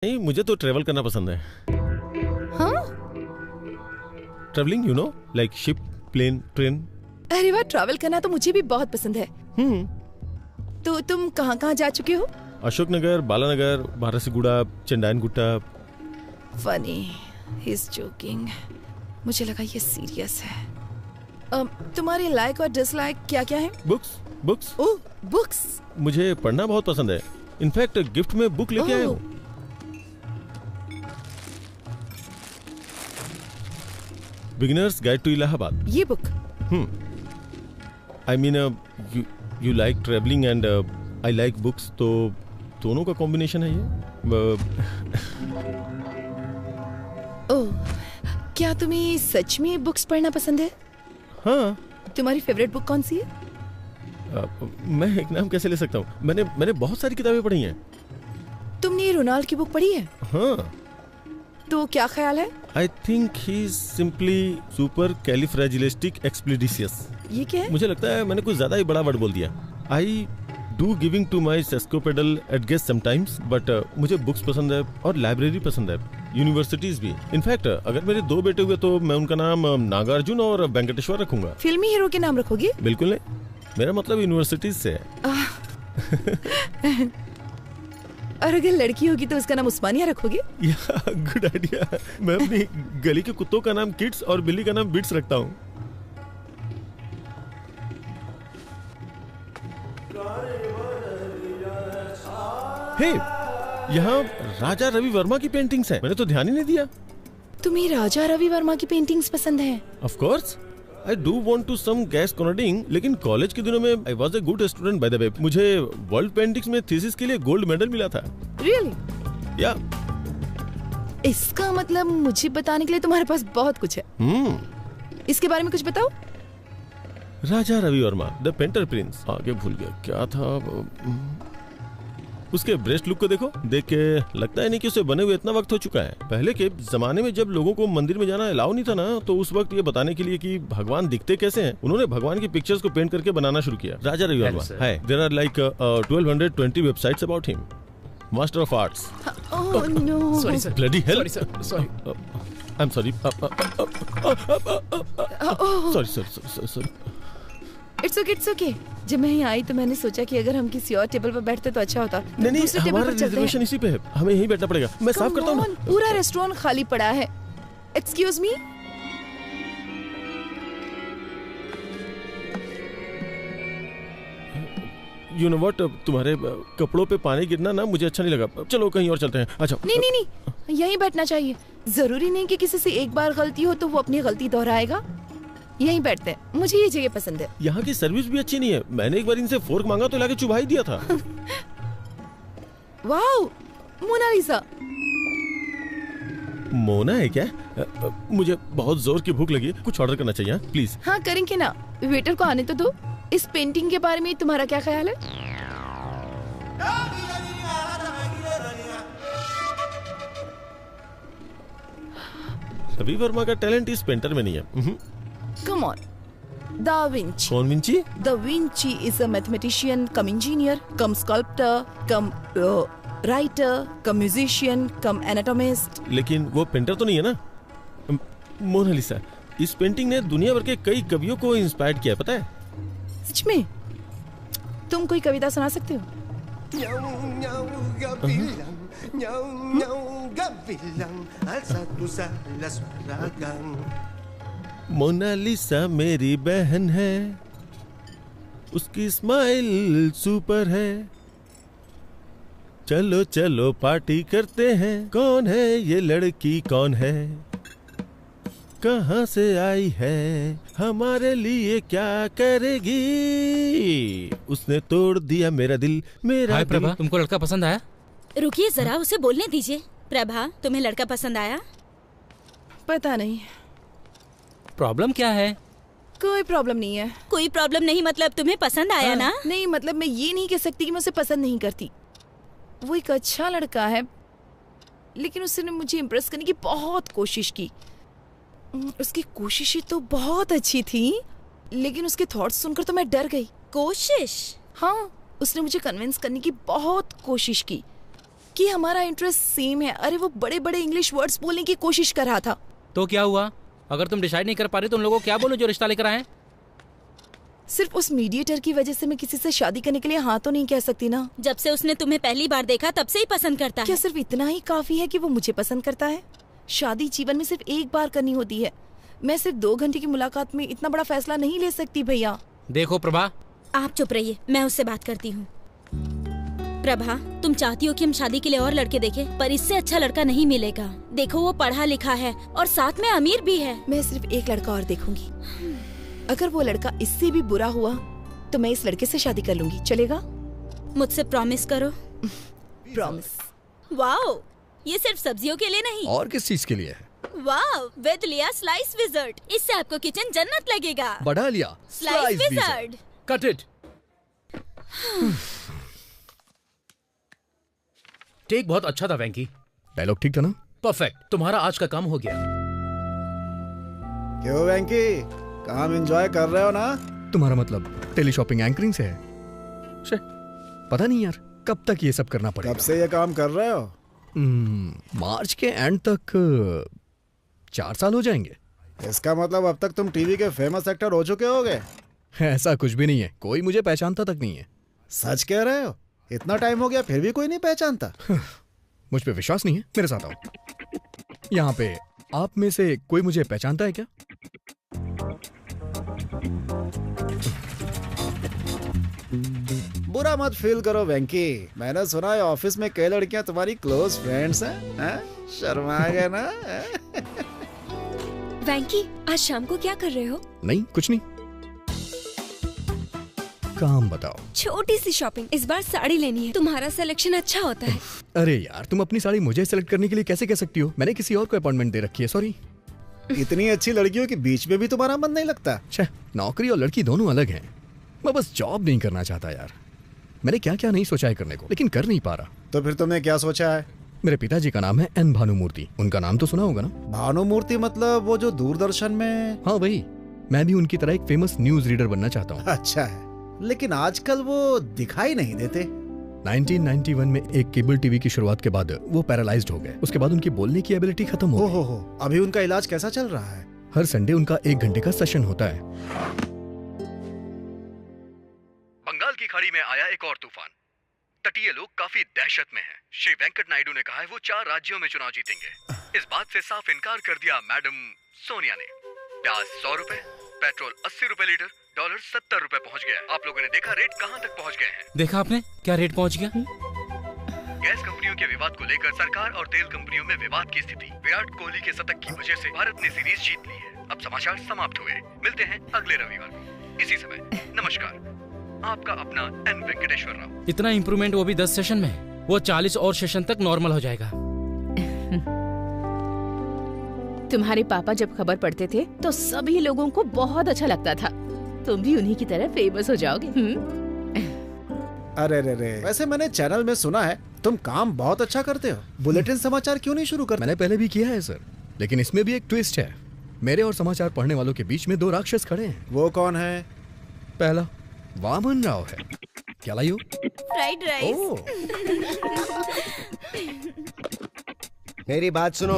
नहीं, मुझे तो ट्रेवल करना पसंद है। हाँ? Travelling, you know, like ship, plane, train. अरे वाह, ट्रैवल करना तो मुझे भी बहुत पसंद है। तो तुम कहाँ कहाँ जा चुके हो? Ashoknagar, Balanagar, Barasiguda, Chandayangutta. Funny, he is joking. मुझे लगा ये सीरियस है। तुम्हारे लाइक और डिसलाइक क्या क्या है? Books, books. Oh, books. मुझे पढ़ना बहुत पसंद है। इनफैक्ट गिफ्ट में बुक लेके आया हूँ। Beginners guide to Allahabad. ये book? I mean, you like travelling and I like books, तो दोनों का कॉम्बिनेशन है ये। ओह, क्या तुम्हें सच में बुक्स पढ़ना पसंद है? हाँ। तुम्हारी फेवरेट बुक कौन सी है? मैं एक नाम कैसे ले सकता हूँ? मैंने बहुत सारी किताबें पढ़ी हैं। तुमने रोनाल्ड की बुक पढ़ी है? हाँ। तो क्या ख्याल है? I think he's simply supercalifragilisticexpialidocious। ये क्या है? मुझे लगता है मैंने कुछ ज्यादा ही बड़ा वर्ड बोल दिया। I do giving to my sesquipedal at guess sometimes, but मुझे बुक्स पसंद है और लाइब्रेरी पसंद है, यूनिवर्सिटीज भी। इनफैक्ट अगर मेरे 2 बेटे हुए तो मैं उनका नाम नागार्जुन और वेंकटेश्वर रखूंगा। फिल्मी हीरो के नाम रखोगे? बिल्कुल नहीं, मेरा मतलब यूनिवर्सिटीज से है। और अगर लड़की होगी तो उसका नाम उस्मानिया रखोगे? Good idea. मैं अपनी गली के कुत्तों का नाम किड्स और बिल्ली का नाम बिट्स रखता हूँ। हे, यहाँ राजा रवि वर्मा की पेंटिंग्स हैं। मैंने तो ध्यान ही नहीं दिया। तुम्हें राजा रवि वर्मा की पेंटिंग्स पसंद है? Of course, I do want to some gas cornering, लेकिन कॉलेज के दिनों में I was a good student by the way। मुझे वर्ल्ड पेंटिंग्स में थीसिस के लिए गोल्ड मेडल मिला था। Really? या इसका मतलब मुझे बताने के लिए तुम्हारे पास बहुत कुछ है। इसके बारे में कुछ बताओ। Raja Ravi Varma, the painter prince. आगे भूल गया क्या था। उसके ब्रेस्ट लुक को देखो, देख के लगता है नहीं कि उसे बने हुए इतना वक्त हो चुका है। पहले के जमाने में जब लोगों को मंदिर में जाना अलाउ नहीं था ना, तो उस वक्त ये बताने के लिए कि भगवान दिखते कैसे हैं, उन्होंने भगवान की पिक्चर्स को पेंट करके बनाना शुरू किया। राजा रवि वर्मा है। There are like 1220 websites about him. Master of arts. Oh no, sorry sir, bloody hell, sorry, I am sorry, sorry. It's okay. जब मैं यहाँ आई तो मैंने सोचा कि अगर हम किसी और टेबल पर बैठते तो अच्छा होता। नहीं, हमारा रिजर्वेशन इसी पे है, हमें यहीं बैठना पड़ेगा। मैं साफ करता हूँ। पूरा रेस्टोरेंट खाली पड़ा है। Excuse me. You know what, तुम्हारे कपड़ों पे पानी गिरना ना मुझे अच्छा नहीं लगा। चलो कहीं और चलते हैं। अच्छा। नहीं, यहीं बैठना चाहिए। जरूरी नहीं कि किसी से एक बार गलती हो तो वो अपनी गलती दोहराएगा। यहीं बैठते हैं, मुझे ये जगह पसंद है। यहाँ की सर्विस भी अच्छी नहीं है। मैंने एक बार इनसे फोर्क मांगा तो लाके चुभा ही दिया था। Wow, Mona Lisa. मोना है क्या? मुझे बहुत जोर की भूख लगी, कुछ ऑर्डर करना चाहिए प्लीज। हाँ करेंगे ना, वेटर को आने तो दो। इस पेंटिंग के बारे में तुम्हारा क्या ख्याल है? रवि वर्मा का टैलेंट इस पेंटर में नहीं है। Come on, Da Vinci. कौन Vinci? Da Vinci is a mathematician, come engineer, come sculptor, come writer, come musician, come anatomist. लेकिन वो पेंटर तो नहीं है ना। मोनालिसा, इस पेंटिंग ने दुनिया भर के कई कवियों को इंस्पायर किया, पता है? सच में? तुम कोई कविता सुना सकते हो? मोनालिसा मेरी बहन है, उसकी स्माइल सुपर है। चलो चलो पार्टी करते हैं। कौन है ये लड़की, कौन है, कहाँ से आई है, हमारे लिए क्या करेगी, उसने तोड़ दिया मेरा दिल, मेरा हाय प्रभा, तुमको लड़का पसंद आया? रुकिए जरा, उसे बोलने दीजिए। प्रभा, तुम्हें लड़का पसंद आया? पता नहीं। प्रॉब्लम क्या है? कोई प्रॉब्लम नहीं है। कोई प्रॉब्लम नहीं मतलब तुम्हें पसंद आया ना? नहीं मतलब मैं ये नहीं कह सकती कि मैं उसे पसंद नहीं करती। वो एक अच्छा लड़का है, लेकिन उसने मुझे इम्प्रेस करने की बहुत कोशिश की। उसकी कोशिशें तो बहुत अच्छी थी, लेकिन उसके थॉट्स सुनकर तो मैं डर गई। कोशिश? हाँ, उसने मुझे कन्विंस करने की बहुत कोशिश की कि हमारा इंटरेस्ट सेम है। अरे वो बड़े बड़े इंग्लिश वर्ड्स बोलने की कोशिश कर रहा था। तो क्या हुआ? अगर तुम डिसाइड नहीं कर पा रहे तो उन लोगों को क्या बोलो जो रिश्ता लेकर आए? सिर्फ उस मीडिएटर की वजह से मैं किसी से शादी करने के लिए हाँ तो नहीं कह सकती ना। जब से उसने तुम्हें पहली बार देखा तब से ही पसंद करता क्या है। सिर्फ इतना ही काफी है कि वो मुझे पसंद करता है? शादी जीवन में सिर्फ एक बार करनी होती है। मैं सिर्फ 2 घंटे की मुलाकात में इतना बड़ा फैसला नहीं ले सकती भैया। देखो प्रभा, आप चुप रहिए, मैं उससे बात करती हूँ। प्रभा, तुम चाहती हो कि हम शादी के लिए और लड़के देखें, पर इससे अच्छा लड़का नहीं मिलेगा। देखो वो पढ़ा लिखा है और साथ में अमीर भी है। मैं सिर्फ एक लड़का और देखूंगी। अगर वो लड़का इससे भी बुरा हुआ तो मैं इस लड़के से शादी कर लूंगी। चलेगा? मुझसे प्रॉमिस करो। प्रॉमिस। वाओ, ये सिर्फ सब्जियों के लिए नहीं। और किस चीज के लिए है? वाओ, विद लिया स्लाइस विज़ार्ड। इससे आपको किचन जन्नत लगेगा। बढ़ा लिया slice wizard. Cut it. Take बहुत अच्छा था वेंकी। डायलॉग ठीक था ना? परफेक्ट। तुम्हारा आज का काम हो गया। क्यों वेंकी, काम एंजॉय कर रहे हो ना? तुम्हारा मतलब टेली शॉपिंग एंकरिंग से है? शे, पता नहीं यार कब तक ये सब करना पड़ेगा। कब से ये काम कर रहे हो? मार्च के एंड तक 4 साल हो जाएंगे। इसका मतलब अब तक तुम टीवी के फेमस एक्टर हो चुके होगे। ऐसा कुछ भी नहीं है, कोई मुझे पहचानता तक नहीं है। सच कह रहे हो? इतना टाइम हो गया फिर भी कोई नहीं पहचानता? मुझ पे विश्वास नहीं है? मेरे साथ आओ। यहाँ पे आप में से कोई मुझे पहचानता है क्या? बुरा मत फील करो वेंकी, मैंने सुना है ऑफिस में कई लड़कियां तुम्हारी क्लोज फ्रेंड्स हैं। शर्मा गए ना? वेंकी, आज शाम को क्या कर रहे हो? नहीं, कुछ नहीं। काम बताओ। छोटी सी शॉपिंग, इस बार साड़ी लेनी है। तुम्हारा सिलेक्शन अच्छा होता है। अरे यार, तुम अपनी साड़ी मुझे सेलेक्ट करने के लिए कैसे कह सकती हो? मैंने किसी और को अपॉइंटमेंट दे रखी है। सॉरी। इतनी अच्छी लड़कियों के बीच में भी तुम्हारा मन नहीं लगता? नौकरी और लड़की दोनों अलग हैं। मैं बस जॉब नहीं करना चाहता यार। मैंने क्या क्या नहीं सोचा है करने को, लेकिन कर नहीं पा रहा। तो फिर तुमने क्या सोचा है? मेरे पिताजी का नाम है एन भानुमूर्ति। उनका नाम तो सुना होगा ना? भानुमूर्ति मतलब वो जो दूरदर्शन में? हाँ वही। मैं भी उनकी तरह एक फेमस न्यूज रीडर बनना चाहता हूँ। अच्छा है, लेकिन आजकल वो दिखाई नहीं देते। 1991 में एक केबल टीवी की शुरुआत के बाद वो पैरालाइज्ड हो गए। उसके बाद उनकी बोलने की एबिलिटी खत्म हो गई। हो। अभी उनका इलाज कैसा चल रहा है? हर संडे उनका 1 घंटे का सेशन होता है। बंगाल की खाड़ी में आया एक और तूफान। तटीय लोग काफी दहशत में हैं। श्री वेंकट नायडू ने कहा है वो 4 राज्यों में चुनाव जीतेंगे। इस बात से साफ इनकार कर दिया मैडम सोनिया ने। प्याज 100 रुपए, पेट्रोल 80 रुपए लीटर, डॉलर 70 रुपए पहुंच गया। आप लोगों ने देखा रेट कहां तक पहुंच गए हैं? देखा आपने क्या रेट पहुंच गया? गैस कंपनियों के विवाद को लेकर सरकार और तेल कंपनियों में विवाद की स्थिति। विराट कोहली के शतक की वजह से भारत ने सीरीज जीत ली है। अब समाचार समाप्त हुए। मिलते हैं अगले रविवार को इसी समय। नमस्कार, आपका अपना एन वेंकटेश्वर राव। इतना इम्प्रूवमेंट, वो भी 10 सेशन में। वो 40 और सेशन तक नॉर्मल हो जाएगा। तुम्हारे पापा जब खबर पढ़ते थे तो सभी लोगों को बहुत अच्छा लगता था। तुम भी उन्हीं की तरह फेमस हो जाओगे। अरे रे, वैसे मैंने चैनल में सुना है तुम काम बहुत अच्छा करते हो। बुलेटिन समाचार क्यों नहीं शुरू करते? मैंने पहले भी किया है सर, लेकिन इसमें भी एक ट्विस्ट है। मेरे और समाचार पढ़ने वालों के बीच में 2 राक्षस खड़े हैं। वो कौन है? पहला वामन राव है। क्या लाई हो? Fried rice. मेरी बात सुनो,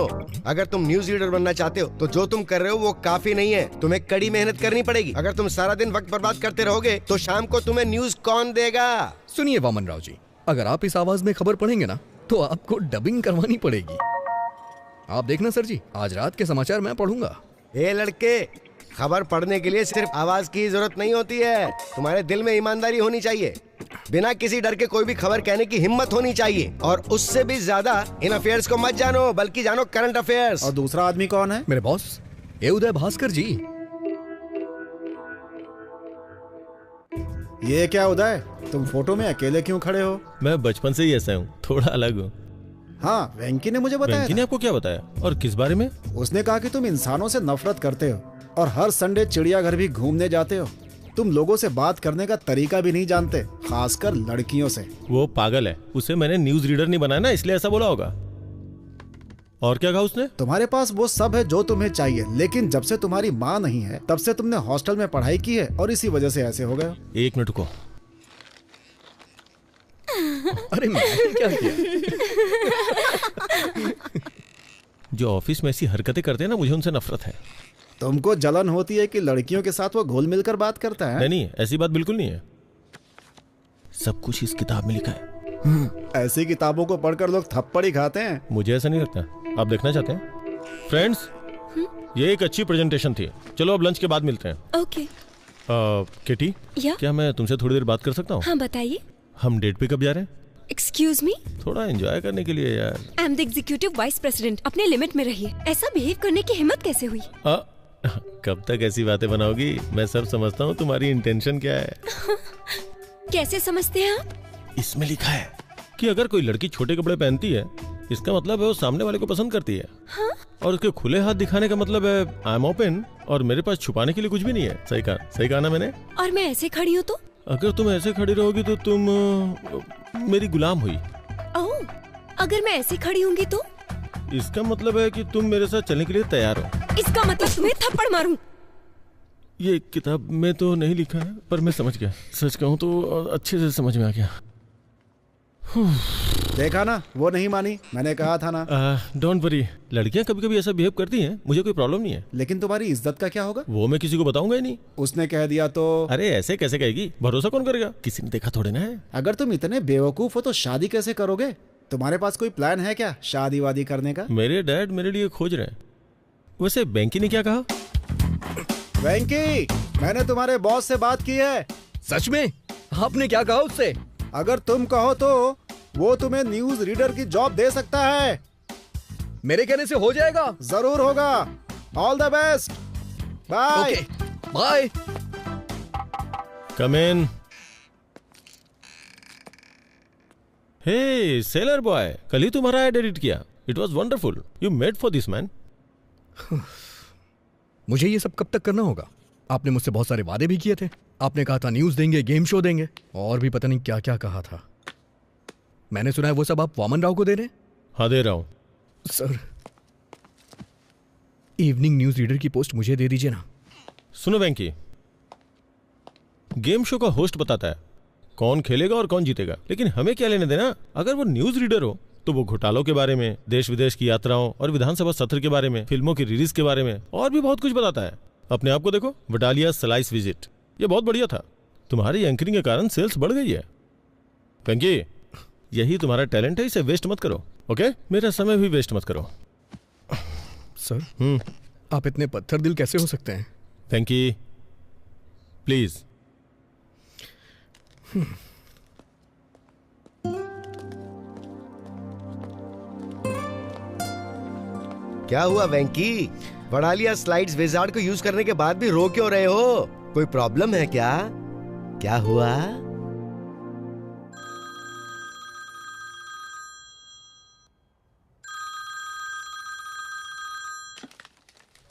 अगर तुम न्यूज रीडर बनना चाहते हो तो जो तुम कर रहे हो वो काफी नहीं है। तुम्हें कड़ी मेहनत करनी पड़ेगी। अगर तुम सारा दिन वक्त बर्बाद करते रहोगे तो शाम को तुम्हें न्यूज कौन देगा? सुनिए वामन राव जी, अगर आप इस आवाज में खबर पढ़ेंगे ना तो आपको डबिंग करवानी पड़ेगी। आप देखना सर जी, आज रात के समाचार मैं पढ़ूंगा। ए लड़के, खबर पढ़ने के लिए सिर्फ आवाज की जरूरत नहीं होती है। तुम्हारे दिल में ईमानदारी होनी चाहिए। बिना किसी डर के कोई भी खबर कहने की हिम्मत होनी चाहिए। और उससे भी ज्यादा इन अफेयर्स को मत जानो, बल्कि जानो करंट अफेयर्स। और दूसरा आदमी कौन है? मेरे बॉस, ये उदय भास्कर जी। ये क्या उदय, तुम फोटो में अकेले क्यों खड़े हो? मैं बचपन से ही ऐसा हूँ, थोड़ा अलग हूँ। हाँ, वेंकी ने मुझे बताया। वेंकी ने आपको क्या बताया और किस बारे में? उसने कहा कि तुम इंसानों से नफरत करते हो और हर संडे चिड़ियाघर भी घूमने जाते हो। तुम लोगों से बात करने का तरीका भी नहीं जानते, खासकर लड़कियों से। वो पागल है, उसे मैंने न्यूज रीडर नहीं बनाया ना, इसलिए ऐसा बोला होगा। और क्या कहा उसने? तुम्हारे पास वो सब है जो तुम्हें चाहिए, लेकिन जब से तुम्हारी माँ नहीं है तब से तुमने हॉस्टल में पढ़ाई की है और इसी वजह से ऐसे हो गए। 1 मिनट को। अरे मैंने क्या किया? जो ऑफिस में ऐसी हरकतें करते हैं ना, मुझे उनसे नफरत है। तुमको जलन होती है कि लड़कियों के साथ वो घुल मिलकर बात करता है? नहीं, ऐसी बात बिल्कुल नहीं है। सब कुछ इस किताब में लिखा है। ऐसी किताबों को पढ़कर लोग थप्पड़ ही खाते हैं। मुझे ऐसा नहीं लगता। आप देखना चाहते हैं? फ्रेंड्स, ये एक अच्छी प्रेजेंटेशन थी। चलो अब लंच के बाद मिलते हैं। ओके। किटी, या? क्या मैं तुमसे थोड़ी देर बात कर सकता हूँ? हाँ बताइए। हम डेट पे कब जा रहे हैं? एक्सक्यूज मी, थोड़ा एंजॉय करने के लिए यार। I am the executive vice president, अपने लिमिट में रहिए। ऐसा बिहेव करने की हिम्मत कैसे हुई? कब तक ऐसी बातें बनाओगी? मैं सब समझता हूँ तुम्हारी इंटेंशन क्या है। कैसे समझते हैं आप? इसमें लिखा है कि अगर कोई लड़की छोटे कपड़े पहनती है, इसका मतलब है वो सामने वाले को पसंद करती है। हाँ? और उसके खुले हाथ दिखाने का मतलब है आई एम ओपन, और मेरे पास छुपाने के लिए कुछ भी नहीं है। सही कहा ना मैंने? और मैं ऐसे खड़ी हूँ तो? अगर तुम ऐसे खड़ी रहोगी तो तुम मेरी गुलाम हुई। ओह, अगर मैं ऐसे खड़ी होंगी तो? इसका मतलब है कि तुम मेरे साथ चलने के लिए तैयार हो। इसका मतलब तुम्हें थप्पड़ मारूं? ये किताब में तो नहीं लिखा है, पर मैं समझ गया। सच कहूँ तो अच्छे से समझ में आ गया। देखा ना, वो नहीं मानी। मैंने कहा था ना। डोंट वरी, लड़कियां कभी कभी ऐसा बिहेव करती हैं, मुझे कोई प्रॉब्लम नहीं है। लेकिन तुम्हारी इज्जत का क्या होगा? वो मैं किसी को बताऊंगा ही नहीं। उसने कह दिया तो? अरे ऐसे कैसे कहेगी? भरोसा कौन करेगा? किसी ने देखा थोड़े ना है। अगर तुम इतने बेवकूफ हो तो शादी कैसे करोगे? तुम्हारे पास कोई प्लान है क्या शादी वादी करने का? मेरे डैड मेरे लिए खोज रहे हैं। वैसे बैंकी ने क्या कहा? वेंकी, मैंने तुम्हारे बॉस से बात की है। सच में? आपने क्या कहा उससे? अगर तुम कहो तो वो तुम्हें न्यूज रीडर की जॉब दे सकता है। मेरे कहने से हो जाएगा? जरूर होगा। All the best. Bye. Bye. Come in. Hey sailor boy, कल ही तुम्हारा एड एडिट किया। It was wonderful. You made for this man. मुझे ये सब कब तक करना होगा? आपने मुझसे बहुत सारे वादे भी किए थे। आपने कहा था न्यूज देंगे, गेम शो देंगे, और भी पता नहीं क्या क्या कहा था। मैंने सुना है वो सब आप वामन राव को दे रहे हैं? हाँ, दे रहा हूं। सर, इवनिंग न्यूज रीडर की पोस्ट मुझे दे दीजिए ना। सुनो वेंकी, गेम शो का होस्ट बताता है कौन खेलेगा और कौन जीतेगा, लेकिन हमें क्या लेने देना? अगर वो न्यूज रीडर हो तो वो घोटालों के बारे में, देश विदेश की यात्राओं और विधानसभा सत्र के बारे में, फिल्मों की रिलीज के बारे में और भी बहुत कुछ बताता है। अपने आप को देखो, वडालिया स्लाइस विजिट, ये बहुत बढ़िया था। तुम्हारी एंकरिंग के कारण सेल्स बढ़ गई है। वेंकी, यही तुम्हारा टैलेंट है, इसे वेस्ट मत करो। ओके? मेरा समय भी वेस्ट मत करो। सर, आप इतने पत्थर दिल कैसे हो सकते हैं? वेंकी, प्लीज। क्या हुआ वेंकी? वडालिया स्लाइड्स विजार्ड को यूज करने के बाद भी रो क्यों रहे हो? कोई प्रॉब्लम है क्या? क्या हुआ?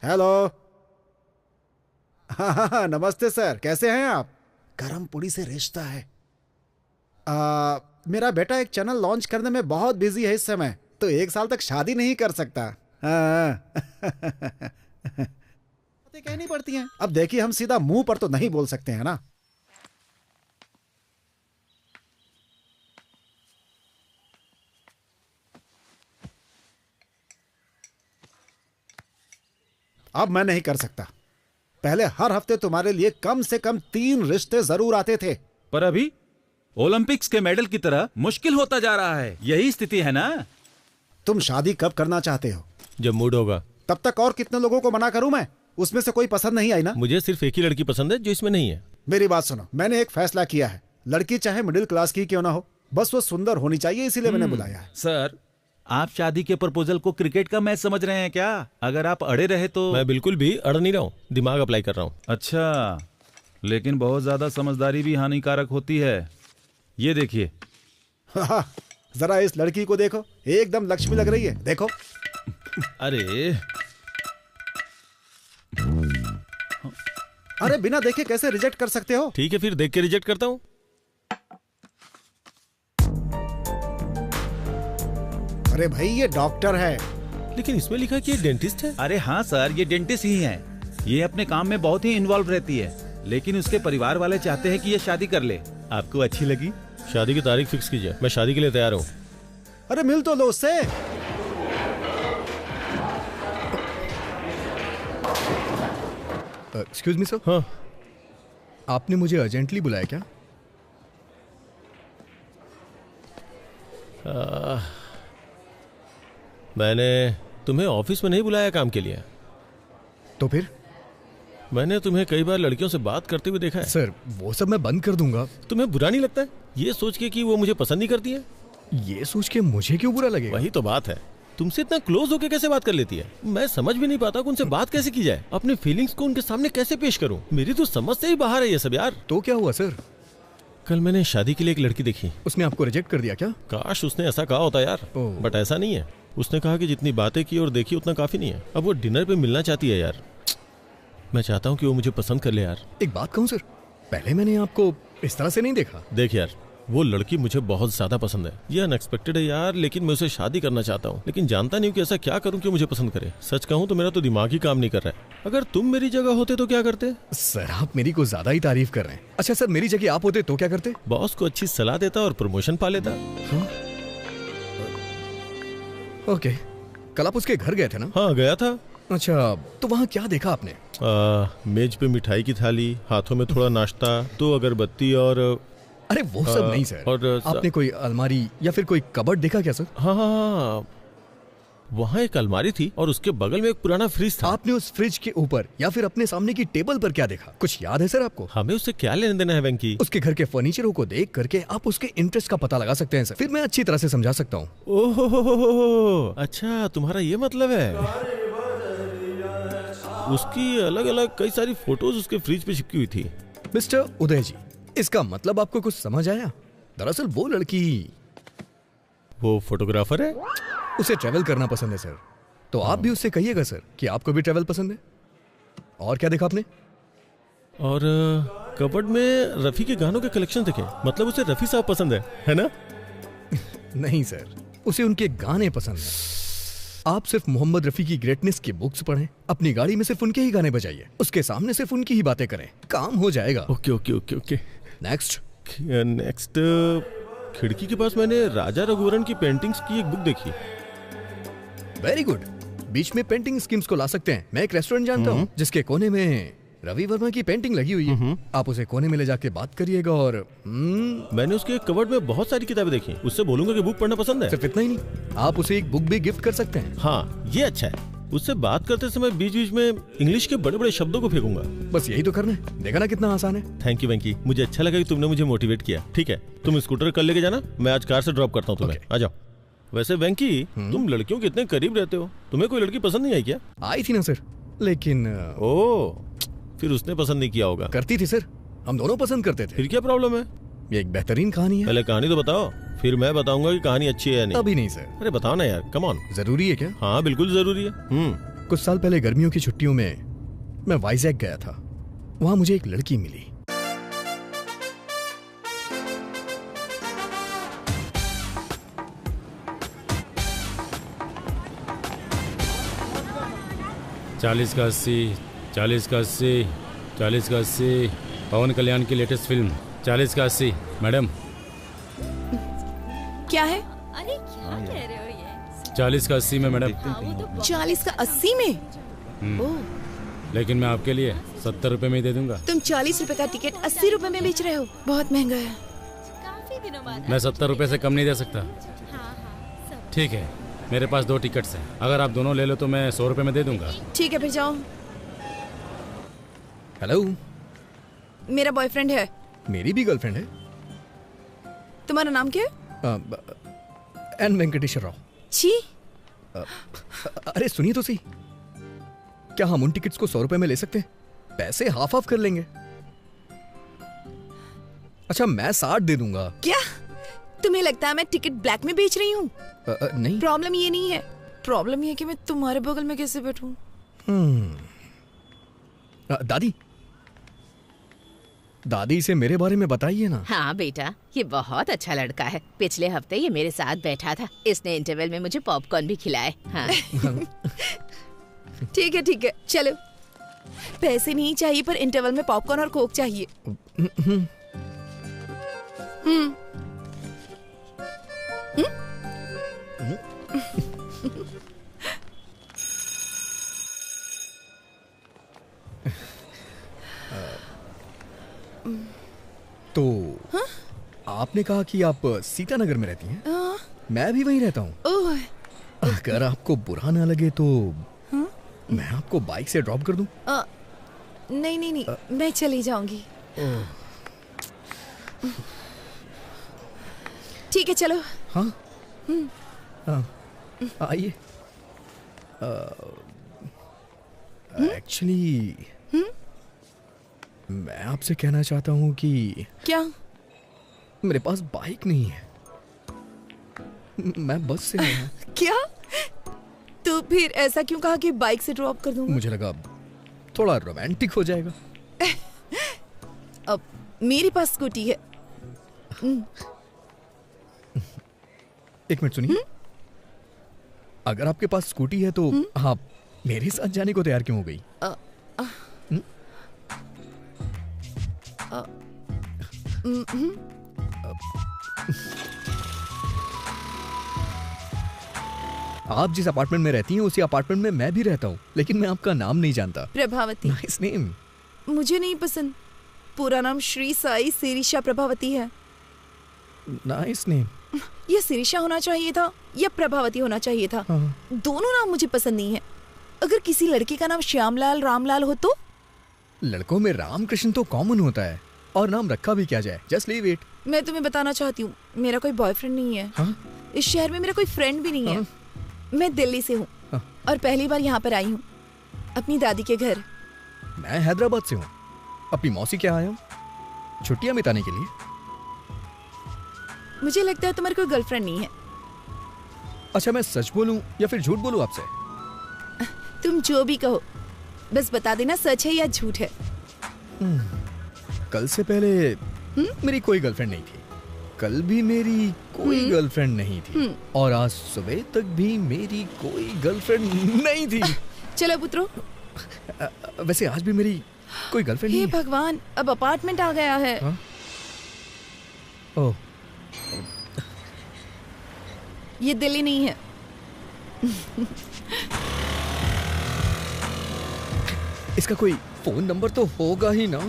हेलो। हाँ, नमस्ते सर, कैसे हैं आप? गरम पूड़ी से रिश्ता है। मेरा बेटा एक चैनल लॉन्च करने में बहुत बिजी है इस समय, तो 1 साल तक शादी नहीं कर सकता। बातें कहनी पड़ती हैं। अब देखिए, हम सीधा मुंह पर तो नहीं बोल सकते हैं ना। अब मैं नहीं कर सकता। पहले हर हफ्ते तुम्हारे लिए कम से कम 3 रिश्ते जरूर आते थे। पर अभी ओलंपिक्स के मेडल की तरह मुश्किल होता जा रहा है। यही स्थिति है ना? तुम शादी कब करना चाहते हो? जब मूड होगा। तब तक और कितने लोगों को मना करूं मैं? उसमें से कोई पसंद नहीं आई ना? मुझे सिर्फ एक ही लड़की पसंद है जो इसमें नहीं है। मेरी बात सुनो, मैंने एक फैसला किया है। लड़की चाहे मिडिल क्लास की क्यों ना हो, बस वो सुंदर होनी चाहिए, इसीलिए मैंने बुलाया है। सर, आप शादी के प्रपोजल को क्रिकेट का मैच समझ रहे हैं क्या? अगर आप अड़े रहे तो। मैं बिल्कुल भी अड़ नहीं रहा हूँ, दिमाग अप्लाई कर रहा हूँ। अच्छा, लेकिन बहुत ज्यादा समझदारी भी हानिकारक होती है। ये देखिए। जरा इस लड़की को देखो, एकदम लक्ष्मी लग रही है। देखो। अरे बिना देखे कैसे रिजेक्ट कर सकते हो? ठीक है, फिर देख के रिजेक्ट करता हूँ। अरे भाई, ये डॉक्टर है। लेकिन इसमें लिखा है कि ये डेंटिस्ट है। अरे हाँ सर, ये डेंटिस्ट ही है। ये अपने काम में बहुत ही इन्वॉल्व रहती है, लेकिन उसके परिवार वाले चाहते हैं कि ये शादी कर ले। आपको अच्छी लगी? शादी की तारीख फिक्स कीजिए, मैं शादी के लिए तैयार हूँ। अरे मिल तो लो उससे। Excuse me sir. हाँ, आपने मुझे अर्जेंटली बुलाया क्या? मैंने तुम्हें ऑफिस में नहीं बुलाया काम के लिए। तो फिर? मैंने तुम्हें कई बार लड़कियों से बात करते हुए देखा है। सर वो सब मैं बंद कर दूंगा। तुम्हें बुरा नहीं लगता है ये सोच के कि वो मुझे पसंद नहीं करती है? ये सोच के मुझे क्यों बुरा लगेगा? वही तो बात है, तुमसे इतना क्लोज होके कैसे बात कर लेती है? मैं समझ भी नहीं पाता कि उनसे बात कैसे की जाए, अपनी फीलिंग्स को उनके सामने कैसे पेश करूं। मेरी तो समझ से ही बाहर है ये सब यार। तो क्या हुआ सर? कल मैंने शादी के लिए एक लड़की देखी। उसने आपको रिजेक्ट कर दिया क्या? काश उसने ऐसा कहा होता यार, बट ऐसा नहीं है। उसने कहा कि जितनी बातें की और देखी उतना काफी नहीं है। अब वो डिनर पे मिलना चाहती है यार। मैं चाहता हूँ कि वो मुझे पसंद कर ले यार। एक बात कहूँ सर, पहले मैंने आपको इस तरह से नहीं देखा। देख यार, वो लड़की मुझे बहुत ज्यादा पसंद है। ये अनएक्सपेक्टेड है यार, लेकिन मैं उसे शादी करना चाहता हूँ, लेकिन जानता नहीं हूँ कि ऐसा क्या करूँ कि मुझे पसंद करे। सच कहूँ तो मेरा तो दिमाग ही काम नहीं कर रहा है। अगर तुम मेरी जगह होते तो क्या करते? सर आप मेरी को ज्यादा ही तारीफ कर रहे हैं। अच्छा सर, मेरी जगह आप होते तो क्या करते? बॉस को अच्छी सलाह देता और प्रमोशन पा लेता। ओके, कल आप उसके घर गए थे ना? हाँ गया था। अच्छा, तो वहाँ क्या देखा आपने? मेज पे मिठाई की थाली, हाथों में थोड़ा नाश्ता, 2 अगरबत्ती और अरे वो सब नहीं सर। और आपने कोई अलमारी या फिर कोई कबर्ड देखा क्या सर? हाँ, वहाँ एक अलमारी थी और उसके बगल में एक पुराना फ्रिज था। आपने उस फ्रिज के ऊपर या फिर अपने सामने की टेबल पर क्या देखा? कुछ याद है सर आपको? हमें उससे क्या लेने देना है वेंकी? उसके घर के फर्नीचरों को देख करके आप उसके इंटरेस्ट का पता लगा सकते हैं सर। फिर मैं अच्छी तरह से समझा सकता हूँ। ओह अच्छा, तुम्हारा ये मतलब है। उसकी अलग अलग कई सारी फोटोज उसके फ्रिज पे चिपकी हुई थी। मिस्टर उदय जी, इसका मतलब आपको कुछ समझ आया? दरअसल वो लड़की, वो फोटोग्राफर है। उसे ट्रैवल करना पसंद है सर। तो आप भी उससे कहिएगा सर कि आपको भी ट्रैवल पसंद है। और क्या देखा आपने? और कबर्ड में रफी के गानों के कलेक्शन देखे। मतलब उसे रफी साहब पसंद है ना? नहीं सर, उसे उनके गाने पसंद है। आप सिर्फ मोहम्मद रफी की ग्रेटनेस की बुक्स पढ़ें, अपनी गाड़ी में सिर्फ उनके ही गाने बजाइए, उसके सामने सिर्फ उनकी ही बातें करें, काम हो जाएगा। Okay okay okay okay. Next खिड़की के पास मैंने राजा रघुवरन की पेंटिंग्स की एक बुक देखी। Very good. बीच में पेंटिंग स्कीम्स को ला सकते हैं। मैं एक रेस्टोरेंट जानता हूँ जिसके कोने में रवि वर्मा की पेंटिंग लगी हुई है। आप उसे कोने में ले जाके बात करिएगा। और मैंने उसके कबर्ड में बहुत सारी किताबें देखी। उससे बोलूंगा कि बुक पढ़ना पसंद है। सिर्फ इतना ही नहीं, आप उसे एक बुक भी गिफ्ट कर सकते हैं। हाँ ये अच्छा है। उससे बात करते समय बीच बीच में इंग्लिश के बड़े बड़े शब्दों को फेंकूंगा। बस यही तो करना है। देखा ना कितना आसान है। थैंक यू वेंकी, मुझे अच्छा लगा कि तुमने मुझे मोटिवेट किया। ठीक है, तुम स्कूटर कल लेके जाना, मैं आज कार से ड्रॉप करता हूँ तुम्हें। आ जाओ। वैसे वेंकी, तुम लड़कियों के इतने करीब रहते हो, तुम्हें कोई लड़की पसंद नहीं आई क्या? आई थी ना सर, लेकिन फिर उसने पसंद नहीं किया होगा। करती थी सर, हम दोनों पसंद करते थे। फिर क्या प्रॉब्लम है? ये एक बेहतरीन कहानी है। पहले कहानी तो बताओ, फिर मैं बताऊंगा कि कहानी अच्छी है या नहीं। अभी नहीं सर। अरे बताओ ना यार, कम ऑन। जरूरी है क्या? हाँ बिल्कुल जरूरी है। कुछ साल पहले गर्मियों की छुट्टियों में मैं वाइजैक गया था। वहां मुझे एक लड़की मिली। चालीस का 80, 40 का 80, 40 का 80। पवन कल्याण की लेटेस्ट फिल्म 40 का 80। मैडम क्या है? अरे क्या कह रहे हो ये? 40 का 80 में मैडम। 40 का 80 में? ओह, लेकिन मैं आपके लिए 70 रुपए में ही दे दूंगा। तुम 40 रुपए का टिकट 80 रुपए में बेच रहे हो? बहुत महंगा है। काफी दिनों बाद। मैं 70 रुपए से कम नहीं दे सकता। ठीक है, मेरे पास 2 टिकट्स हैं। अगर आप दोनों ले लो तो मैं 100 रुपए में दे दूंगा। ठीक है, फिर जाओ। हेलो, मेरा बॉयफ्रेंड है। मेरी भी गर्लफ्रेंड है। तुम्हारा नाम क्या है? एन वेंकटेश्वर राव। छी। अरे सुनिए तो सही, क्या हम उन टिकट्स को 100 रुपए में ले सकते हैं? पैसे हाफ हाफ कर लेंगे। अच्छा मैं 60 दे दूंगा। क्या तुम्हें लगता है मैं टिकट ब्लैक में बेच रही हूँ? नहीं। प्रॉब्लम ये नहीं है, प्रॉब्लम ये है कि मैं तुम्हारे बगल में कैसे बैठूं। दादी से मेरे बारे में बताइए ना। हाँ बेटा, ये बहुत अच्छा लड़का है। पिछले हफ्ते ये मेरे साथ बैठा था। इसने इंटरवल में मुझे पॉपकॉर्न भी खिलाए। हाँ। ठीक है, चलो। पैसे नहीं चाहिए, पर इंटरवल में पॉपकॉर्न और कोक चाहिए। तो आपने कहा कि आप सीतानगर में रहती हैं? मैं भी वहीं रहता हूँ। अगर आपको बुरा ना लगे तो मैं आपको बाइक से ड्रॉप कर दूं? नहीं नहीं नहीं, मैं चली जाऊंगी। ठीक है, चलो। हाँ आइए। एक्चुअली मैं आपसे कहना चाहता हूँ कि क्या? मेरे पास बाइक नहीं है, मैं बस से आया। क्या? तो फिर ऐसा क्यों कहा कि बाइक से ड्रॉप कर दूंगा? मुझे लगा थोड़ा रोमांटिक हो जाएगा। अब मेरे पास स्कूटी है। एक मिनट सुनिए। अगर आपके पास स्कूटी है तो आप मेरे साथ जाने को तैयार क्यों हो गई? आप जिस अपार्टमेंट में रहती हैं उसी अपार्टमेंट में मैं भी रहता हूँ, लेकिन मैं आपका नाम नहीं जानता। प्रभावती। Nice name. मुझे नहीं पसंद। पूरा नाम श्री साई सिरिशा प्रभावती है। Nice name. ये सिरिशा होना चाहिए था या प्रभावती होना चाहिए था। दोनों नाम मुझे पसंद नहीं है। अगर किसी लड़के का नाम श्यामलाल रामलाल हो तो? लड़कों में रामकृष्ण तो कॉमन होता है, और नाम रखा भी क्या जाए। Just leave it. मैं तुम्हें बताना चाहती हूँ, मेरा कोई बॉयफ्रेंड नहीं है। इस शहर में मेरा कोई फ्रेंड भी नहीं है। मैं दिल्ली से हूँ और पहली बार यहाँ पर आई हूँ अपनी दादी के घर। मैं हैदराबाद से हूँ, अपनी मौसी के आया हूँ छुट्टियाँ बिताने के लिए। मुझे लगता है तुम्हारी कोई गर्लफ्रेंड नहीं है। अच्छा, मैं सच बोलूं या फिर झूठ बोलूं आपसे? तुम जो भी कहो, बस बता देना सच है या झूठ है। कल से पहले मेरी कोई गर्लफ्रेंड नहीं थी, कल भी मेरी कोई गर्लफ्रेंड नहीं थी, और आज सुबह तक भी मेरी कोई गर्लफ्रेंड नहीं थी। चलो पुत्रो। वैसे आज भी मेरी कोई गर्लफ्रेंड नहीं है। हे भगवान, अब अपार्टमेंट आ गया है। ओह, ये दिल्ली नहीं है। इसका कोई फोन नंबर तो होगा ही ना।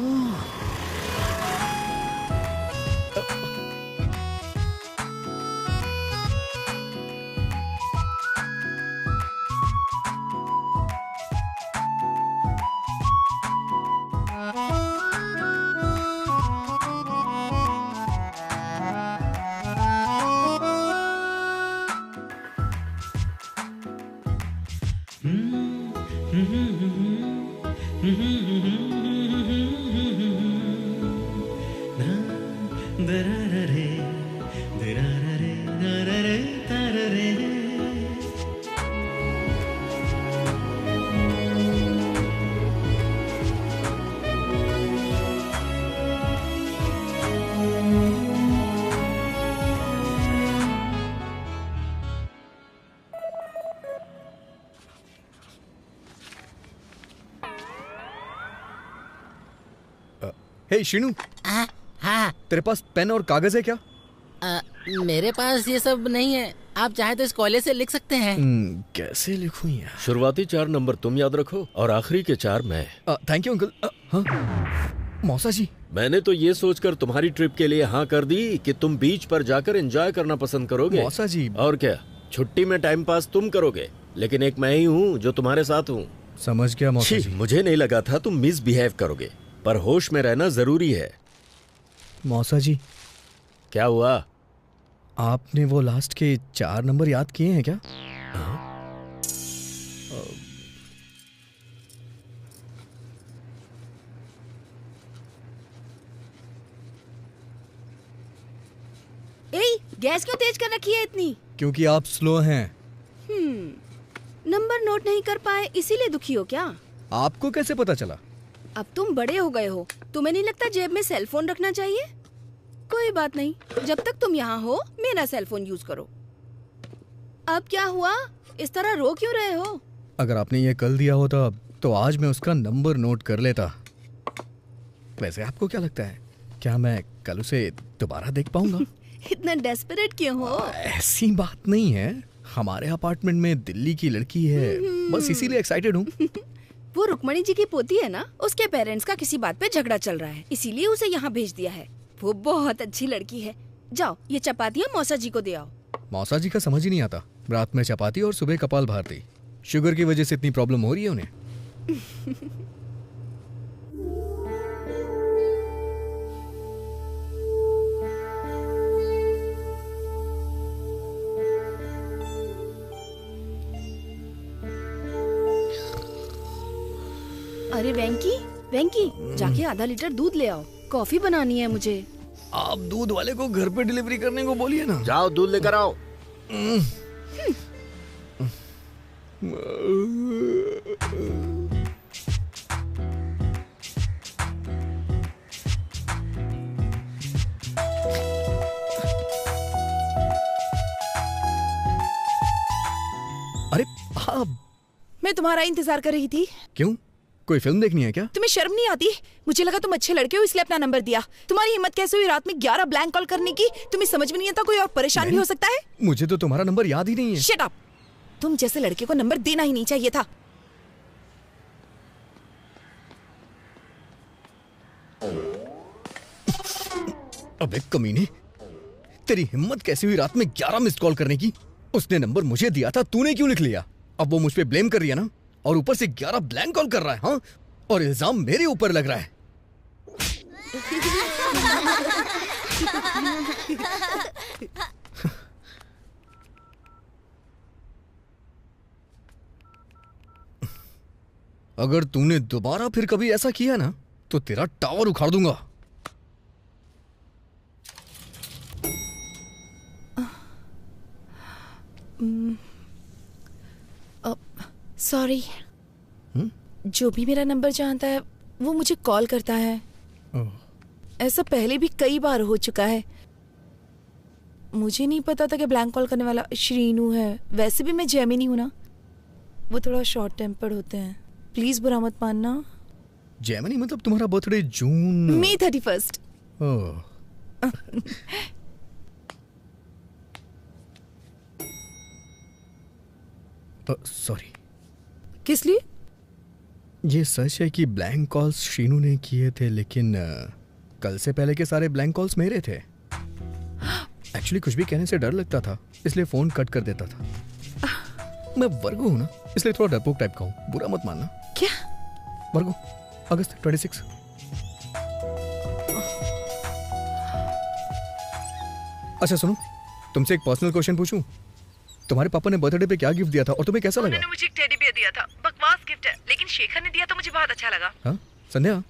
हे शिनू, हाँ, तेरे पास पेन और कागज है क्या? मेरे पास ये सब नहीं है। आप चाहे तो इस कॉलेज से लिख सकते हैं। कैसे लिखूं यार? शुरुआती 4 नंबर तुम याद रखो और आखिरी के 4 मैं। Thank you uncle. हाँ मौसा जी, मैंने तो ये सोचकर तुम्हारी ट्रिप के लिए हाँ कर दी कि तुम बीच पर जाकर एंजॉय करना पसंद करोगे। मौसा जी, और क्या, छुट्टी में टाइम पास तुम करोगे, लेकिन एक मैं ही हूँ जो तुम्हारे साथ हूँ। समझ गया मौसा जी। मुझे नहीं लगा था तुम मिसबिहेव करोगे, पर होश में रहना जरूरी है। मौसा जी, क्या हुआ? आपने वो लास्ट के 4 नंबर याद किए हैं क्या? गैस क्यों तेज कर रखी है इतनी? क्योंकि आप स्लो हैं। नंबर नोट नहीं कर पाए इसीलिए दुखी हो क्या? आपको कैसे पता चला? अब तुम बड़े हो गए हो, तुम्हें नहीं लगता जेब में सेल फोन रखना चाहिए? कोई बात नहीं, जब तक तुम यहाँ हो मेरा सेल फोन यूज करो। अब क्या हुआ, इस तरह रो क्यों रहे हो? अगर आपने ये कल दिया होता तो आज मैं उसका नंबर नोट कर लेता। वैसे आपको क्या लगता है, क्या मैं कल उसे दोबारा देख पाऊंगा? इतना डेस्परेट क्यों हो? ऐसी बात नहीं है, हमारे अपार्टमेंट में दिल्ली की लड़की है, बस इसीलिए एक्साइटेड हूँ। वो रुक्मणी जी की पोती है ना, उसके पेरेंट्स का किसी बात पे झगड़ा चल रहा है, इसीलिए उसे यहाँ भेज दिया है। वो बहुत अच्छी लड़की है। जाओ ये चपातियाँ मौसा जी को दे आओ। मौसा जी का समझ ही नहीं आता, रात में चपाती और सुबह कपाल भारती। शुगर की वजह से इतनी प्रॉब्लम हो रही है उन्हें। अरे वेंकी, वेंकी, जाके आधा लीटर दूध ले आओ, कॉफी बनानी है मुझे। आप दूध वाले को घर पे डिलीवरी करने को बोलिए ना। जाओ दूध लेकर आओ। अरे आप, मैं तुम्हारा इंतजार कर रही थी। क्यों, कोई फिल्म देखनी है क्या? तुम्हें शर्म नहीं आती? मुझे लगा तुम अच्छे लड़के हो इसलिए अपना नंबर दिया। तुम्हारी हिम्मत कैसे हुई रात में 11 ब्लैंक कॉल करने की? तुम्हें समझ में नहीं आता कोई और परेशान भी हो सकता है? मुझे तो तुम्हारा नंबर याद ही नहीं है। Shut up! तुम जैसे लड़के को नंबर देना ही नहीं चाहिए था। अबे कमीने, तेरी हिम्मत कैसे हुई रात में 11 मिस्ड कॉल करने की? उसने नंबर मुझे दिया था, तूने क्यों लिख लिया? अब वो मुझ पे ब्लेम कर रही है ना, और ऊपर से 11 ब्लैंक कॉल कर रहा है। हाँ, और इल्जाम मेरे ऊपर लग रहा है। अगर तूने दोबारा फिर कभी ऐसा किया ना तो तेरा टावर उखाड़ दूंगा। सॉरी, जो भी मेरा नंबर जानता है वो मुझे कॉल करता है। ऐसा पहले भी कई बार हो चुका है। मुझे नहीं पता था कि ब्लैंक कॉल करने वाला श्रीनू है। वैसे भी मैं जेमिनी हूं ना, वो थोड़ा शॉर्ट टेम्पर्ड होते हैं। प्लीज बुरा मत मानना। जेमिनी मतलब तुम्हारा बर्थडे जून मई 31। सॉरी। किस लिए? ये सच है कि ब्लैंक कॉल्स शीनू ने किए थे, लेकिन कल से पहले के सारे ब्लैंक कॉल्स मेरे थे। एक्चुअली कुछ भी कहने से डर लगता था, इसलिए फोन कट कर देता था। मैं वर्गो हूँ ना, इसलिए थोड़ा डरपोक टाइप का हूँ, बुरा मत मानना। क्या? वर्गो, अगस्त 26। अच्छा सुनो, तुमसे एक पर्सनल क्वेश्चन पूछूं? तुम्हारे पापा ने बर्थडे पे क्या गिफ्ट दिया था और तुम्हें कैसा लगा? उन्होंने मुझे एक टेडी बियर दिया था। बकवास गिफ्ट है, लेकिन शेखर ने दिया तो मुझे बहुत अच्छा लगा। हाँ संध्या,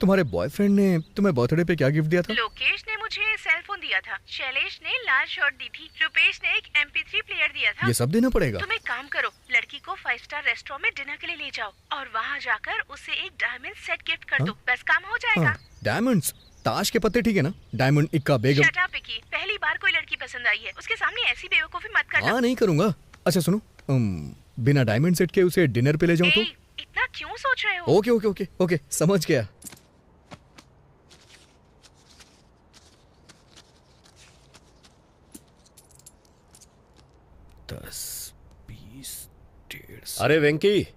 तुम्हारे बॉयफ्रेंड ने तुम्हें बर्थडे पे क्या गिफ्ट दिया था? लोकेश ने मुझे सेल फोन दिया था, शैलेश ने लाल शर्ट दी थी, रुपेश ने एक MP3 प्लेयर दिया था। ये सब देना पड़ेगा? तुम एक काम करो, लड़की को 5 स्टार रेस्टोरेंट में डिनर के लिए ले जाओ और वहाँ जाकर उसे एक डायमंड सेट गिफ्ट कर दो। बस काम हो जाएगा। डायमंड्स? ताश के पत्ते ठीक है ना? डायमंड, इक्का, बेगम। शट अप विकी, पहली बार कोई लड़की पसंद आई है, उसके सामने ऐसी बेवकूफी मत करना। हाँ नहीं करूंगा। अच्छा सुनो, बिना डायमंड सेट के उसे डिनर पे ले जाऊं तो? इतना क्यों सोच रहे हो? ओके ओके ओके ओके, समझ गया। अरे वेंकी,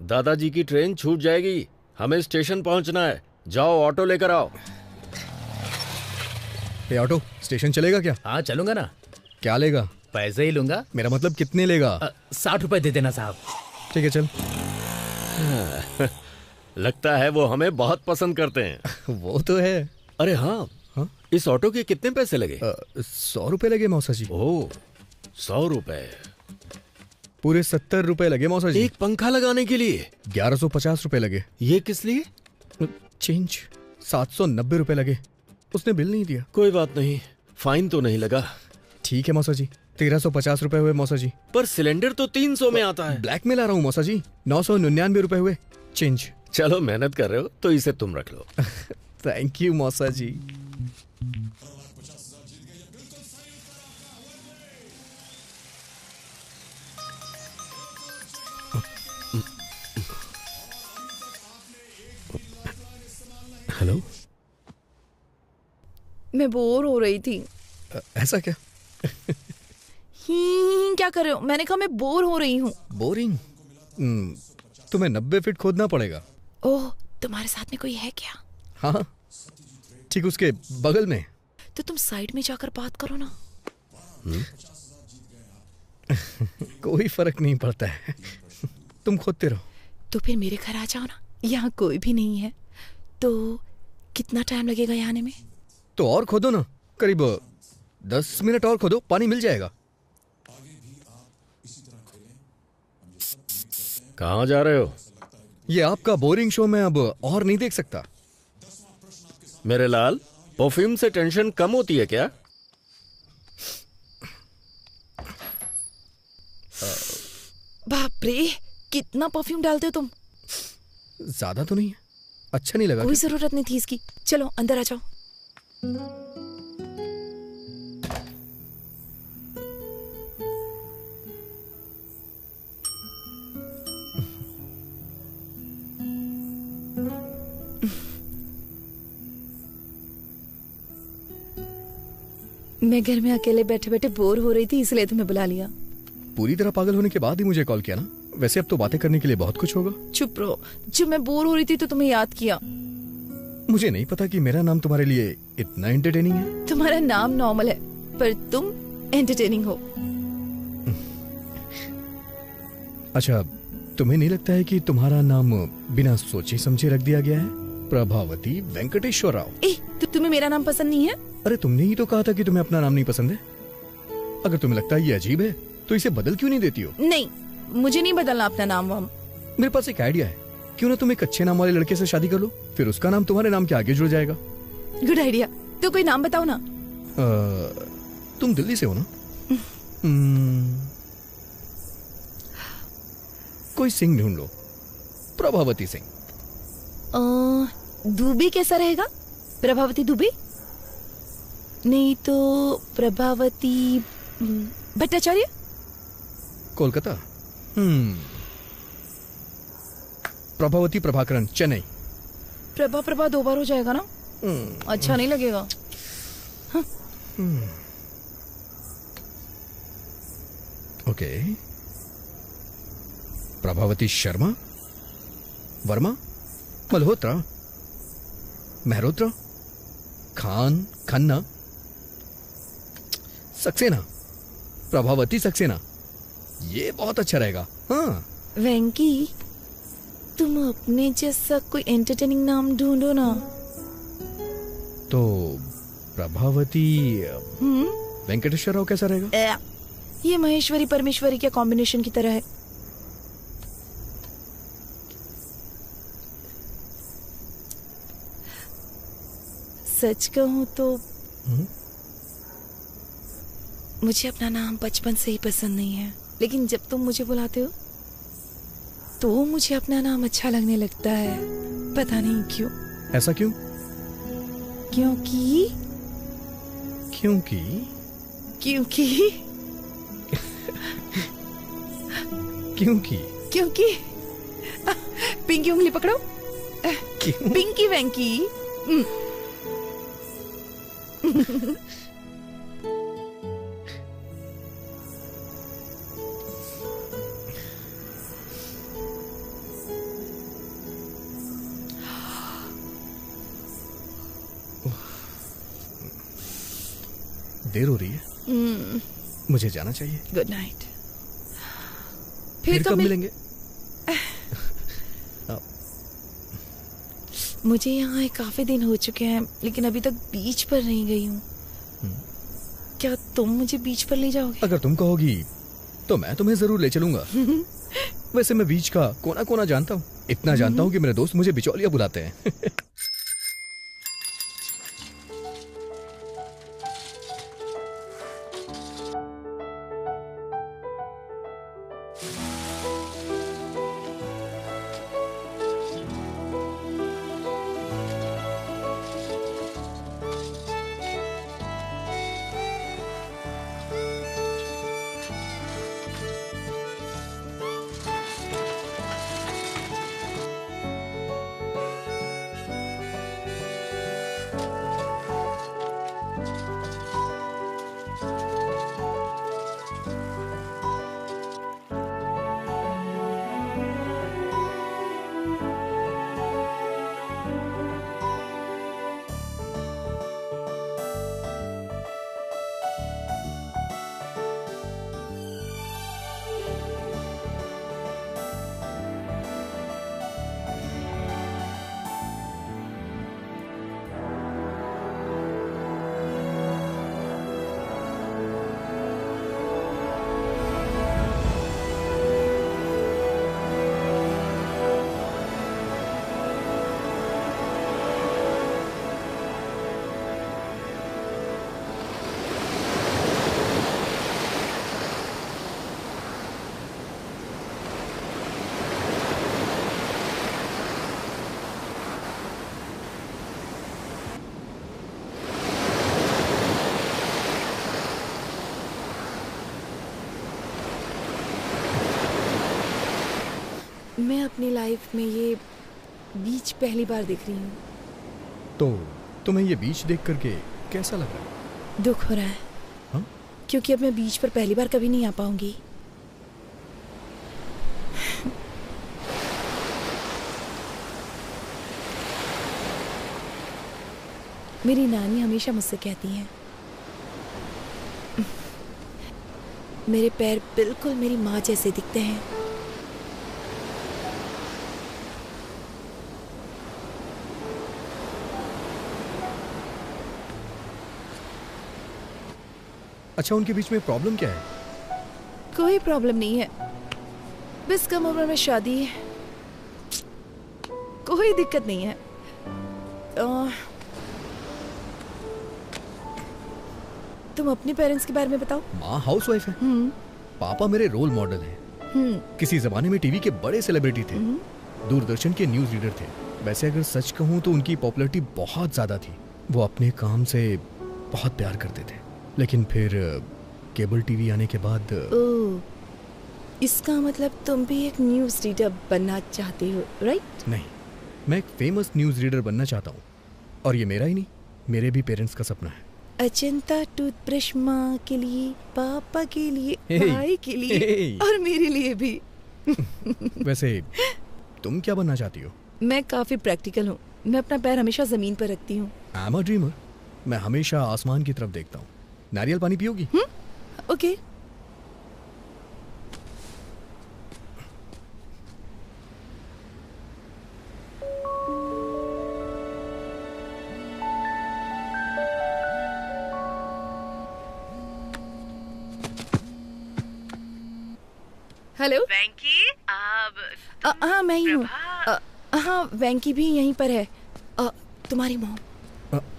दादाजी की ट्रेन छूट जाएगी, हमें स्टेशन पहुंचना है। जाओ ऑटो लेकर आओ। ये ऑटो स्टेशन चलेगा क्या? हाँ चलूंगा ना। क्या लेगा? पैसे ही लूंगा। मेरा मतलब कितने लेगा? 60 रुपए दे देना साहब। ठीक है चल। लगता है वो हमें बहुत पसंद करते हैं। वो तो है। अरे हाँ, इस ऑटो के कितने पैसे लगे? 100 रुपए लगे मौसा जी। ओह, 100 रुपए? पूरे 70 रुपए लगे मौसा जी। एक पंखा लगाने के लिए 1150 रुपए लगे। ये किस लिए? चेंज 790 रुपए लगे। उसने बिल नहीं दिया। कोई बात नहीं, फाइन तो नहीं लगा। ठीक है मौसा जी, 1350 रुपए हुए मौसा जी। पर सिलेंडर तो 300 में आता है। ब्लैक में ला रहा हूँ मौसा जी। 999 रुपए हुए चेंज। चलो मेहनत कर रहे हो तो इसे तुम रख लो। थैंक यू मौसा जी। मैं बोर हो रही थी। ऐसा क्या? क्या कर रहे हो? मैंने कहा मैं बोर हो रही हूँ। बोरिंग? तुम्हें 90 फीट खोदना पड़ेगा। ओह, तुम्हारे साथ में कोई है क्या? हाँ, ठीक उसके बगल में। तो तुम साइड में जाकर बात करो ना। कोई फर्क नहीं पड़ता है, तुम खोदते रहो। तो फिर मेरे घर आ जाओ ना, यहाँ कोई भी नहीं है। तो कितना टाइम लगेगा यहाँ आने में? तो और खोदो ना, करीब 10 मिनट और खोदो, पानी मिल जाएगा। कहाँ जा रहे हो? ये आपका बोरिंग शो मैं अब और नहीं देख सकता। मेरे लाल, परफ्यूम से टेंशन कम होती है क्या? बाप रे, कितना परफ्यूम डालते हो तुम? ज्यादा तो नहीं है, अच्छा नहीं लगा? कोई जरूरत नहीं थी इसकी। चलो अंदर आ जाओ। मैं घर में अकेले बैठे बैठे बोर हो रही थी, इसलिए तुम्हें बुला लिया। पूरी तरह पागल होने के बाद ही मुझे कॉल किया ना? वैसे अब तो बातें करने के लिए बहुत कुछ होगा। चुप रहो। जब मैं बोर हो रही थी तो तुम्हें याद किया। मुझे नहीं पता कि मेरा नाम तुम्हारे लिए इतना एंटरटेनिंग है। तुम्हारा नाम नॉर्मल है, पर तुम एंटरटेनिंग हो। अच्छा, तुम्हें नहीं लगता है कि तुम्हारा नाम बिना सोचे समझे रख दिया गया है? प्रभावती वेंकटेश्वर राव। तुम्हें मेरा नाम पसंद नहीं है? अरे तुमने ही तो कहा था कि तुम्हें अपना नाम नहीं पसंद है। अगर तुम्हें लगता है ये अजीब है तो इसे बदल क्यों नहीं देती हो? नहीं, मुझे नहीं बदलना अपना नाम वाम। मेरे पास एक आइडिया है, क्यों ना तुम एक अच्छे नाम वाले लड़के से शादी कर लो, फिर उसका नाम तुम्हारे नाम के आगे जुड़ जाएगा। Good idea. तो कोई नाम बताओ ना। तुम दिल्ली से हो ना? कोई सिंह ढूंढ लो, प्रभावती सिंह। दुबे कैसा रहेगा? प्रभावती दुबे? नहीं तो प्रभावती भट्टाचार्य? कोलकाता? प्रभावती प्रभाकरन, चेन्नई। प्रभा 2 बार हो जाएगा ना? अच्छा नहीं लगेगा। हाँ। ओके, प्रभावती शर्मा, वर्मा, मल्होत्रा, मेहरोत्रा, खान, खन्ना, सक्सेना, प्रभावती सक्सेना। ये बहुत अच्छा रहेगा। हाँ वेंकी, तुम अपने जैसा कोई एंटरटेनिंग नाम ढूंढो ना। तो प्रभावती वेंकटेश्वर राव कैसा रहेगा? ये महेश्वरी परमेश्वरी के कॉम्बिनेशन की तरह है। सच कहूं तो मुझे अपना नाम बचपन से ही पसंद नहीं है, लेकिन जब तुम मुझे बुलाते हो तो मुझे अपना नाम अच्छा लगने लगता है। पता नहीं क्यों। ऐसा क्यों? क्योंकि क्योंकि क्योंकि क्योंकि पिंकी उंगली पकड़ो। पिंकी वेंकी। देर हो रही है, मुझे जाना चाहिए। Good night. फिर कब मिलेंगे? मुझे यहाँ काफी दिन हो चुके हैं, लेकिन अभी तक बीच पर नहीं गई हूँ। क्या तुम मुझे बीच पर ले जाओगे? अगर तुम कहोगी तो मैं तुम्हें जरूर ले चलूंगा। वैसे मैं बीच का कोना कोना जानता हूँ, इतना जानता हूँ कि मेरे दोस्त मुझे बिचौलिया बुलाते हैं। मैं अपनी लाइफ में ये बीच पहली बार देख रही हूँ। तो तुम्हें ये बीच देख करके कैसा लग रहा है? दुख हो रहा है। हाँ? क्योंकि अब मैं बीच पर पहली बार कभी नहीं आ पाऊंगी। मेरी नानी हमेशा मुझसे कहती हैं, मेरे पैर बिल्कुल मेरी माँ जैसे दिखते हैं। अच्छा, उनके बीच में प्रॉब्लम क्या है? कोई प्रॉब्लम नहीं है, बस कम उम्र में शादी है। कोई दिक्कत नहीं है। तुम अपने पेरेंट्स के बारे में बताओ। माँ हाउसवाइफ है। पापा मेरे रोल मॉडल हैं। किसी जमाने में टीवी के बड़े सेलिब्रिटी थे। दूरदर्शन के न्यूज रीडर थे। वैसे अगर सच कहूँ तो उनकी पॉपुलैरिटी बहुत ज्यादा थी। वो अपने काम से बहुत प्यार करते थे, लेकिन फिर केबल टीवी आने के बाद इसका मतलब तुम भी एक न्यूज रीडर बनना चाहते हो, राइट? नहीं, मैं एक फेमस न्यूज रीडर बनना चाहता हूँ, और ये मेरा ही नहीं, मेरे भी पेरेंट्स का सपना है। अजंता टूथब्रश माँ के लिए, पापा के लिए, भाई के लिए और मेरे लिए भी। वैसे तुम क्या बनना चाहती हो? मैं काफी प्रैक्टिकल हूँ। मैं अपना पैर हमेशा जमीन पर रखती हूँ। I am a dreamer. मैं हमेशा आसमान की तरफ देखता हूँ। नारियल पानी पियोगी? ओके। हेलो वेंकी, हाँ मैं ही हूँ। हाँ वेंकी भी यहीं पर है। तुम्हारी मॉम।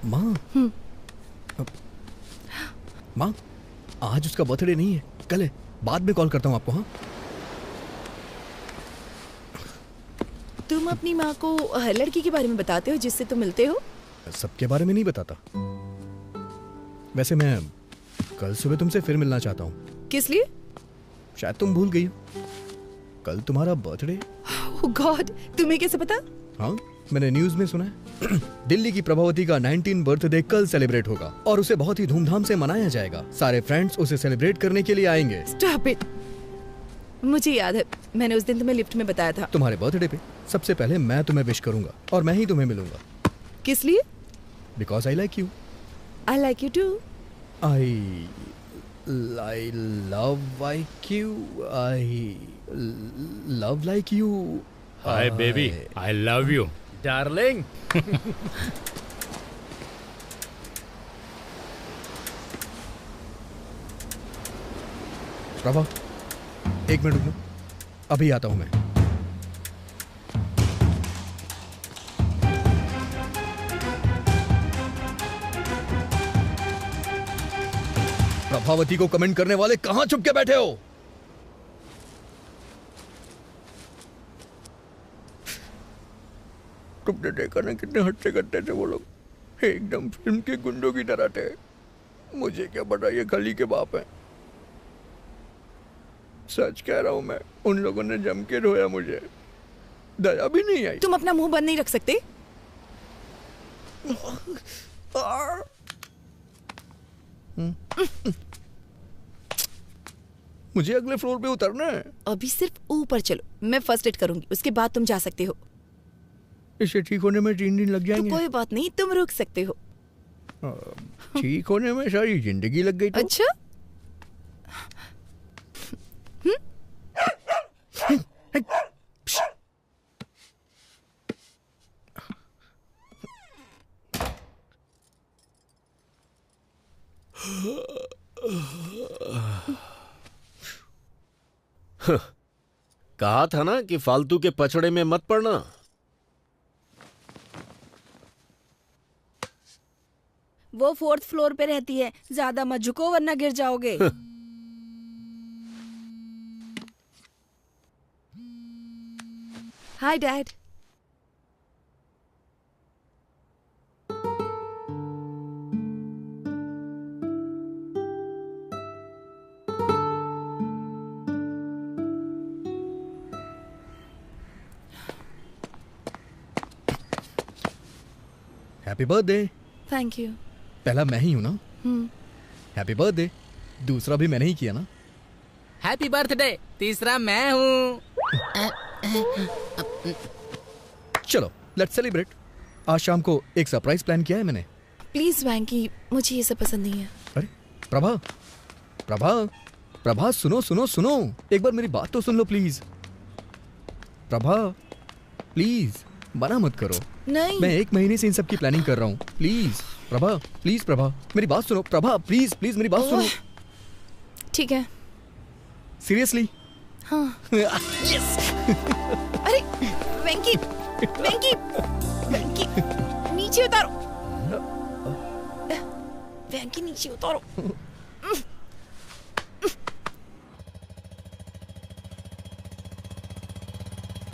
माँ? माँ, आज उसका बर्थडे नहीं है, कल है। बाद में कॉल करता हूँ आपको। हाँ, तुम अपनी माँ को हर लड़की के बारे में बताते हो जिससे तुम मिलते हो? सबके बारे में नहीं बताता। वैसे मैं कल सुबह तुमसे फिर मिलना चाहता हूँ। किस लिए? शायद तुम भूल गई हो, कल तुम्हारा बर्थडे। ओह गॉड, तुम्हें कैसे पता? हाँ, मैंने न्यूज में सुना है। दिल्ली की प्रभावती का 19 बर्थडे कल सेलिब्रेट होगा और उसे बहुत ही धूमधाम से मनाया जाएगा। सारे फ्रेंड्स उसे सेलिब्रेट करने के लिए आएंगे। Stop it. मुझे याद है, मैंने उस दिन तुम्हें लिफ्ट में बताया था। तुम्हारे बर्थडे पे सबसे पहले मैं तुम्हें विश करूंगा और मैं ही तुम्हें मिलूंगा। किस लिए? Because I like you. I like you too. I love like you. I love like you. Hi baby, I love you. Darling. Prabha, एक मिनट रुको, अभी आता हूं मैं। प्रभावती को कमेंट करने वाले कहां छुप के बैठे हो? तुमने देखा ना कितने हट्टे कट्टे थे वो लोग, एकदम फिल्म के गुंडों की तरह थे। मुझे क्या पता ये खली के बाप हैं। सच कह रहा हूं मैं, उन लोगों ने जम के रोया मुझे, दया भी नहीं आई। तुम अपना मुंह बंद नहीं रख सकते? मुझे अगले फ्लोर पे उतरना है। अभी सिर्फ ऊपर चलो, मैं फर्स्ट एड करूंगी, उसके बाद तुम जा सकते हो। इसे ठीक होने में 3 दिन लग जाएंगे। तो कोई बात नहीं, तुम रुक सकते हो। ठीक होने में सारी जिंदगी लग गई तो? अच्छा? कहा था ना कि फालतू के पचड़े में मत पड़ना। वो 4th फ्लोर पे रहती है, ज्यादा मत झुको वरना गिर जाओगे। Hi dad. Happy birthday. Thank you. पहला मैं ही हूँ ना? Happy birthday. दूसरा भी मैंने ही किया ना? Happy birthday. तीसरा मैं हूँ। चलो लेट्स सेलिब्रेट। आज शाम को एक सरप्राइज प्लान किया है मैंने। प्लीज वैंकी, मुझे ये सब पसंद नहीं है। अरे प्रभा, प्रभा, प्रभा सुनो सुनो सुनो, एक बार मेरी बात तो सुन लो प्लीज। प्रभा प्लीज मना मत करो। नहीं, मैं 1 महीने से इन सब की प्लानिंग कर रहा हूँ। प्लीज प्रभा, प्लीज प्रभा मेरी बात सुनो। प्रभा प्लीज प्लीज मेरी बात सुनो। ठीक है। सीरियसली? हाँ। यस। अरे वेंकी, वेंकी, वेंकी नीचे उतारो। वेंकी नीचे उतारो।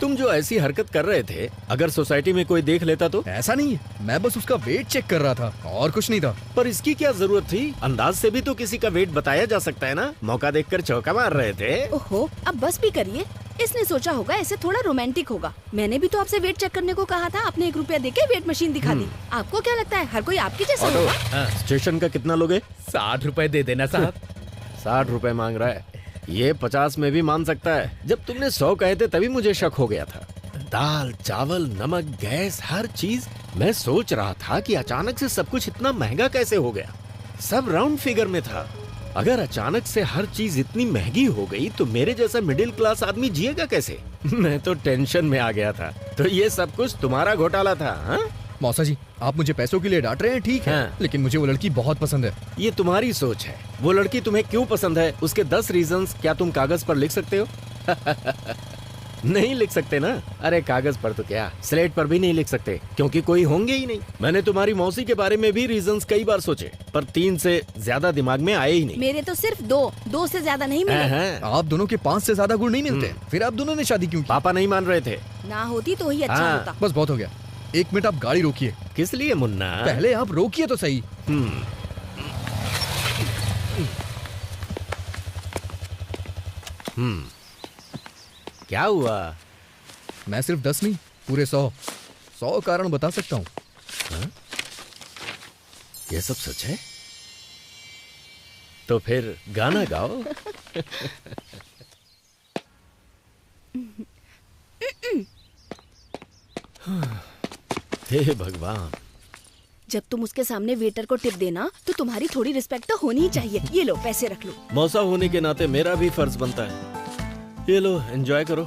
तुम जो ऐसी हरकत कर रहे थे, अगर सोसाइटी में कोई देख लेता तो? ऐसा नहीं है, मैं बस उसका वेट चेक कर रहा था और कुछ नहीं था। पर इसकी क्या जरूरत थी? अंदाज से भी तो किसी का वेट बताया जा सकता है ना। मौका देखकर चौका मार रहे थे। ओहो, अब बस भी करिए। इसने सोचा होगा ऐसे थोड़ा रोमांटिक होगा। मैंने भी तो आपसे वेट चेक करने को कहा था, आपने 1 रुपया देके वेट मशीन दिखा दी। आपको क्या लगता है हर कोई आपके जैसा होगा? स्टेशन का कितना लोगे? 60 रुपए दे देना साहब। 60 रुपए मांग रहा है। ये 50 में भी मान सकता है। जब तुमने 100 कहे थे तभी मुझे शक हो गया था। दाल, चावल, नमक, गैस, हर चीज। मैं सोच रहा था कि अचानक से सब कुछ इतना महंगा कैसे हो गया। सब राउंड फिगर में था। अगर अचानक से हर चीज इतनी महंगी हो गई तो मेरे जैसा मिडिल क्लास आदमी जिएगा कैसे? मैं तो टेंशन में आ गया था। तो ये सब कुछ तुम्हारा घोटाला था? हाँ? मौसा जी, आप मुझे पैसों के लिए डांट रहे हैं, ठीक है। लेकिन मुझे वो लड़की बहुत पसंद है। ये तुम्हारी सोच है। वो लड़की तुम्हें क्यों पसंद है, उसके 10 रीजंस क्या तुम कागज पर लिख सकते हो? नहीं लिख सकते ना। अरे कागज पर तो क्या, स्लेट पर भी नहीं लिख सकते, क्योंकि कोई होंगे ही नहीं। मैंने तुम्हारी मौसी के बारे में भी रीजंस कई बार सोचे, पर 3 से ज्यादा दिमाग में आए ही नहीं। मेरे तो सिर्फ 2 से ज्यादा नहीं मिले। आप दोनों के 5 से ज्यादा गुण नहीं मिलते। फिर आप दोनों ने शादी क्यों की? पापा नहीं मान रहे थे। ना होती तो ही अच्छा होता। बस बहुत हो गया। 1 मिनट आप गाड़ी रोकिए। किस लिए मुन्ना? पहले आप रोकिए तो सही। क्या हुआ? मैं सिर्फ 10 नहीं, पूरे 100 कारण बता सकता हूँ। ये सब सच है? तो फिर गाना गाओ। हे भगवान। जब तुम उसके सामने वेटर को टिप देना तो तुम्हारी थोड़ी रिस्पेक्ट तो होनी ही चाहिए। ये लो पैसे रख लो। मौसा होने के नाते मेरा भी फर्ज बनता है। ये लो, एंजॉय करो।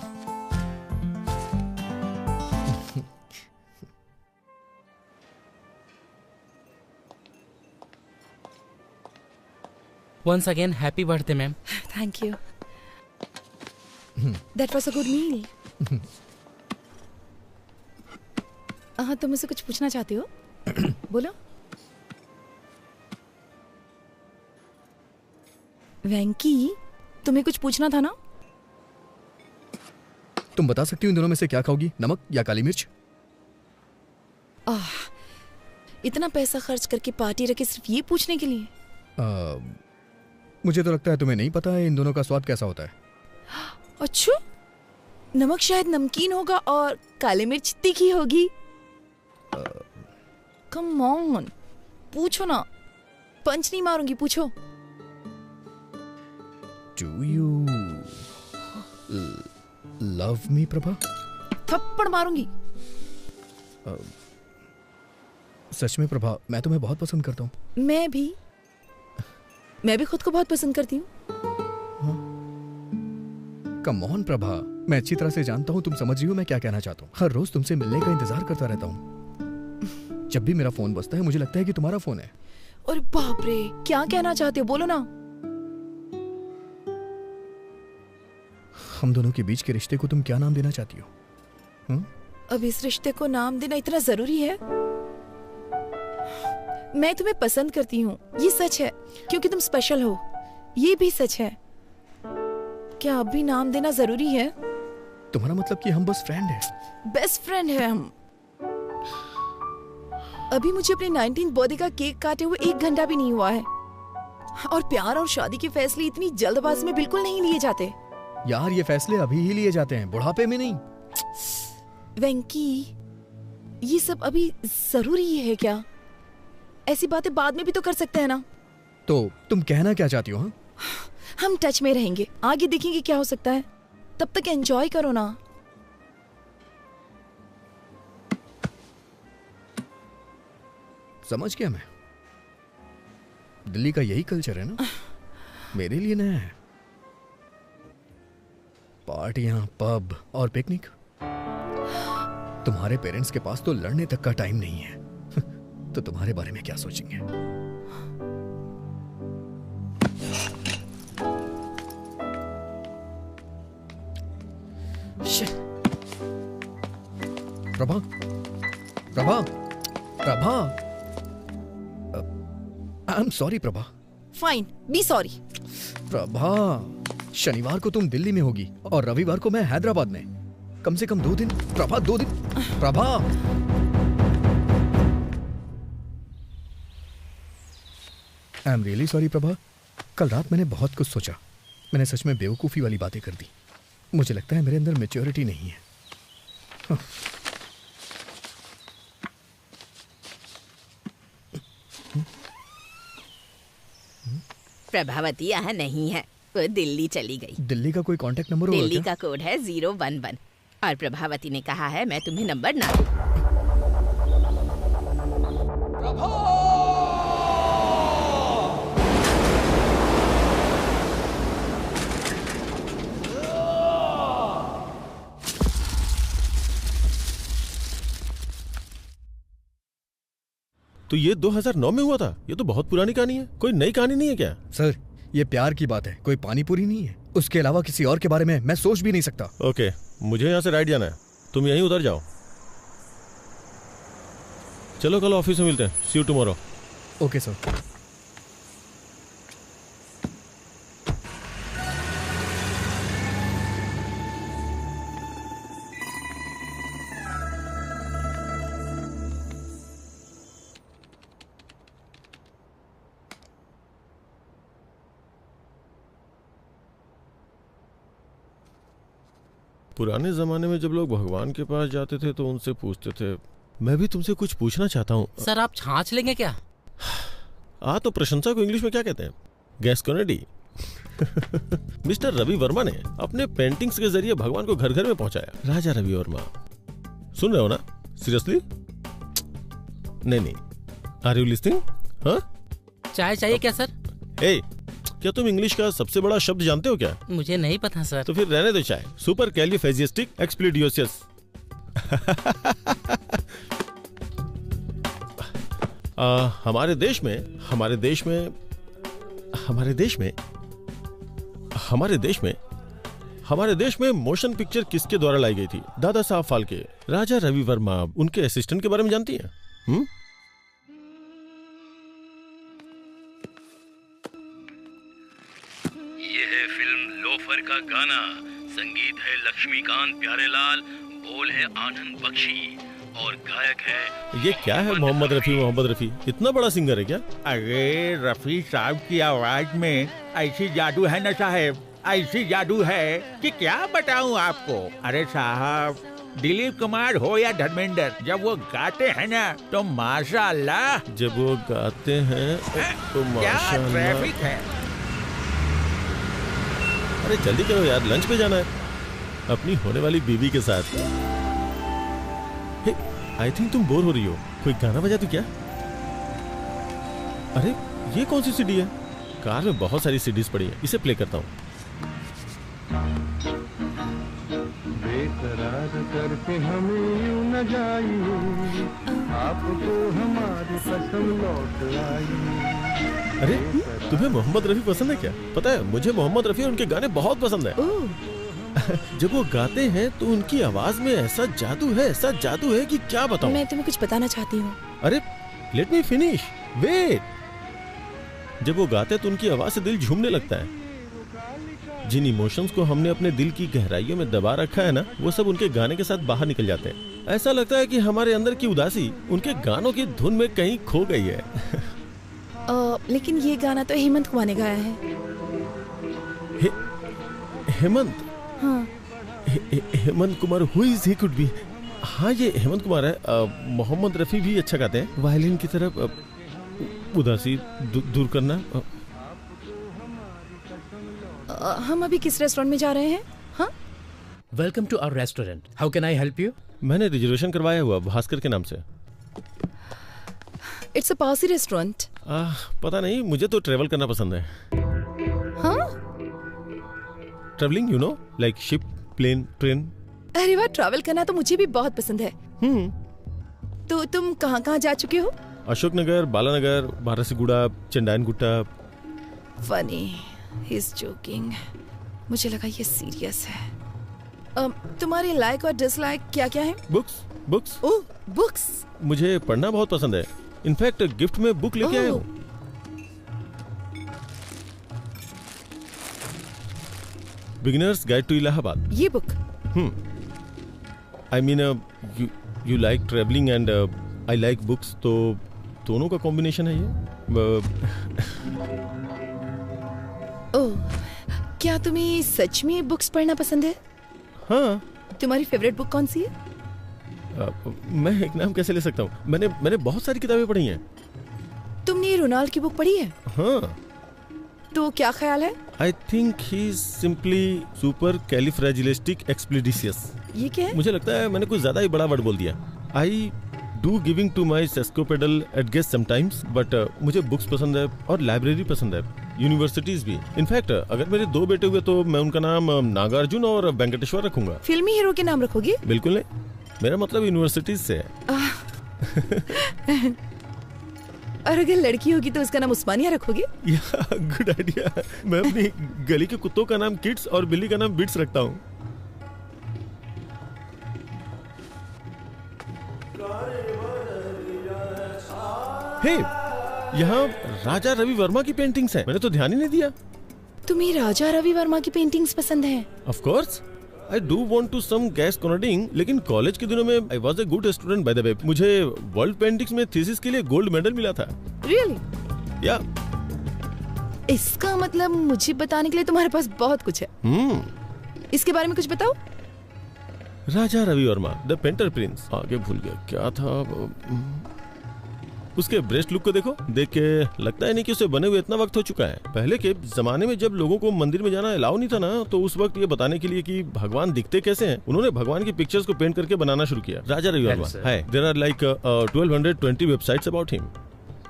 Once again, happy birthday, ma'am. Thank you. That was a good meal. तुम मुझसे कुछ पूछना चाहते हो? बोलो। वेंकी, तुम्हें कुछ पूछना था ना? तुम बता सकती हो इन दोनों में से क्या खाओगी, नमक या काली मिर्च? इतना पैसा खर्च करके पार्टी रखी सिर्फ ये पूछने के लिए? मुझे तो लगता है तुम्हें नहीं पता है इन दोनों का स्वाद कैसा होता है। अच्छा, नमक शायद नमकीन होगा और काली मिर्च तीखी होगी। कम ऑन, पूछो ना। पंच नहीं मारूंगी, पूछो। Do you love me, Prabha? थप्पड़ मारूंगी। सच में प्रभा, मैं तुम्हें बहुत पसंद करता हूँ। मैं भी खुद को बहुत पसंद करती हूँ। कम ऑन प्रभा, मैं अच्छी तरह से जानता हूँ तुम समझ रही हो मैं क्या कहना चाहता हूँ। हर रोज तुमसे मिलने का इंतजार करता रहता हूँ। जब भी मेरा फोन बजता है मुझे लगता है कि तुम्हारा फोन है। अरे बाप रे, क्या कहना चाहते हो, बोलो ना। हम दोनों के बीच के रिश्ते को तुम क्या नाम देना चाहती हो? अब इस रिश्ते को नाम देना इतना जरूरी है? मैं तुम्हें पसंद करती हूँ, ये सच है, क्योंकि तुम स्पेशल हो, ये भी सच है। क्या अब भी नाम देना जरूरी है? तुम्हारा मतलब कि हम बस फ्रेंड हैं? बेस्ट फ्रेंड है हम। अभी मुझे अपने 19th बर्थडे का केक काटे हुए 1 घंटा भी नहीं हुआ है। और प्यार और शादी के फैसले इतनी जल्दबाजी में बिल्कुल नहीं लिए जाते। यार ये फैसले अभी ही लिए जाते हैं, बुढ़ापे में नहीं। वेंकी, ये सब अभी जरूरी है क्या? ऐसी बातें बाद में भी तो कर सकते हैं ना। तो तुम कहना क्या चाहती हो? हाँ, हम टच में रहेंगे, आगे देखेंगे क्या हो सकता है। तब तक एंजॉय करो ना। समझ गया मैं। दिल्ली का यही कल्चर है ना, मेरे लिए नया है। पार्टियां, पब और पिकनिक। तुम्हारे पेरेंट्स के पास तो लड़ने तक का टाइम नहीं है। तो तुम्हारे बारे में क्या सोचेंगे? Prabha, Prabha, Prabha, I am sorry Prabha. Fine, be sorry. Prabha, शनिवार को तुम दिल्ली में होगी और रविवार को मैं हैदराबाद में। कम से कम 2 दिन। प्रभा, 2 दिन। Prabha, I am really sorry Prabha. कल रात मैंने बहुत कुछ सोचा। मैंने सच में बेवकूफ़ी वाली बातें कर दी। मुझे लगता है मेरे अंदर मैच्योरिटी नहीं है। हाँ। प्रभावती यहाँ नहीं है, वो दिल्ली चली गई। दिल्ली का कोई कांटेक्ट नंबर होगा? दिल्ली का कोड है 011 और प्रभावती ने कहा है मैं तुम्हें नंबर ना दूं। तो ये 2009 में हुआ था? ये तो बहुत पुरानी कहानी है। कोई नई कहानी नहीं है क्या? सर, ये प्यार की बात है, कोई पानी पूरी नहीं है। उसके अलावा किसी और के बारे में मैं सोच भी नहीं सकता। ओके, मुझे यहाँ से राइट जाना है, तुम यहीं उतर जाओ। चलो कल ऑफिस में मिलते हैं। सी यू टुमारो। Okay sir. पुराने जमाने में जब लोग भगवान के पास जाते थे तो उनसे पूछते थे। मैं भी तुमसे कुछ पूछना चाहता हूँ। सर, आप छाछ लेंगे क्या? तो प्रशंसा को इंग्लिश में क्या कहते हैं? गैस्कोनेडी। मिस्टर रवि वर्मा ने अपने पेंटिंग्स के जरिए भगवान को घर घर में पहुंचाया। राजा रवि वर्मा, सुन रहे हो ना? सीरियसली? नहीं, आर यू लिसनिंग? हाँ, चाय चाहिए क्या सर? क्या तुम इंग्लिश का सबसे बड़ा शब्द जानते हो क्या? मुझे नहीं पता सर। तो फिर रहने दो चाय। सुपर कैलिफेजिस्टिक एक्सप्लिडियोसियस। हमारे देश में मोशन पिक्चर किसके द्वारा लाई गई थी? दादा साहब फाल्के। राजा रवि वर्मा, उनके असिस्टेंट के बारे में जानती हैं? ये है फिल्म लोफर का गाना। संगीत है लक्ष्मीकांत प्यारेलाल, बोल है आनंद बख्शी और गायक है ये क्या है? मोहम्मद रफी। इतना बड़ा सिंगर है क्या? अरे रफी साहब की आवाज में ऐसी जादू है ना साहब, ऐसी जादू है कि क्या बताऊं आपको। अरे साहब, दिलीप कुमार हो या धर्मेंद्र, जब वो गाते हैं ना तो माशाअल्लाह। जब वो गाते हैं तो माशाअल्लाह। क्या ट्रैफिक है। अरे जल्दी करो यार, लंच पे जाना है अपनी होने वाली बीवी के साथ। आई थिंक तुम बोर हो रही हो, कोई गाना बजा दो क्या? अरे ये कौन सी सीडी है? कार में बहुत सारी सीडीज पड़ी है, इसे प्ले करता हूँ। बेकरार करके हमें यूं न जाइए, आपको हमारी कसम लौट आई। अरे तुम्हें मोहम्मद रफी पसंद है क्या? पता है मुझे मोहम्मद रफी और उनके गाने बहुत पसंद है। जब वो गाते हैं तो उनकी आवाज में ऐसा जादू है कि क्या बताऊं। मैं तुम्हें कुछ बताना चाहती हूँ। अरे लेट मी फिनिश, वेट। जब वो गाते हैं तो उनकी आवाज से दिल झूमने लगता है। जिन इमोशंस को हमने अपने दिल की गहराइयों में दबा रखा है ना, वो सब उनके गाने के साथ बाहर निकल जाते हैं। ऐसा लगता है कि हमारे अंदर की उदासी उनके गानों की धुन में कहीं खो गई है। लेकिन ये गाना तो हेमंत कुमार ने गाया है। हेमंत? हाँ। Hemant Kumar, who is he? Could be. हाँ ये हेमंत कुमार है। मोहम्मद रफ़ी भी अच्छा गाते हैं। वायलिन की तरफ उदासी दूर करना। हम अभी किस रेस्टोरेंट में जा रहे हैं? हाँ, welcome to our restaurant, how can I help you? मैंने रिजर्वेशन करवाया हुआ भास्कर के नाम से। इट्स अ पासी रेस्टोरेंट। पता नहीं, मुझे तो ट्रेवल करना पसंद है। हाँ, travelling, you know, like ship, plane, train. अरे वाह, ट्रैवल करना तो मुझे भी बहुत पसंद है। तो तुम कहाँ कहाँ जा चुके हो? Ashoknagar, Balanagar, Barasiguda, Chandayangutta. Funny, he is joking. मुझे लगा ये सीरियस है। तुम्हारे लाइक और डिसलाइक क्या क्या है? Books, books. Oh, books. मुझे पढ़ना बहुत पसंद है। इनफैक्ट गिफ्ट में बुक लेके आया हूँ। Beginners guide to Allahabad. ये book? I mean you like travelling and I like books, तो दोनों का कॉम्बिनेशन है ये। ओह, क्या तुम्हें सच में बुक्स पढ़ना पसंद है? हाँ। तुम्हारी फेवरेट बुक कौन सी है? मैं एक नाम कैसे ले सकता हूँ? मैंने बहुत सारी किताबें पढ़ी हैं। तुमने रोनाल्ड की बुक पढ़ी है? हाँ। तो क्या ख्याल है? I think he is simply supercalifragilisticexpialidocious. ये क्या है? मुझे लगता है मैंने कुछ ज्यादा ही बड़ा वर्ड बोल दिया। I do giving to my sesquipedal at guest sometimes, but मुझे बुक्स पसंद है और लाइब्रेरी पसंद है, यूनिवर्सिटीज भी। इनफैक्ट अगर मेरे 2 बेटे हुए तो मैं उनका नाम नागार्जुन और वेंकटेश्वर रखूंगा। फिल्मी हीरो के नाम रखोगे? बिल्कुल नहीं, मेरा मतलब यूनिवर्सिटीज से है। और अगर लड़की होगी तो उसका नाम उस्मानिया रखोगे? Good idea. मैं अपनी गली के कुत्तों का नाम किड्स और बिल्ली का नाम बिट्स रखता हूँ। हे, यहाँ राजा रवि वर्मा की पेंटिंग्स हैं। मैंने तो ध्यान ही नहीं दिया। तुम्हें राजा रवि वर्मा की पेंटिंग्स पसंद हैं? Of course, I do want to some gas cornering, लेकिन कॉलेज के दिनों में I was a good student by the way. मुझे वर्ल्ड पेंटिंग्स में थीसिस के लिए गोल्ड मेडल मिला था। रियली? या। इसका मतलब मुझे बताने के लिए तुम्हारे पास बहुत कुछ है। इसके बारे में कुछ बताओ। Raja Ravi Varma, the painter prince. आगे भूल गया क्या था। उसके ब्रेस्ट लुक को देखो, देख के लगता है नहीं कि उसे बने हुए इतना वक्त हो चुका है। पहले के जमाने में जब लोगों को मंदिर में जाना अलाउ नहीं था ना, तो उस वक्त ये बताने के लिए कि भगवान दिखते कैसे हैं, उन्होंने भगवान की पिक्चर्स को पेंट करके बनाना शुरू किया। राजा रवि वर्मा है। There are like 1220 websites about him.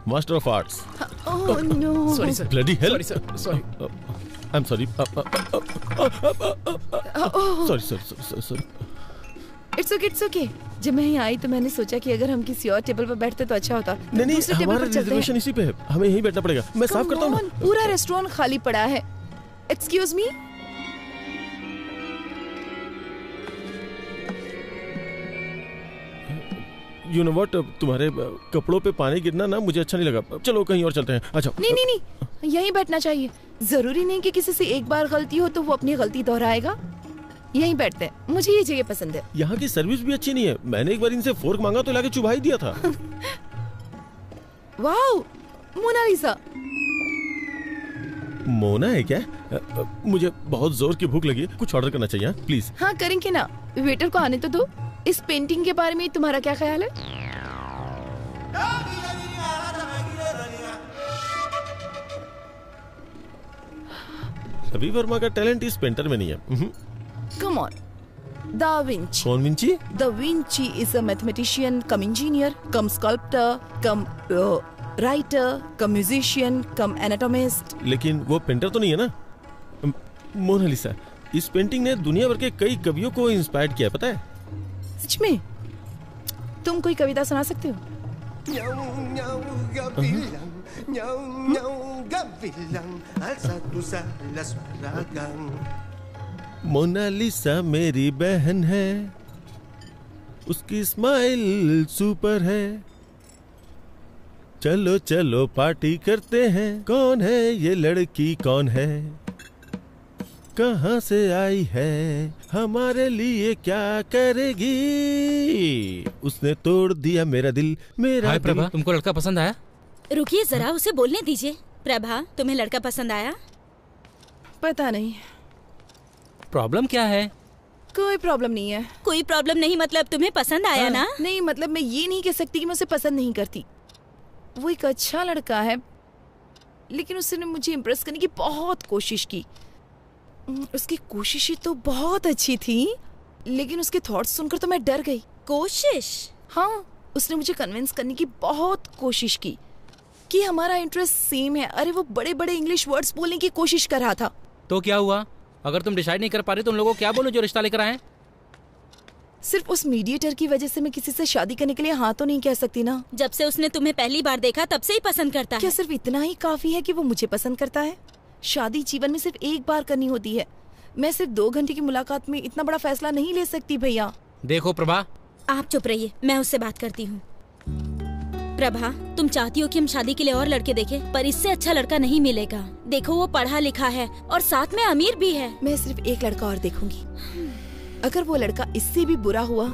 Master of arts. Oh no, sorry sir, bloody hell. Sorry sir, sorry. I am sorry. Sorry sir, sorry. It's okay, it's okay. जब मैं यहाँ आई तो मैंने सोचा कि अगर हम किसी और टेबल पर बैठते तो अच्छा होता। नहीं, हमारा रिजर्वेशन इसी पे है, हमें यहीं बैठना पड़ेगा। मैं साफ करता हूँ। पूरा रेस्टोरेंट खाली पड़ा है। Excuse me. You know what, तुम्हारे कपड़ों पे पानी गिरना ना मुझे अच्छा नहीं लगा। चलो कहीं और चलते हैं। अच्छा। नहीं, यहीं बैठना चाहिए। जरूरी नहीं कि किसी से एक बार गलती हो तो वो अपनी गलती दोहराएगा। यहीं बैठते हैं, मुझे ये जगह पसंद है। यहाँ की सर्विस भी अच्छी नहीं है। मैंने एक बार इनसे फोर्क मांगा तो लाके चुभा ही दिया था। Wow, Mona Lisa. मोना है क्या? मुझे बहुत जोर की भूख लगी है, कुछ ऑर्डर करना चाहिए प्लीज। हाँ करेंगे ना, वेटर को आने तो दो। इस पेंटिंग के बारे में तुम्हारा क्या ख्याल है? रवि वर्मा का टैलेंट इस पेंटर में नहीं है। Come on, Da Vinci. कौन Vinci? Da Vinci is a mathematician, come engineer, come sculptor, come writer, come musician, come anatomist. लेकिन वो पेंटर तो नहीं है ना। मोनालिसा, इस पेंटिंग ने दुनिया भर के कई कवियों को इंस्पायर किया है, पता है? सच में? तुम कोई कविता सुना सकते हो? मोनालिसा मेरी बहन है, उसकी स्माइल सुपर है। चलो चलो पार्टी करते हैं। कौन है ये लड़की, कौन है, कहाँ से आई है, हमारे लिए क्या करेगी। उसने तोड़ दिया मेरा दिल, मेरा हाय प्रभा, तुमको लड़का पसंद आया? रुकिए जरा, उसे बोलने दीजिए। प्रभा, तुम्हें लड़का पसंद आया? पता नहीं। प्रॉब्लम क्या है? कोई प्रॉब्लम नहीं है। कोई प्रॉब्लम नहीं मतलब तुम्हें पसंद आया ना? नहीं मतलब मैं ये नहीं कह सकती कि मैं उसे पसंद नहीं करती। वो एक अच्छा लड़का है, लेकिन उसने मुझे इम्प्रेस करने की बहुत कोशिश की। उसकी कोशिशें तो बहुत अच्छी थी, लेकिन उसके थॉट्स सुनकर तो मैं डर गई। कोशिश? हाँ, उसने मुझे कन्विंस करने की बहुत कोशिश की कि हमारा इंटरेस्ट सेम है। अरे वो बड़े बड़े इंग्लिश वर्ड्स बोलने की कोशिश कर रहा था। तो क्या हुआ? अगर तुम डिसाइड नहीं कर पा रहे तो उन लोगों को क्या बोलो जो रिश्ता लेकर आए? सिर्फ उस मीडिएटर की वजह से मैं किसी से शादी करने के लिए हाँ तो नहीं कह सकती ना। जब से उसने तुम्हें पहली बार देखा तब से ही पसंद करता है। क्या सिर्फ इतना ही काफी है कि वो मुझे पसंद करता है? शादी जीवन में सिर्फ एक बार करनी होती है। मैं सिर्फ 2 घंटे की मुलाकात में इतना बड़ा फैसला नहीं ले सकती भैया। देखो प्रभा, आप चुप रहिए, मैं उससे बात करती हूँ। प्रभा, तुम चाहती हो कि हम शादी के लिए और लड़के देखें, पर इससे अच्छा लड़का नहीं मिलेगा। देखो वो पढ़ा लिखा है और साथ में अमीर भी है। मैं सिर्फ एक लड़का और देखूंगी। अगर वो लड़का इससे भी बुरा हुआ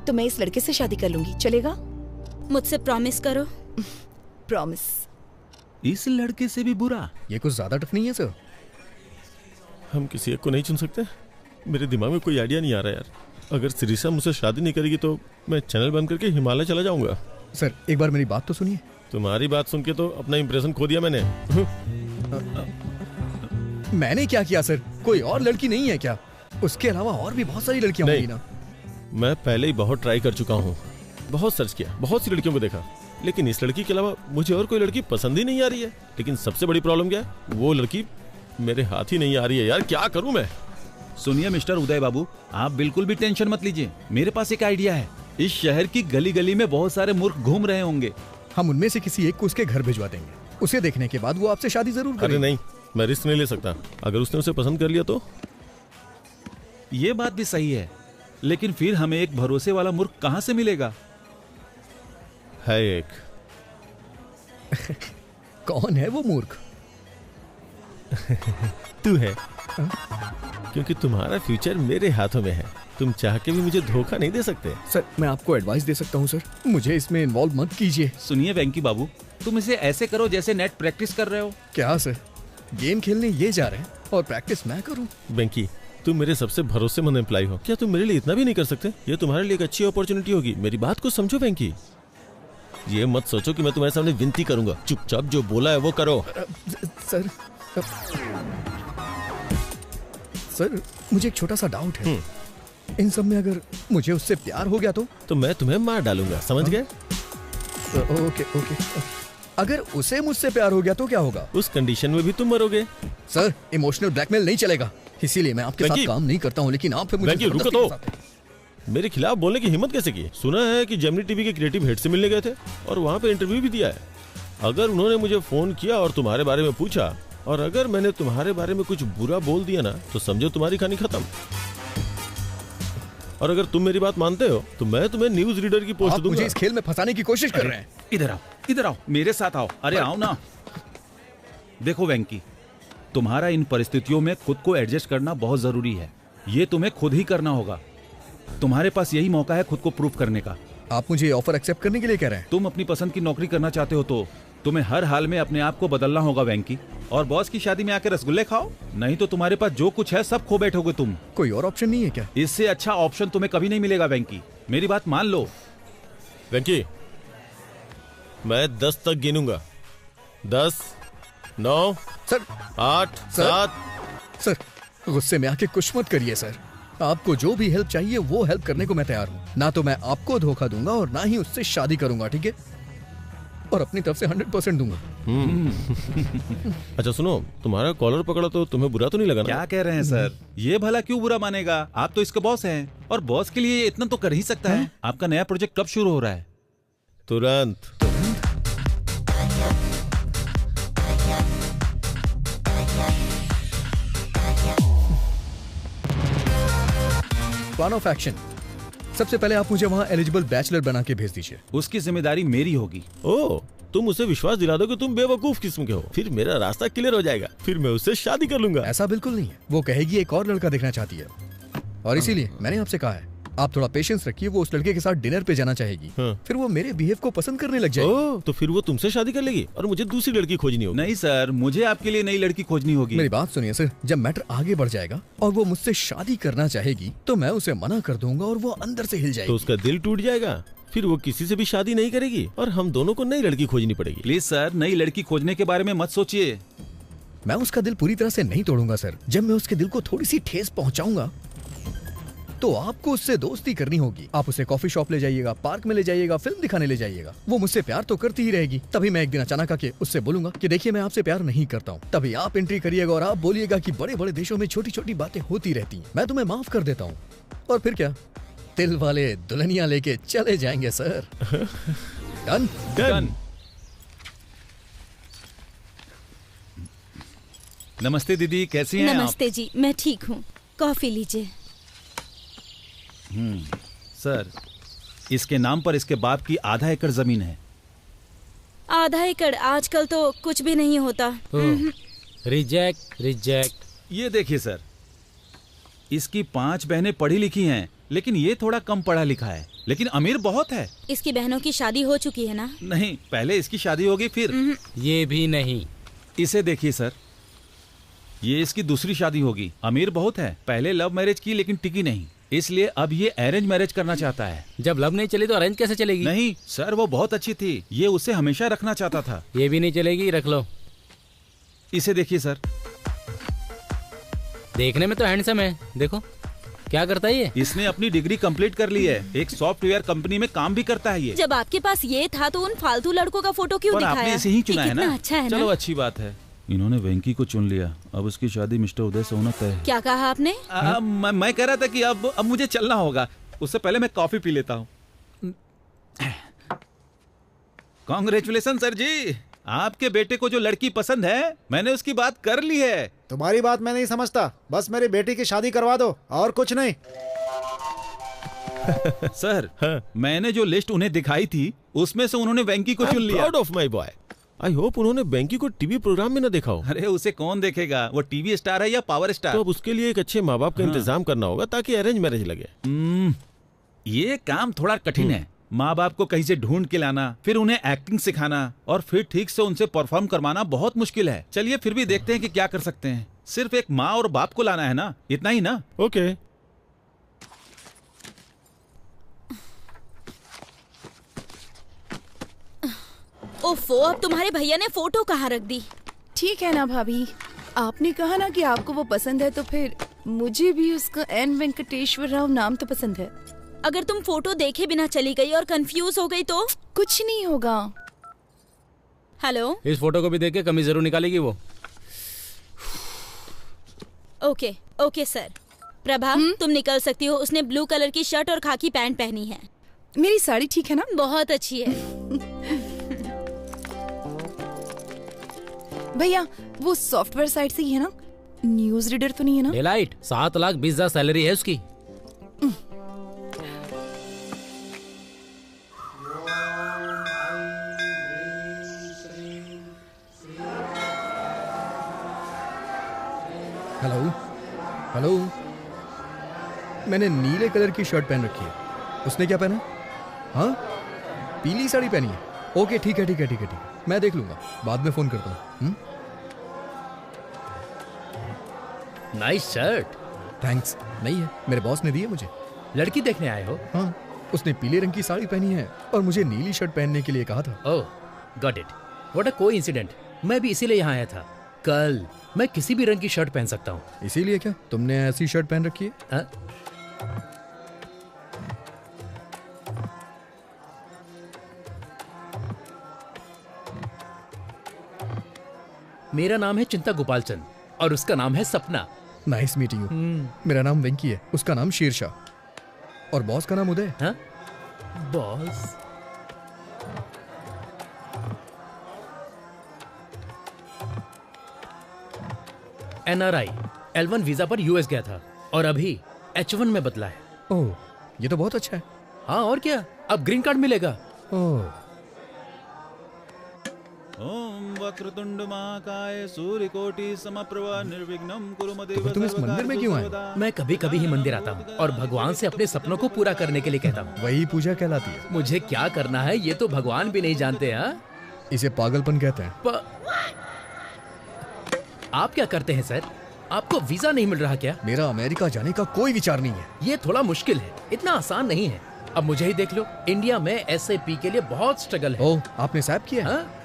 तो मैं इस लड़के से शादी कर लूंगी। चलेगा? मुझसे प्रॉमिस करो। प्रॉमिस। इस लड़के से भी बुरा? ये कुछ ज्यादा टफ नहीं है सर? हम किसी एक को नहीं चुन सकते? मेरे दिमाग में कोई आइडिया नहीं आ रहा यार। अगर सिरिसा मुझसे शादी नहीं करेगी तो मैं चैनल बंद करके हिमालय चला जाऊंगा। सर एक बार मेरी बात तो सुनिए। तुम्हारी बात सुन के तो अपना इंप्रेशन खो दिया मैंने। मैंने क्या किया सर? कोई और लड़की नहीं है क्या? उसके अलावा और भी बहुत सारी लड़कियां होंगी ना। मैं पहले ही बहुत ट्राई कर चुका हूँ, बहुत सर्च किया, बहुत सी लड़कियों को देखा, लेकिन इस लड़की के अलावा मुझे और कोई लड़की पसंद ही नहीं आ रही है। लेकिन सबसे बड़ी प्रॉब्लम क्या है? वो लड़की मेरे हाथ ही नहीं आ रही है यार। क्या करूँ मैं? सुनिए मिस्टर उदय बाबू, आप बिल्कुल भी टेंशन मत लीजिए। मेरे पास एक आइडिया है। इस शहर की गली गली में बहुत सारे मूर्ख घूम रहे होंगे। हम उनमें से किसी एक को उसके घर भिजवा देंगे। उसे देखने के बाद वो आपसे शादी जरूर करेगा। अरे नहीं, मैं रिस्क नहीं ले सकता। अगर उसने उसे पसंद कर लिया तो? ये बात भी सही है, लेकिन फिर हमें एक भरोसे वाला मूर्ख कहाँ से मिलेगा? है एक। कौन है वो मूर्ख? तू है। क्योंकि तुम्हारा फ्यूचर मेरे हाथों में है। तुम चाह के भी मुझे धोखा नहीं दे सकते। सर मैं आपको एडवाइस दे सकता हूँ सर, मुझे इसमें इन्वॉल्व मत कीजिए। सुनिए वेंकी बाबू, तुम इसे ऐसे करो जैसे नेट प्रैक्टिस कर रहे हो। क्या सर? गेम खेलने ये जा रहे हैं और प्रैक्टिस मैं करूँ? वेंकी, तुम मेरे सबसे भरोसेमंद एम्प्लॉय हो। क्या तुम मेरे लिए इतना भी नहीं कर सकते? ये तुम्हारे लिए एक अच्छी अपॉर्चुनिटी होगी। मेरी बात को समझो वेंकी। ये मत सोचो कि मैं तुम्हारे सामने विनती करूंगा। चुपचाप जो बोला है वो करो। सर मुझे एक छोटा सा डाउट है। इन सब में अगर मुझे उससे प्यार हो गया तो मैं तुम्हें मार डालूंगा। समझ गए? ओके। अगर उसे मुझसे प्यार हो गया तो क्या होगा? उस कंडीशन में भी तुम मरोगे। सर इमोशनल ब्लैकमेल नहीं चलेगा, इसीलिए मैं आपके साथ काम नहीं करता हूँ। लेकिन आप मुझे रुको तो। मेरे खिलाफ बोलने की हिम्मत कैसे की? सुना है कि जेमिनी टीवी के क्रिएटिव हेड से मिलने गए थे और वहाँ पे इंटरव्यू भी दिया है। अगर उन्होंने मुझे फोन किया और तुम्हारे बारे में पूछा, और अगर मैंने तुम्हारे बारे में कुछ बुरा बोल दिया ना, तो समझो तुम्हारी कहानी खत्म। और अगर तुम मेरी बात मानते हो तो मैं तुम्हें न्यूज रीडर की पोस्ट दूंगा। मुझे इस खेल में फंसाने की कोशिश कर रहे हैं। इधर आओ, मेरे साथ आओ। अरे आओ ना। देखो वेंकी, तुम्हारा इन परिस्थितियों में खुद को एडजस्ट करना बहुत जरूरी है। ये तुम्हें खुद ही करना होगा। तुम्हारे पास यही मौका है खुद को प्रूव करने का। आप मुझे ऑफर एक्सेप्ट करने के लिए कह रहे हैं? तुम अपनी पसंद की नौकरी करना चाहते हो तो तुम्हें हर हाल में अपने आप को बदलना होगा वेंकी। और बॉस की शादी में आके रसगुल्ले खाओ, नहीं तो तुम्हारे पास जो कुछ है सब खो बैठोगे तुम। कोई और ऑप्शन नहीं है क्या? इससे अच्छा ऑप्शन तुम्हें कभी नहीं मिलेगा वेंकी। मेरी बात मान लो। वेंकी, मैं 10 तक गिनूंगा। 10, 9, सर 8, 7। सर गुस्से में आके कुछ मत करिए सर। आपको जो भी हेल्प चाहिए वो हेल्प करने को मैं तैयार हूँ। ना तो मैं आपको धोखा दूंगा और ना ही उससे शादी करूंगा, ठीक है? और अपनी तरफ से 100% दूंगा। अच्छा सुनो, तुम्हारा कॉलर पकड़ा तो तुम्हें बुरा तो नहीं लगा ना? क्या कह रहे हैं सर? ये भला क्यों बुरा मानेगा? आप तो इसके बॉस हैं और बॉस के लिए इतना तो कर ही सकता है। आपका नया प्रोजेक्ट कब शुरू हो रहा है? तुरंत। Plan of action. सबसे पहले आप मुझे वहाँ एलिजिबल बैचलर बना के भेज दीजिए। उसकी जिम्मेदारी मेरी होगी। ओह, तुम उसे विश्वास दिला दो कि तुम बेवकूफ किस्म के हो, फिर मेरा रास्ता क्लियर हो जाएगा, फिर मैं उससे शादी कर लूंगा। ऐसा बिल्कुल नहीं है। वो कहेगी एक और लड़का देखना चाहती है और इसीलिए मैंने आपसे कहा है आप थोड़ा पेशेंस रखिए, वो उस लड़के के साथ डिनर पे जाना चाहेगी। फिर वो मेरे बिहेव को पसंद करने लग जाएगी। तो फिर वो तुमसे शादी कर लेगी और मुझे दूसरी लड़की खोजनी होगी। नहीं सर, मुझे आपके लिए नई लड़की खोजनी होगी। मेरी बात सुनिए सर, जब मैटर आगे बढ़ जाएगा और वो मुझसे शादी करना चाहेगी तो मैं उसे मना कर दूंगा और वो अंदर से हिल जाएगी। तो उसका दिल टूट जाएगा, फिर वो किसी से भी शादी नहीं करेगी और हम दोनों को नई लड़की खोजनी पड़ेगी। प्लीज सर, नई लड़की खोजने के बारे में मत सोचिए। मैं उसका दिल पूरी तरह से नहीं तोड़ूंगा सर। जब मैं उसके दिल को थोड़ी सी ठेस पहुंचाऊंगा तो आपको उससे दोस्ती करनी होगी। आप उसे कॉफी शॉप ले जाइएगा, पार्क में ले जाइएगा, फिल्म दिखाने ले जाइएगा। वो मुझसे प्यार तो करती ही रहेगी। तभी मैं एक दिन अचानक आके उससे बोलूंगा कि देखिए मैं आपसे प्यार नहीं करता हूँ। तभी आप एंट्री करिएगा और आप बोलिएगा कि बड़े बड़े देशों में छोटी छोटी बातें होती रहती हैं, मैं तुम्हें माफ कर देता हूँ। और फिर क्या, दिल वाले दुल्हनिया लेके चले जाएंगे सर। Done done. नमस्ते दीदी, कैसी हैं आप? नमस्ते जी, मैं ठीक हूँ। कॉफी लीजिए। सर, इसके नाम पर इसके बाप की आधा एकड़ जमीन है। आधा एकड़ आजकल तो कुछ भी नहीं होता। Reject reject. ये देखिए सर, इसकी 5 बहनें पढ़ी लिखी हैं, लेकिन ये थोड़ा कम पढ़ा लिखा है, लेकिन अमीर बहुत है। इसकी बहनों की शादी हो चुकी है ना? नहीं, पहले इसकी शादी होगी फिर। ये भी नहीं। इसे देखिए सर, ये इसकी दूसरी शादी होगी। अमीर बहुत है, पहले लव मैरिज की लेकिन टिकी नहीं, इसलिए अब ये अरेंज मैरिज करना चाहता है। जब लव नहीं चली तो अरेंज कैसे चलेगी? नहीं सर, वो बहुत अच्छी थी, ये उसे हमेशा रखना चाहता था। ये भी नहीं चलेगी, रख लो। इसे देखिए सर, देखने में तो हैंडसम है, देखो क्या करता है ये। इसने अपनी डिग्री कंप्लीट कर ली है, एक सॉफ्टवेयर कंपनी में काम भी करता है ये। जब आपके पास ये था तो उन फालतू लड़कों का फोटो क्यों दिखाया? आपने इसे ही चुना है ना? अच्छा है चलो ना? अच्छी बात है, इन्होंने वेंकी को चुन लिया। अब उसकी शादी मिस्टर उदय से होना तय है। क्या कहा आपने? मैं कह रहा था कि अब मुझे चलना होगा, उससे पहले मैं कॉफी पी लेता हूँ। कांग्रेचुलेशन सर जी, आपके बेटे को जो लड़की पसंद है मैंने उसकी बात कर ली है। तुम्हारी बात मैं नहीं समझता, बस मेरी बेटी की शादी करवा दो और कुछ नहीं। सर, मैंने जो लिस्ट उन्हें दिखाई थी उसमें से उन्होंने वेंकी को चुन लिया। Proud of my boy. I hope उन्होंने वेंकी को टीवी प्रोग्राम में न देखा हो। अरे उसे कौन देखेगा, वो टीवी स्टार है या पावर स्टार। तो अब उसके लिए एक अच्छे माँ बाप का इंतजाम करना होगा ताकि अरेंज मैरिज लगे। ये काम थोड़ा कठिन है। माँ बाप को कहीं से ढूंढ के लाना, फिर उन्हें एक्टिंग सिखाना और फिर ठीक से उनसे परफॉर्म करवाना बहुत मुश्किल है। चलिए फिर भी देखते हैं कि क्या कर सकते हैं। सिर्फ एक माँ और बाप को लाना है ना, इतना ही ना? ओके। ओफो, अब तुम्हारे भैया ने फोटो कहाँ रख दी? ठीक है ना भाभी, आपने कहा ना कि आपको वो पसंद है, तो फिर मुझे भी उसका एन वेंकटेश्वर राव नाम तो पसंद है। अगर तुम फोटो देखे बिना चली गई और कंफ्यूज हो गई तो? कुछ नहीं होगा। हेलो, इस फोटो को भी देख के कमी जरूर निकालेगी वो। Okay okay sir. प्रभा, तुम निकल सकती हो। उसने ब्लू कलर की शर्ट और खाकी पैंट पहनी है। मेरी साड़ी ठीक है ना? बहुत अच्छी है। भैया, वो सॉफ्टवेयर साइट से ही है ना? न्यूज रीडर तो नहीं है ना? डेलाइट 7,20,000 सैलरी है उसकी। हेलो हेलो, मैंने नीले कलर की शर्ट पहन रखी है। उसने क्या पहना? हाँ, पीली साड़ी पहनी है। ओके ठीक है ठीक है ठीक है ठीक है, मैं देख लूंगा, बाद में फोन करता हूँ। Nice shirt. थैंक्स। नहीं है, मेरे बॉस ने दी है मुझे। लड़की देखने आए हो? हाँ, उसने पीले रंग की साड़ी पहनी है और मुझे नीली शर्ट पहनने के लिए कहा था। Oh, got it. What a coincident. मैं भी इसीलिए यहाँ आया था। कल मैं किसी भी रंग की शर्ट पहन सकता हूँ। इसीलिए क्या तुमने ऐसी शर्ट पहन रखी है? हाँ? मेरा नाम है चिंता गोपाल चंद और उसका नाम है सपना। Nice meeting you. मेरा नाम वेंकी है, उसका नाम शेरशाह और बॉस का नाम उदय। हाँ? बॉस? NRI L1 वीजा पर US गया था और अभी H1 में बदला है। ओह, ये तो बहुत अच्छा है। हाँ और क्या, अब ग्रीन कार्ड मिलेगा। ओह, ओम वक्रतुंड महाकाय सूर्यकोटि समप्रभा निर्विघ्नं कुरु मदेव तो तुम इस मंदिर में क्यों आए? मैं कभी कभी ही मंदिर आता हूँ और भगवान से अपने सपनों को पूरा करने के लिए कहता हूँ। वही पूजा कहलाती है। मुझे क्या करना है ये तो भगवान भी नहीं जानते। हाँ, इसे पागलपन कहते हैं। आप क्या करते हैं सर? आपको वीजा नहीं मिल रहा क्या? मेरा अमेरिका जाने का कोई विचार नहीं है। ये थोड़ा मुश्किल है, इतना आसान नहीं है। अब मुझे ही देख लो, इंडिया में SAP के लिए बहुत स्ट्रगल है। ओह, आपने सैप किया? हाँ?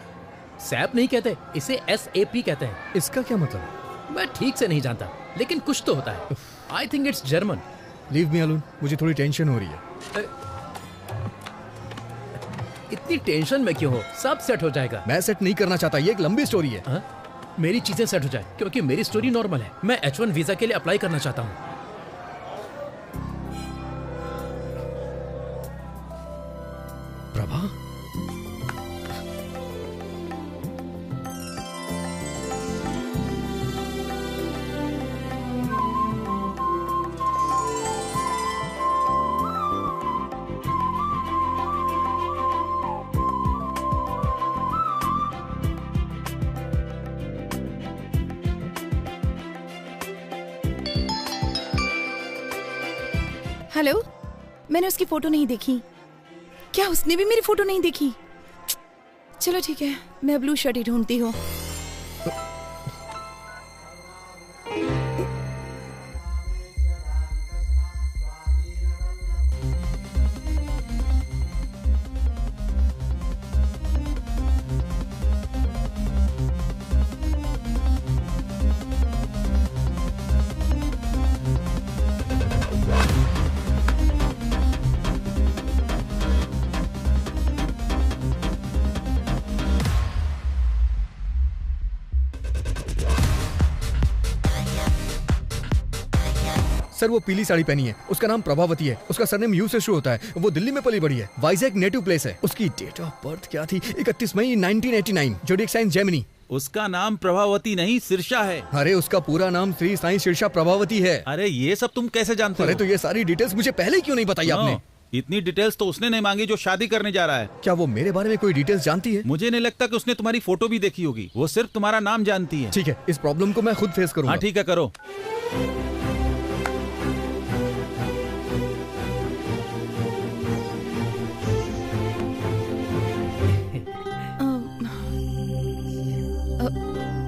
सैप नहीं कहते, इसे SAP कहते हैं। इसका क्या मतलब? मैं ठीक से नहीं जानता, लेकिन कुछ तो होता है। I think it's German. Leave me alone, मुझे थोड़ी टेंशन हो रही है। इतनी टेंशन में क्यों हो? सब सेट हो जाएगा। मैं सेट नहीं करना चाहता, ये एक लंबी स्टोरी है। हा? मेरी चीजें सेट हो जाए, क्योंकि मेरी स्टोरी नॉर्मल है। मैं H1 वीजा के लिए अप्लाई करना चाहता हूँ। प्रभा, हेलो, मैंने उसकी फोटो नहीं देखी। क्या उसने भी मेरी फोटो नहीं देखी? चलो ठीक है, मैं ब्लू शर्ट ही ढूंढती हूँ। सर वो पीली साड़ी पहनी है, उसका नाम प्रभावती है, उसका सरनेम यू से शुरू होता है, वो दिल्ली में पली बड़ी है, वाइजैक नेटिव प्लेस है। उसकी डेट ऑफ बर्थ क्या थी? 31 मई 1989, जोडिएक साइन जेमिनी। उसका नाम प्रभावती नहीं सिरसा है। अरे उसका पूरा नाम श्री साईं सिरसा प्रभावती है। अरे ये सब तुम कैसे जानते हो? अरे तो ये सारी डिटेल्स मुझे पहले क्यों नहीं बताई आपने? इतनी डिटेल्स तो उसने नहीं मांगी जो शादी करने जा रहा है। क्या वो मेरे बारे में कोई डिटेल्स जानती है? मुझे नहीं लगता कि उसने तुम्हारी फोटो भी देखी होगी, वो सिर्फ तुम्हारा नाम जानती है। ठीक है, इस प्रॉब्लम को मैं खुद फेस करूंगा। हाँ ठीक है, करो।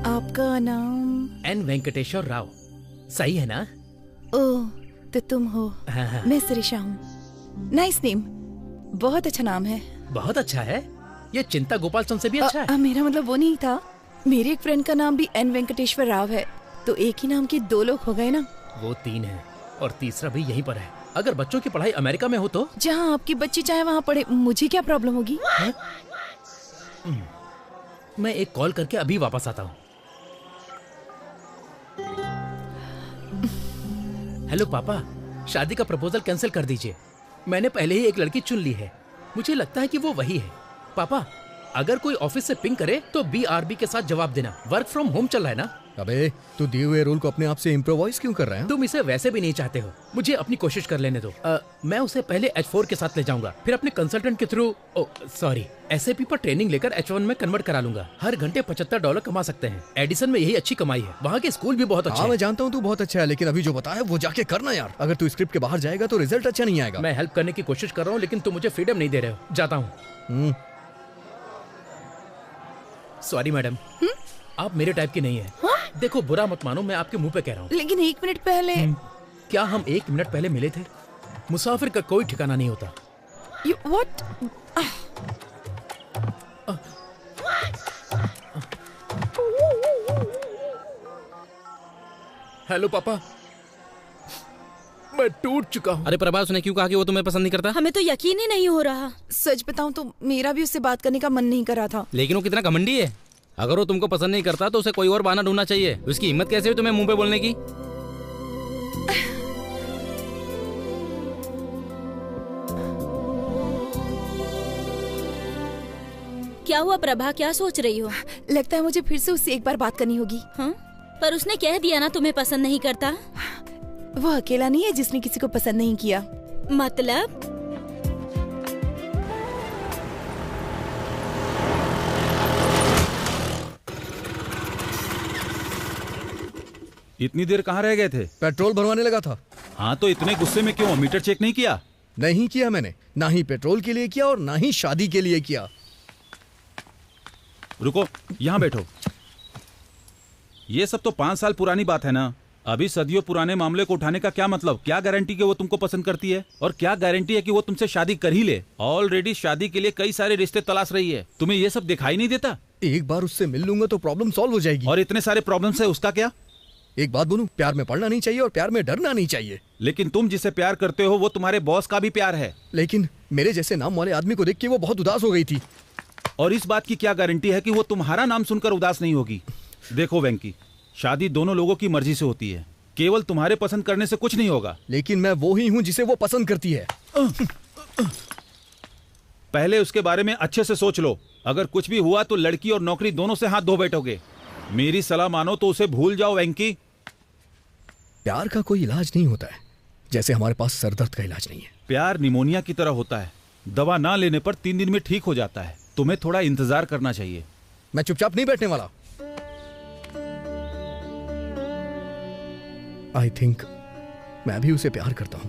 आपका नाम? N वेंकटेश्वर राव। सही है ना? ओह, तो तुम हो। हाँ। मैं सिरिशा हूँ। नाइस नेम, बहुत अच्छा नाम है। बहुत अच्छा है, ये चिंता गोपाल चंद से भी अच्छा है। मेरा मतलब वो नहीं था, मेरे एक फ्रेंड का नाम भी N वेंकटेश्वर राव है, तो एक ही नाम के दो लोग हो गए ना। वो 3 है और तीसरा भी यहीं पर है। अगर बच्चों की पढ़ाई अमेरिका में हो तो? जहाँ आपकी बच्ची चाहे वहाँ पढ़े, मुझे क्या प्रॉब्लम होगी? मैं एक कॉल करके अभी वापस आता हूँ। हेलो पापा, शादी का प्रपोजल कैंसिल कर दीजिए। मैंने पहले ही एक लड़की चुन ली है, मुझे लगता है कि वो वही है। पापा, अगर कोई ऑफिस से पिंग करे तो BRB के साथ जवाब देना। वर्क फ्रॉम होम चल रहा है ना? अबे तू दिए हुए रोल को अपने आप से इम्प्रोवाइज क्यों कर रहा है? तुम इसे वैसे भी नहीं चाहते हो, मुझे अपनी कोशिश कर लेने दो। मैं उसे पहले H4 के साथ ले जाऊंगा, फिर अपने कंसल्टेंट के थ्रू SAP पर ट्रेनिंग लेकर H1 में कन्वर्ट करा लूंगा। हर घंटे $75 कमा सकते हैं। एडिसन में यही अच्छी कमाई है, वहाँ के स्कूल भी बहुत अच्छे हैं। मैं जानता हूँ तू बहुत अच्छा है, लेकिन अभी जो बताया वो जाके करना यार। अगर तू स्क्रिप्ट के बाहर जाएगा तो रिजल्ट अच्छा नहीं आएगा। मैं हेल्प करने की कोशिश कर रहा हूँ, लेकिन तुम मुझे फ्रीडम नहीं दे रहे हो। जाता हूँ। सॉरी मैडम, आप मेरे टाइप की नहीं है। देखो बुरा मत मानो, मैं आपके मुंह पे कह रहा हूँ। लेकिन 1 मिनट पहले क्या हम 1 मिनट पहले मिले थे? मुसाफिर का कोई ठिकाना नहीं होता। What? हेलो पापा, मैं टूट चुका हूँ। अरे प्रभा, उसने क्यों कहा कि वो तुम्हें पसंद नहीं करता? हमें तो यकीन ही नहीं हो रहा। सच बताऊं तो मेरा भी उससे बात करने का मन नहीं कर रहा था। लेकिन वो कितना घमंडी है। अगर वो तुमको पसंद नहीं करता तो उसे कोई और बहाना ढूंढना चाहिए। उसकी हिम्मत कैसे हुई तुम्हें मुंह पे बोलने की? क्या हुआ प्रभा, क्या सोच रही हो? लगता है मुझे फिर से उससे एक बार बात करनी होगी। हाँ? पर उसने कह दिया ना तुम्हें पसंद नहीं करता। वो अकेला नहीं है जिसने किसी को पसंद नहीं किया। मतलब? इतनी देर कहाँ रह गए थे? पेट्रोल भरवाने लगा था। हाँ तो इतने गुस्से में क्यों? मीटर चेक नहीं किया? नहीं किया मैंने, ना ही पेट्रोल के लिए किया और ना ही शादी के लिए किया। रुको, यहाँ बैठो। ये सब तो 5 साल पुरानी बात है ना। अभी सदियों पुराने मामले को उठाने का क्या मतलब? क्या गारंटी कि वो तुमको पसंद करती है? और क्या गारंटी है कि वो तुमसे शादी कर ही ले? ऑलरेडी शादी के लिए कई सारे रिश्ते तलाश रही है। तुम्हें ये सब दिखाई नहीं देता? एक बार उससे मिल लूंगा तो प्रॉब्लम सॉल्व हो जाएगी। और इतने सारे प्रॉब्लम्स है, उसका क्या? एक बात बोलूं, प्यार में पड़ना नहीं चाहिए और प्यार में डरना नहीं चाहिए। लेकिन तुम जिसे प्यार करते हो वो तुम्हारे बॉस का भी प्यार है। लेकिन मेरे जैसे नाम वाले आदमी को देख के वो बहुत उदास हो गई थी। और इस बात की क्या गारंटी है कि वो तुम्हारा नाम सुनकर उदास नहीं होगी? देखो वेंकी, शादी दोनों लोगों की मर्जी से होती है। केवल तुम्हारे पसंद करने से कुछ नहीं होगा। लेकिन मैं वो ही हूँ जिसे वो पसंद करती है। पहले उसके बारे में अच्छे से सोच लो। अगर कुछ भी हुआ तो लड़की और नौकरी दोनों से हाथ धो बैठोगे। मेरी सलाह मानो तो उसे भूल जाओ वेंकी। प्यार का कोई इलाज नहीं होता है, जैसे हमारे पास सरदर्द का इलाज नहीं है। प्यार निमोनिया की तरह होता है, दवा ना लेने पर 3 दिन में ठीक हो जाता है। तुम्हें थोड़ा इंतजार करना चाहिए। मैं चुपचाप नहीं बैठने वाला। आई थिंक मैं भी उसे प्यार करता हूं।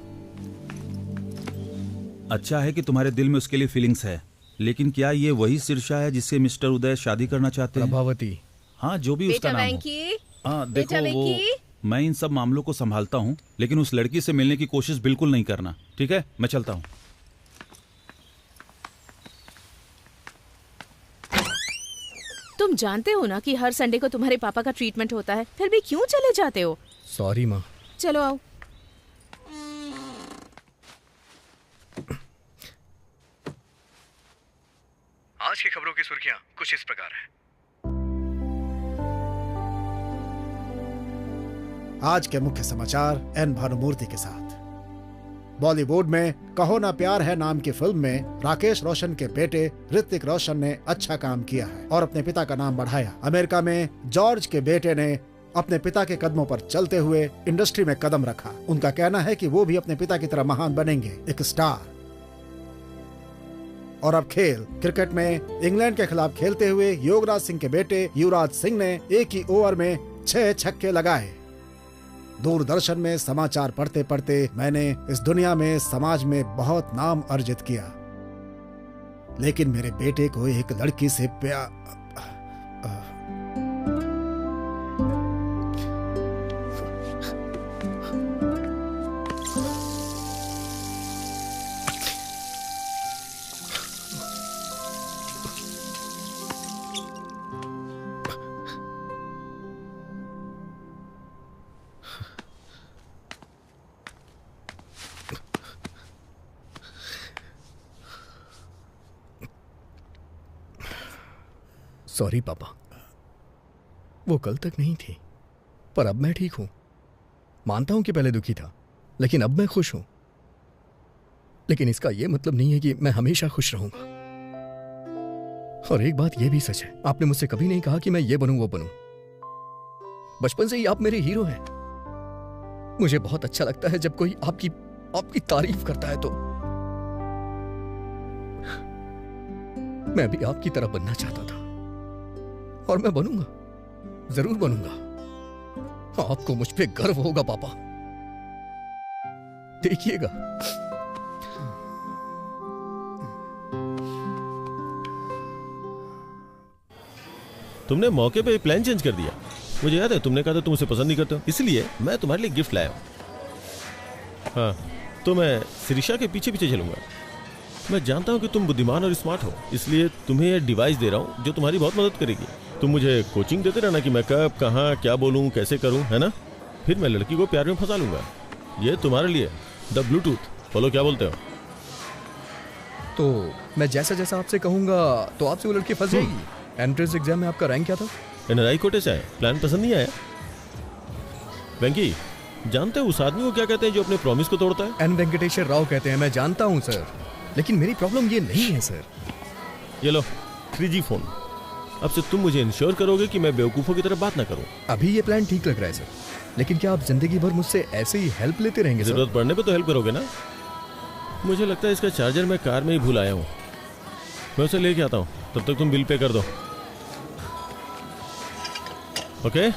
अच्छा है कि तुम्हारे दिल में उसके लिए फीलिंग्स है, लेकिन क्या ये वही शीर्षा है जिससे मिस्टर उदय शादी करना चाहते हैं? प्रभावती। हाँ, जो भी उसका नाम हो। हाँ देखो, वो मैं इन सब मामलों को संभालता हूँ, लेकिन उस लड़की से मिलने की कोशिश बिल्कुल नहीं करना, ठीक है? मैं चलता हूँ। तुम जानते हो ना कि हर संडे को तुम्हारे पापा का ट्रीटमेंट होता है, फिर भी क्यों चले जाते हो? सॉरी माँ। चलो आओ। आज की खबरों की सुर्खियां कुछ इस प्रकार हैं। आज के मुख्य समाचार एन भानुमूर्ति के साथ। बॉलीवुड में कहो ना प्यार है नाम की फिल्म में राकेश रोशन के बेटे ऋतिक रोशन ने अच्छा काम किया है और अपने पिता का नाम बढ़ाया। अमेरिका में जॉर्ज के बेटे ने अपने पिता के कदमों पर चलते हुए इंडस्ट्री में कदम रखा। उनका कहना है कि वो भी अपने पिता की तरह महान बनेंगे, एक स्टार। और अब खेल। क्रिकेट में इंग्लैंड के खिलाफ खेलते हुए युवराज सिंह के बेटे युवराज सिंह ने एक ही ओवर में 6 छक्के लगाए। दूरदर्शन में समाचार पढ़ते पढ़ते मैंने इस दुनिया में, समाज में बहुत नाम अर्जित किया, लेकिन मेरे बेटे को एक लड़की से प्यार। सॉरी पापा, वो कल तक नहीं थी, पर अब मैं ठीक हूं। मानता हूं कि पहले दुखी था, लेकिन अब मैं खुश हूं। लेकिन इसका यह मतलब नहीं है कि मैं हमेशा खुश रहूंगा। और एक बात यह भी सच है, आपने मुझसे कभी नहीं कहा कि मैं ये बनूं वो बनूं। बचपन से ही आप मेरे हीरो हैं। मुझे बहुत अच्छा लगता है जब कोई आपकी तारीफ करता है। तो मैं भी आपकी तरह बनना चाहता था और मैं बनूंगा, जरूर बनूंगा। आपको मुझ पे गर्व होगा पापा, देखिएगा। तुमने मौके पे प्लान चेंज कर दिया। मुझे याद है तुमने कहा था तुम उसे पसंद नहीं करते हो, इसलिए मैं तुम्हारे लिए गिफ्ट लाया हूं। हाँ, तो मैं शिरीषा के पीछे पीछे चलूंगा। मैं जानता हूं कि तुम बुद्धिमान और स्मार्ट हो, इसलिए तुम्हें यह डिवाइस दे रहा हूं जो तुम्हारी बहुत मदद करेगी। तुम मुझे कोचिंग देते रहना कि मैं कब, कहाँ, क्या बोलूं, कैसे करूं, है ना? फिर मैं लड़की को प्यार में फंसा लूंगा। ये तुम्हारे लिए द ब्लूटूथ। बोलो क्या बोलते हो? तो मैं जैसा जैसा आपसे कहूंगा तो आपसे वो लड़की फंस जाएगी। एंट्रेंस एग्जाम में आपका रैंक क्या था? एनआरआई कोटे से आए। प्लान पसंद नहीं आया? वेंकी, जानते हो उस आदमी को क्या कहते हैं जो अपने प्रॉमिस को तोड़ता है? एन वेंकटेश्वर राव कहते हैं। मैं जानता हूं सर, लेकिन मेरी प्रॉब्लम ये नहीं है सर। ये लो 3G फोन। अब से तुम मुझे इंश्योर करोगे कि मैं बेवकूफों की तरह बात ना करूं। अभी ये प्लान ठीक लग रहा है सर, लेकिन क्या आप जिंदगी भर मुझसे ऐसे ही हेल्प लेते रहेंगे? जरूरत पड़ने पे तो हेल्प करोगे ना? मुझे लगता है इसका चार्जर मैं कार में ही भूल आया हूँ। मैं उसे लेके आता हूँ, तब तक तुम बिल पे कर दो। ओके?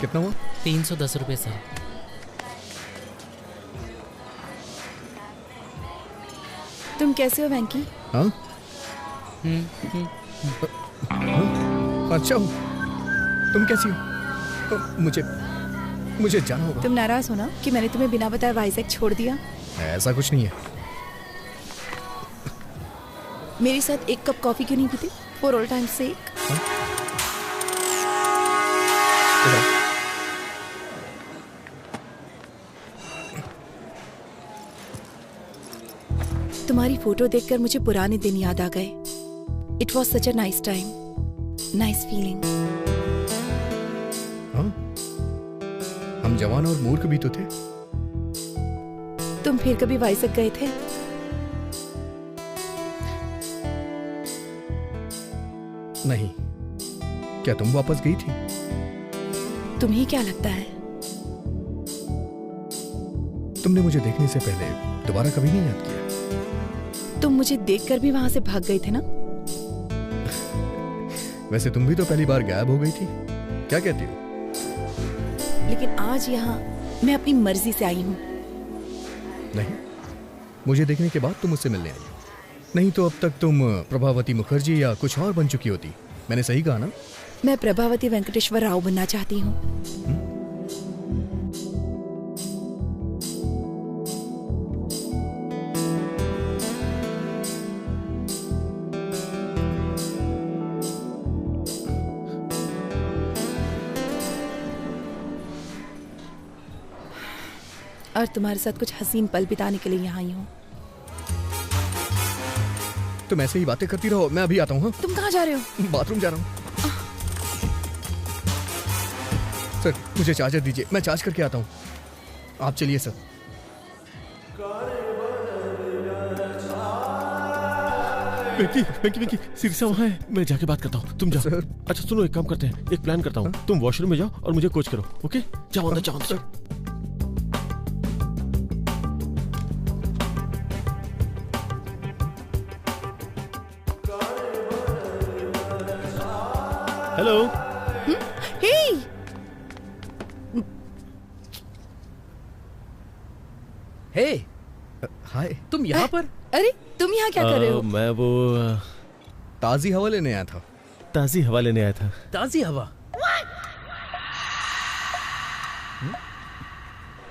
कितना हुआ? 310 रुपए सर। तुम कैसे हो वेंकी? हाँ? अच्छा हूँ। तुम कैसी हो? मुझे जाना होगा। तुम नाराज हो ना कि मैंने तुम्हें बिना बताए वाइजैक छोड़ दिया? ऐसा कुछ नहीं है। मेरे साथ एक कप कॉफी क्यों नहीं पीती? फॉर ऑल टाइम सेक। तुम्हारी फोटो देखकर मुझे पुराने दिन याद आ गए। It was such a nice time, nice feeling. हम जवान और मूर्ख भी तो थे। तुम फिर कभी वाइजैक गए थे? नहीं। क्या तुम वापस गई थी? तुम्हें क्या लगता है? तुमने मुझे देखने से पहले दोबारा कभी नहीं याद किया। तुम मुझे देखकर भी वहां से भाग गए थे ना? वैसे तुम भी तो पहली बार गायब हो गई थी। क्या कहती हो? लेकिन आज यहाँ मैं अपनी मर्जी से आई हूँ। नहीं, मुझे देखने के बाद तुम मुझसे मिलने आई हो। नहीं तो अब तक तुम प्रभावती मुखर्जी या कुछ और बन चुकी होती। मैंने सही कहा ना? मैं प्रभावती वेंकटेश्वर राव बनना चाहती हूँ। और तुम्हारे साथ कुछ हसीन पल बिताने के लिए यहाँ आई हूँ। तुम ऐसे ही बातें करती रहो, मैं अभी आता हूँ। तुम कहाँ जा रहे हो? बाथरूम जा रहा हूँ। सर मुझे चार्जर दीजिए, मैं चार्ज करके आता हूँ। आप चलिए सर। वेंकी सिरसा वहाँ है, मैं जाके बात करता हूँ। तुम जाओ। अच्छा सुनो, एक काम करते हैं, एक प्लान करता हूँ। तुम वॉशरूम में जाओ और मुझे कोच करो। ओके, जाओ अंदर, जाओ अंदर। हेलो। हे, हे, हाय। तुम यहाँ पर? अरे तुम यहाँ क्या कर रहे हो? मैं वो ताजी हवा लेने आया था। ताजी हवा लेने आया था। ताजी हवा?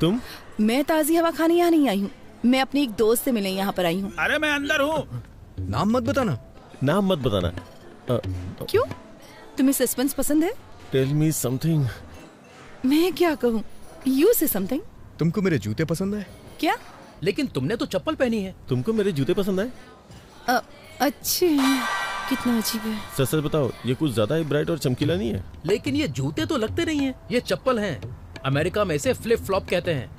तुम? मैं ताजी हवा खाने यहाँ नहीं आई हूँ। मैं अपने एक दोस्त से मिलने यहाँ पर आई हूँ। अरे मैं अंदर हूँ। नाम मत बताना। नाम मत बताना। क्यों? तुम्हें सस्पेंस पसंद है? Tell me something. मैं क्या कहूँ? यू से समथिंग। तुमको मेरे जूते पसंद है? क्या? लेकिन तुमने तो चप्पल पहनी है। तुमको मेरे जूते पसंद है? अच्छे हैं। कितना अजीब है। सच सच बताओ, ये कुछ ज्यादा ही ब्राइट और चमकीला नहीं है? लेकिन ये जूते तो लगते नहीं हैं। ये चप्पल हैं। अमेरिका में इसे फ्लिप फ्लॉप कहते हैं।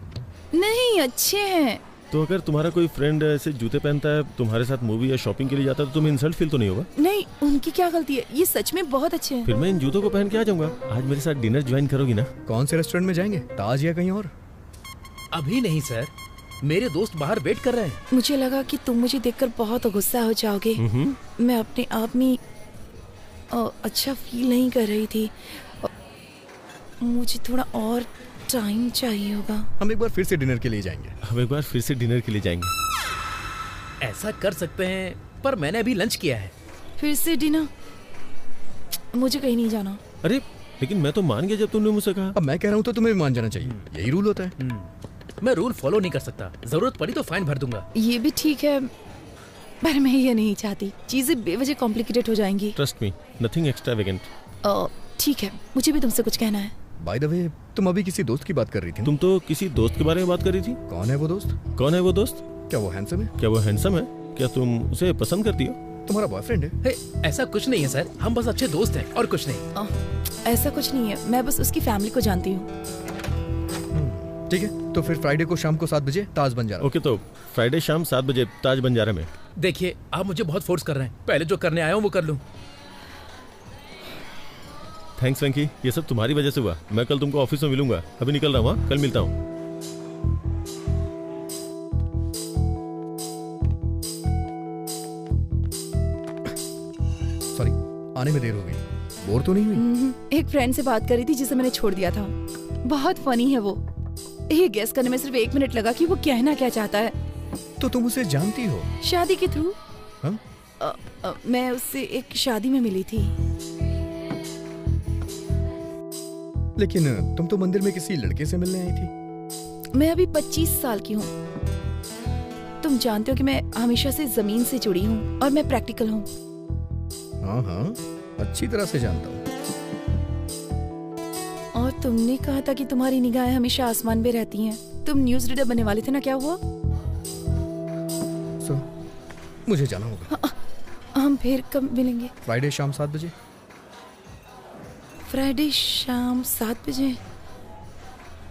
नहीं, अच्छे हैं। तो अगर तुम्हारा कोई फ्रेंड ऐसे जूते पहनता है, तुम्हारे साथ मूवी या शॉपिंग के लिए जाता है, तो तुम्हें इंसल्ट फील तो नहीं होगा? नहीं, उनकी क्या गलती है? ये सच में बहुत अच्छे हैं। फिर मैं इन जूतों को पहन के आ जाऊंगा। आज मेरे साथ डिनर ज्वाइन करोगी ना? कौन से रेस्टोरेंट में जाएंगे? ताज या कहीं और? अभी नहीं सर, मेरे दोस्त बाहर वेट कर रहे हैं। मुझे लगा कि तुम मुझे देखकर बहुत गुस्सा हो जाओगे। मैं अपने आप में अच्छा फील नहीं कर रही थी। मुझे थोड़ा और टाइम चाहिए होगा। हम एक बार फिर से डिनर के लिए जाएंगे। हम एक बार फिर से डिनर के लिए जाएंगे। ऐसा कर सकते हैं, पर मैंने अभी लंच किया है। फिर से डिनर? मुझे कहीं नहीं जाना। अरे लेकिन मैं तो मान गया जब तुमने मुझसे कहा। अब मैं कह रहा हूँ तो तुम्हें भी मान जाना चाहिए। यही रूल होता है। मैं रूल फॉलो नहीं कर सकता। जरूरत पड़ी तो फाइन भर दूंगा। ये भी ठीक है, पर मैं ये नहीं चाहती। चीजें बेवजह कॉम्प्लिकेटेड हो जाएंगी। Trust me, nothing extravagant. ठीक है, मुझे भी तुमसे कुछ कहना है। बाय द वे, तुम अभी किसी दोस्त की बात कर रही थी। तुम तो किसी दोस्त के बारे में बात कर रही थी। कौन है वो दोस्त? कौन है वो दोस्त? क्या वो हैंडसम है? क्या वो हैंडसम है? क्या तुम उसे पसंद करती हो? तुम्हारा बॉयफ्रेंड है? हे, ऐसा कुछ नहीं है सर, हम बस अच्छे दोस्त हैं और कुछ नहीं। ऐसा कुछ नहीं है, मैं बस उसकी फैमिली को जानती हूँ। ठीक है, तो फिर फ्राइडे को शाम को 7 बजे ताज बंजारा। ओके, तो फ्राइडे शाम 7 बजे ताज बंजारा में। देखिए, आप मुझे बहुत फोर्स कर रहे हैं। पहले जो करने आया हूँ वो कर लूँ। थैंक्स वेंकी, ये सब तुम्हारी वजह से हुआ। मैं कल तुमको ऑफिस में मिलूंगा। अभी निकल रहा हूँ, कल मिलता हूँ। सॉरी, आने में देर हो गई। बोर तो नहीं हुई? एक फ्रेंड से बात करी थी जिसे मैंने छोड़ दिया था। बहुत फनी है वो। ये गेस करने में सिर्फ 1 मिनट लगा कि वो कहना क्या चाहता है। तो तुम उसे जानती हो? शादी के थ्रू। हाँ? मैं उससे एक शादी में मिली थी। लेकिन तुम तो मंदिर में किसी लड़के से मिलने आई थी। मैं अभी 25 साल की हूँ। तुम जानते हो कि मैं हमेशा से जमीन से जुड़ी हूँ और मैं प्रैक्टिकल हूँ। हाँ हाँ, अच्छी तरह से जानता हूँ। और तुमने कहा था कि तुम्हारी निगाहें हमेशा आसमान में रहती हैं। तुम न्यूज़ रीडर बनने वाले थे ना, क्या हुआ? मुझे जाना होगा। हम फिर कब मिलेंगे? फ्राइडे शाम 7 बजे। फ्राइडे शाम 7 बजे?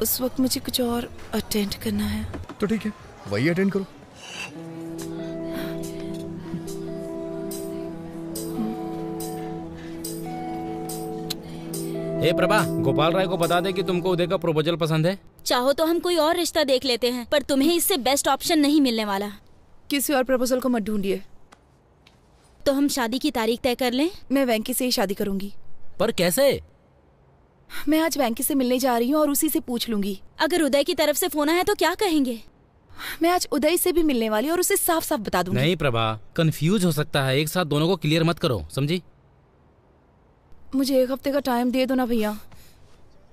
उस वक्त मुझे कुछ और अटेंड करना है। तो ठीक है, वही अटेंड करो। हे प्रभा, गोपाल राय को बता दे कि तुमको उदय का प्रपोजल पसंद है। चाहो तो हम कोई और रिश्ता देख लेते हैं, पर तुम्हें इससे बेस्ट ऑप्शन नहीं मिलने वाला। किसी और प्रपोजल को मत ढूंढिए। तो हम शादी की तारीख तय कर लें? मैं वेंकी से ही शादी करूंगी। पर कैसे? मैं आज वेंकी से मिलने जा रही हूँ और उसी से पूछ लूंगी। अगर उदय की तरफ से फोन आया तो क्या कहेंगे? मैं आज उदय से भी मिलने वाली और उसे साफ साफ बता दूंगी। नहीं प्रभा, कंफ्यूज हो सकता है। एक साथ दोनों को क्लियर मत करो, समझी? मुझे 1 हफ्ते का टाइम दे दो ना भैया।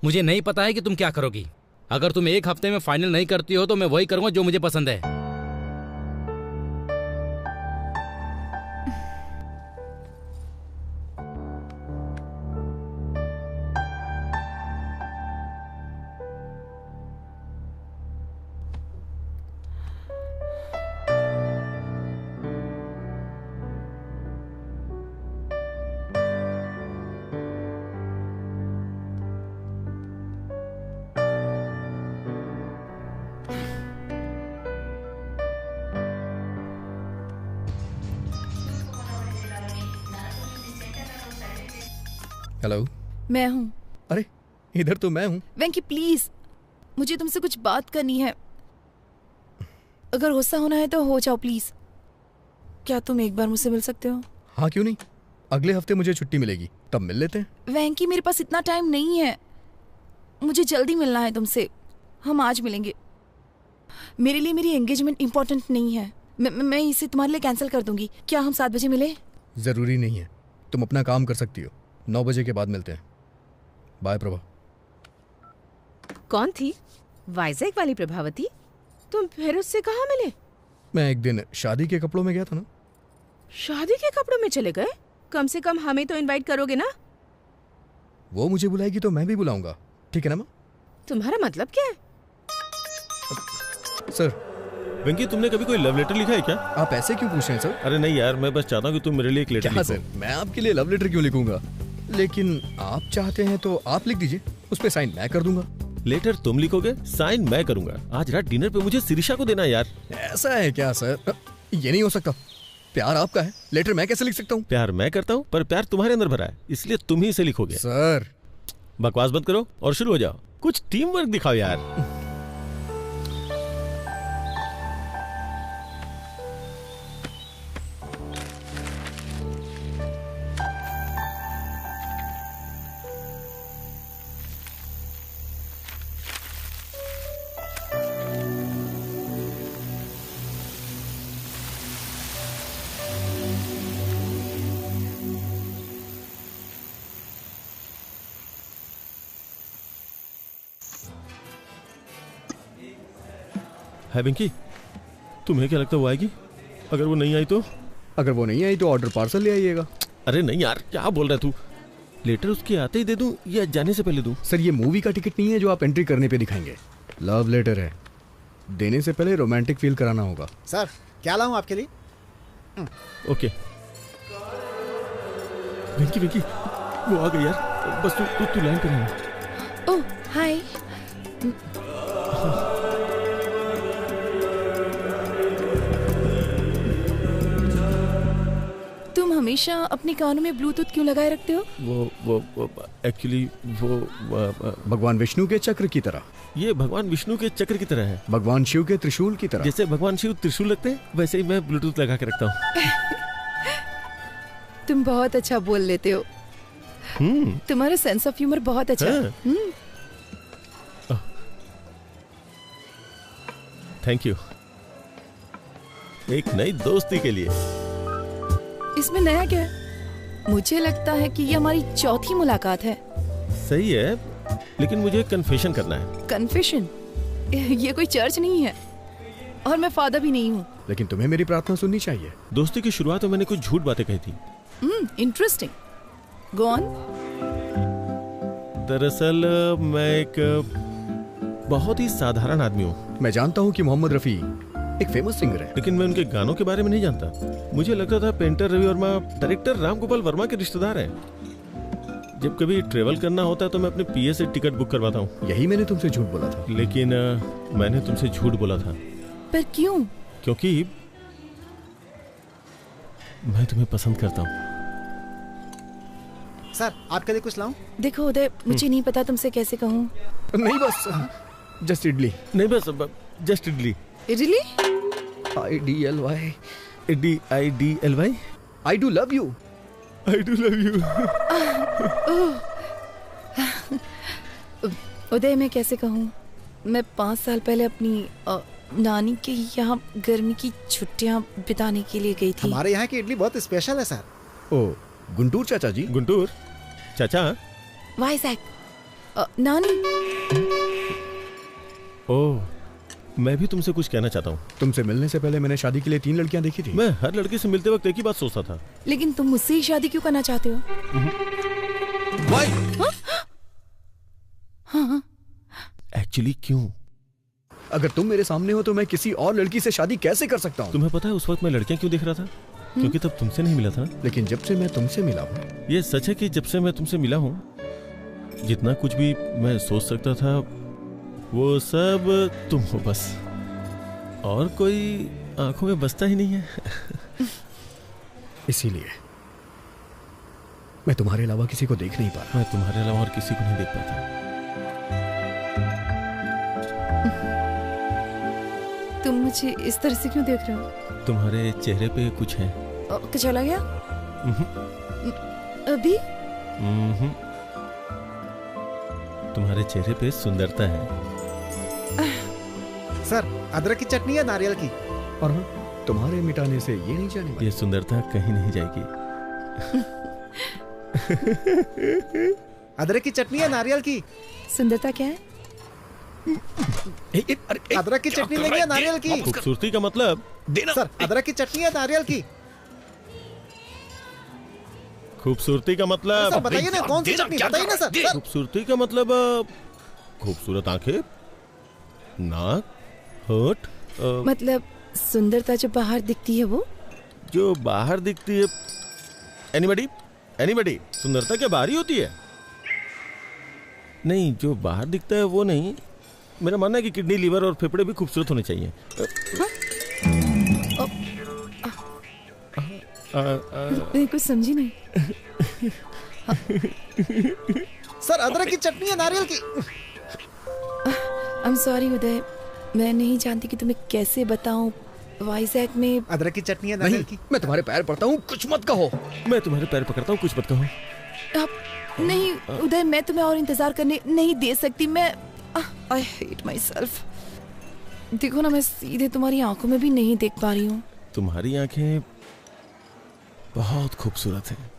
मुझे नहीं पता है कि तुम क्या करोगी। अगर तुम 1 हफ्ते में फाइनल नहीं करती हो तो मैं वही करूंगा जो मुझे पसंद है। हेलो, मैं हूँ। अरे इधर तो मैं हूँ। वेंकी प्लीज, मुझे तुमसे कुछ बात करनी है। अगर गुस्सा होना है तो हो जाओ प्लीज। क्या तुम एक बार मुझसे मिल सकते हो? हाँ क्यों नहीं, अगले हफ्ते मुझे छुट्टी मिलेगी, तब मिल लेते हैं। वेंकी मेरे पास इतना टाइम नहीं है, मुझे जल्दी मिलना है तुमसे। हम आज मिलेंगे। मेरे लिए मेरी एंगेजमेंट इम्पोर्टेंट नहीं है। मैं इसे तुम्हारे लिए कैंसिल कर दूंगी। क्या हम 7 बजे मिले? जरूरी नहीं है, तुम अपना काम कर सकती हो। 9 बजे के बाद मिलते हैं। बाय प्रभा। कौन थी? वाइजैक वाली प्रभावती? तुम फिर उससे कहाँ मिले? मैं एक दिन शादी के कपड़ों में गया था ना। शादी के कपड़ों में चले गए? कम से कम हमें तो इनवाइट करोगे ना? वो मुझे बुलाएगी तो मैं भी बुलाऊंगा, ठीक है ना माँ? तुम्हारा मतलब क्या है? सर। वेंकी, तुमने कभी कोई लव लेटर लिखा है क्या? आप ऐसे क्यों पूछ रहे हैं सर? अरे नहीं यार, मैं बस चाहता हूँ कि तुम मेरे लिए एक लेटर लिखो। सर, मैं आपके लिए लव लेटर क्यों लिखूंगा? लेकिन आप चाहते हैं तो आप लिख दीजिए, उस पे साइन मैं कर दूंगा। लेटर तुम लिखोगे, साइन मैं करूंगा। आज रात डिनर पे मुझे शिरीषा को देना यार। ऐसा है क्या सर? ये नहीं हो सकता। प्यार आपका है, लेटर मैं कैसे लिख सकता हूँ? प्यार मैं करता हूँ, पर प्यार तुम्हारे अंदर भरा है, इसलिए तुम ही इसे लिखोगे। सर बकवास बंद करो और शुरू हो जाओ। कुछ टीम वर्क दिखाओ यार। है पिंकी, तुम्हें क्या लगता है वो आएगी? अगर वो नहीं आई तो? अगर वो नहीं आई तो ऑर्डर पार्सल ले आइएगा। अरे नहीं यार, क्या बोल रहा है तू? लेटर उसके आते ही दे दूं या जाने से पहले दूं? सर ये मूवी का टिकट नहीं है जो आप एंट्री करने पे दिखाएंगे। लव लेटर है, देने से पहले रोमांटिक फील कराना होगा। सर क्या लाऊं आपके लिए? ओके। पिंकी पिंकी, वो आ गई यार। बस तू लाइन कर लेना। ओह हाय। तुम हमेशा अपने कानों में ब्लूटूथ क्यों लगाए रखते हो? वो एक्चुअली वो भगवान विष्णु के चक्र की तरह। ये भगवान विष्णु के चक्र की तरह है। भगवान शिव के त्रिशूल की तरह। जैसे भगवान शिव त्रिशूल रखते हैं, वैसे ही मैं ब्लूटूथ लगा के रखता हूँ। तुम बहुत अच्छा बोल लेते हो। तुम्हारा सेंस ऑफ ह्यूमर बहुत अच्छा है। Thank you. एक नई दोस्ती के लिए। इसमें नया क्या है? मुझे लगता है कि ये हमारी चौथी मुलाकात है। सही है, लेकिन मुझे कन्फेशन करना है। कन्फेशन? ये कोई चर्च नहीं है और मैं फादर भी नहीं हूँ। लेकिन तुम्हें मेरी प्रार्थना सुननी चाहिए। दोस्ती की शुरुआत में मैंने कुछ झूठ बातें कही थी। इंटरेस्टिंग। Go on. दरअसल मैं एक बहुत ही साधारण आदमी हूँ। मैं जानता हूँ कि मोहम्मद रफी एक फेमस सिंगर है, लेकिन मैं उनके गानों के बारे में नहीं जानता। मुझे लगता था पेंटर रवि वर्मा डायरेक्टर राम गोपाल वर्मा के रिश्तेदार हैं। जब कभी ट्रेवल करना होता है तो मैं अपने पीए से टिकट बुक करवाता हूँ। यही मैंने तुमसे झूठ बोला था। लेकिन मैंने तुमसे झूठ बोला था। पर क्यों? क्योंकि मैं तुम्हें पसंद करता हूँ। सर, आपके लिए कुछ लाऊं? देखो उदय, मुझे नहीं पता तुमसे कैसे कहूँ। नहीं, बस जस्ट इडली। नहीं, बस just idli. Idli? IDLY। IDLY। I do love you। I do love you। उदय, मैं कैसे कहूँ? मैं 5 साल पहले अपनी नानी के यहाँ गर्मी की छुट्टियाँ बिताने के लिए गई थी। हमारे यहाँ की इडली बहुत स्पेशल है सर। ओ, गुंटूर चाचा जी। गुंटूर चाचा? वाइजैक। नानी। ओह, मैं भी तुमसे कुछ कहना चाहता हूँ। तुमसे मिलने से पहले मैंने शादी के लिए 3 लड़कियाँ देखी थी। मैं हर लड़की से मिलते वक्त एक ही बात सोचता था। लेकिन तुम मुझसे ही शादी क्यों करना चाहते हो? हाँ। एक्चुअली क्यों? अगर तुम मेरे सामने हो तो मैं किसी और लड़की से शादी कैसे कर सकता हूँ? तुम्हें पता है उस वक्त मैं लड़कियां क्यों देख रहा था? क्योंकि तब तुमसे नहीं मिला था ना। लेकिन जब से मैं तुमसे मिला हूँ। ये सच है कि जब से मैं तुमसे मिला हूँ, जितना कुछ भी मैं सोच सकता था वो सब तुम हो बस। और कोई आंखों में बसता ही नहीं है। इसीलिए मैं तुम्हारे अलावा किसी को देख नहीं पा रहा। मैं तुम्हारे अलावा और किसी को नहीं देख पाता। तुम मुझे इस तरह से क्यों देख रहे हो? तुम्हारे चेहरे पे कुछ है। क्या चला गया? अभी? तुम्हारे चेहरे पे सुंदरता है। सर, अदरक की चटनी या नारियल की? और तुम्हारे मिटाने से ये नहीं जाने। ये सुंदरता कहीं नहीं जाएगी। अदरक की चटनी या नारियल की? सुंदरता क्या है? अदरक की चटनी लेंगे या नारियल की? खूबसूरती का मतलब? सर, अदरक की चटनी या नारियल की? खूबसूरती का मतलब? सर बताइए ना, कौन सी चटनी? बताइए ना सर। खूबसूरती का मतलब खूबसूरत आंखें, नाक, होठ। मतलब सुंदरता जो बाहर दिखती है वो? जो बाहर दिखती है। एनीबडी सुंदरता क्या बाहर ही होती है? नहीं, जो बाहर दिखता है वो नहीं। मेरा मानना है कि किडनी, लीवर और फेफड़े भी खूबसूरत होने चाहिए। मैं कुछ समझी नहीं। सर, अदरक की चटनी या नारियल की? I'm sorry उदय, मैं नहीं जानती कि तुम्हें कैसे बताऊं। वाइजैक में अदरक की चटनी या नारियल की? मैं तुम्हारे पैर पड़ता हूँ, कुछ मत कहो। मैं तुम्हारे पैर पकड़ता हूँ, कुछ मत कहो। नहीं उदय, मैं तुम्हें और इंतजार करने नहीं दे सकती। मैं I hate myself। देखो ना, मैं सीधे तुम्हारी आंखों में भी नहीं देख पा रही हूँ। तुम्हारी आंखें बहुत खूबसूरत हैं,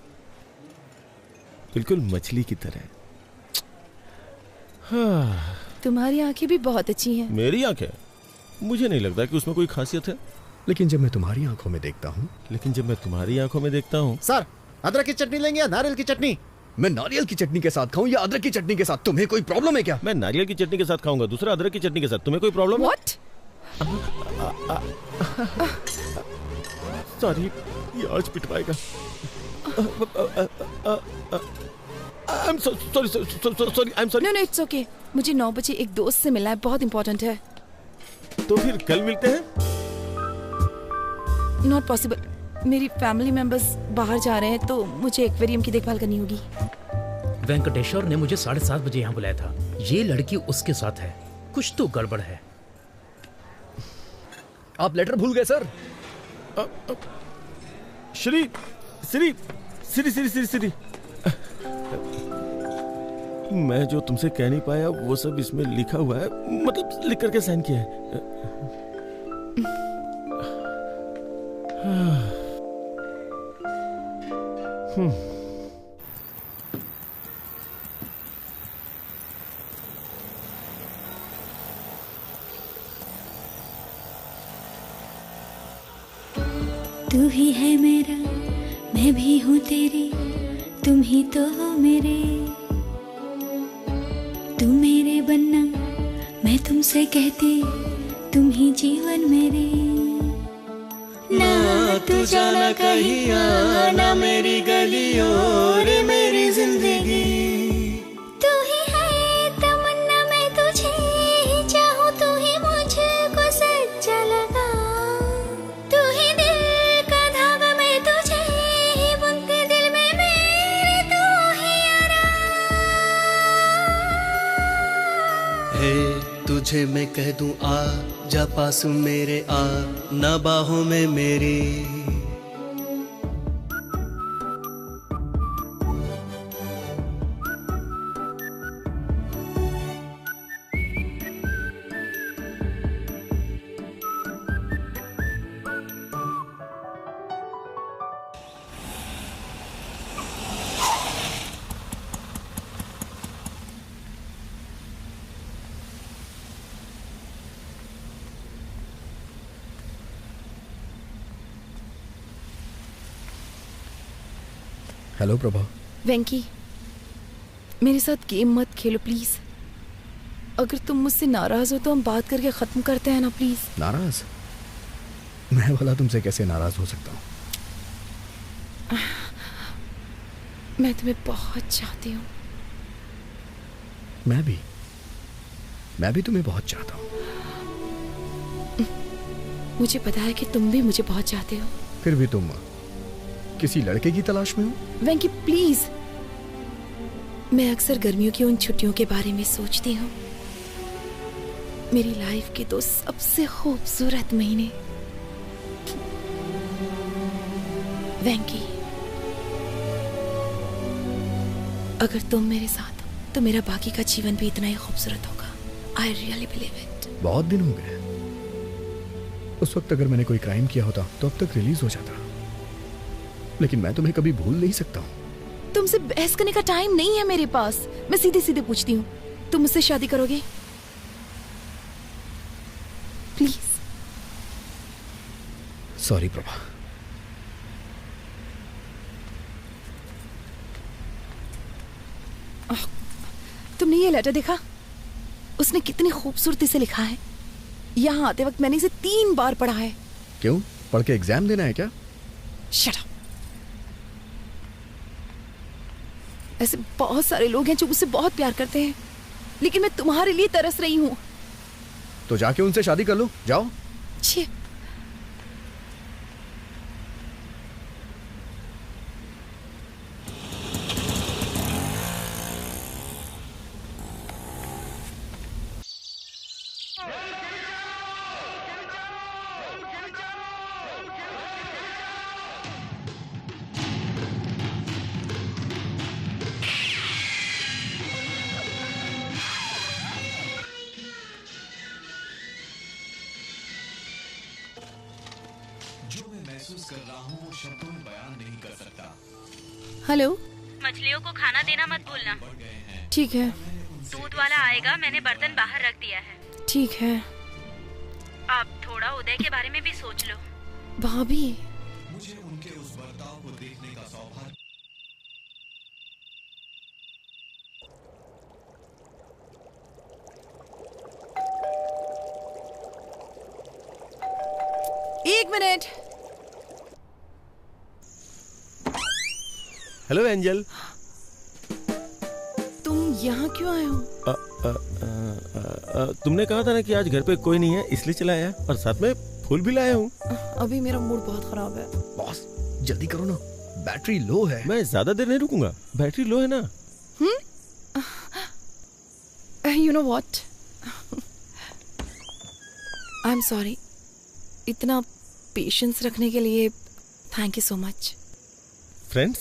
बिल्कुल मछली की तरह। हाँ। तुम्हारी आंखें भी बहुत अच्छी हैं। मेरी आंखें? मुझे नहीं लगता कि उसमें कोई खासियत है। लेकिन जब मैं तुम्हारी आंखों में देखता हूँ। सर, अदरक की चटनी लेंगे या नारियल की चटनी? मैं नारियल की चटनी के साथ खाऊं या अदरक की चटनी के साथ? तुम्हें कोई प्रॉब्लम है क्या? मैं नारियल की चटनी के साथ खाऊंगा, दूसरा अदरक की चटनी के साथ। तुम्हें कोई प्रॉब्लम है? What? सॉरी, ये आज पिटवाएगा। I'm sorry। No, it's okay। मुझे 9 बजे एक दोस्त से मिलना है, बहुत इंपॉर्टेंट है। तो फिर कल मिलते हैं? Not possible। मेरी फैमिली मेंबर्स बाहर जा रहे हैं तो मुझे एक्वेरियम की देखभाल करनी होगी। वेंकटेश्वर ने मुझे 7:30 बजे यहाँ बुलाया था। ये लड़की उसके साथ है, कुछ तो गड़बड़ है। आप लेटर भूल गए सर। श्री मैं जो तुमसे कह नहीं पाया वो सब इसमें लिखा हुआ है, मतलब लिख करके साइन किया है। तू ही है मेरा, मैं भी हूँ तेरी, तुम ही तो हो मेरे। तुम मेरे बनना, मैं तुमसे कहती, तुम ही जीवन मेरे। ना तू जाना कहीं आना मेरी गलियों रे मेरी जिंदगी। तू ही है तमन्ना, मैं तुझे ही चाहूँ, तू ही मुझको सच्चा लगा। तू ही दिल का धागा, मैं तुझे ही बुनती दिल में मेरे, तू ही हे तुझे मैं कह दूं आ जा पास मेरे, आ ना बाहों में मेरी। हेलो प्रभा। वेंकी, मेरे साथ गेम मत खेलो प्लीज। अगर तुम मुझसे नाराज हो तो हम बात करके खत्म करते हैं ना प्लीज। नाराज? मैं भला तुमसे कैसे नाराज हो सकता हूँ? मैं तुम्हें बहुत चाहती हूँ। मैं भी तुम्हें बहुत चाहता हूँ। मुझे पता है कि तुम भी मुझे बहुत चाहते हो। फिर भी तुम किसी लड़के की तलाश में हो? वेंकी प्लीज, मैं अक्सर गर्मियों की उन छुट्टियों के बारे में सोचती हूँ। मेरी लाइफ के 2 सबसे खूबसूरत महीने। वेंकी, अगर तुम मेरे साथ हो तो मेरा बाकी का जीवन भी इतना ही खूबसूरत होगा। I really believe it. बहुत दिन हो गए। उस वक्त अगर मैंने कोई क्राइम किया होता तो अब तक रिलीज हो जाता, लेकिन मैं तुम्हें कभी भूल नहीं सकता हूँ। तुमसे बहस करने का टाइम नहीं है मेरे पास। मैं सीधे सीधे पूछती हूँ, तुम मुझसे शादी करोगे? प्लीज। सॉरी प्रभा। तुमने ये लेटर देखा? उसने कितनी खूबसूरती से लिखा है। यहाँ आते वक्त मैंने इसे 3 बार पढ़ा है। क्यों? पढ़ के एग्जाम देना है क्या? Shut up. ऐसे बहुत सारे लोग हैं जो मुझसे बहुत प्यार करते हैं, लेकिन मैं तुम्हारे लिए तरस रही हूँ। तो जाके उनसे शादी कर लो, जाओ। छी। हेलो। मछलियों को खाना देना मत भूलना। ठीक है। दूध वाला आएगा, मैंने बर्तन बाहर रख दिया है। ठीक है। आप थोड़ा उदय के बारे में भी सोच लो। भाभी, मुझे उनके उस बर्ताव को देखने का सौभाग्य। एक मिनट। Hello angel. तुम यहाँ क्यों आए हो? तुमने कहा था ना कि आज घर पे कोई नहीं है, इसलिए चला आया, और साथ में फूल भी लाया हूँ। अभी मेरा मूड बहुत खराब है। बॉस जल्दी करो ना, बैटरी लो है। मैं ज्यादा देर नहीं रुकूंगा, बैटरी लो है ना। You know what, I am sorry. इतना पेशेंस रखने के लिए thank you so much. Friends,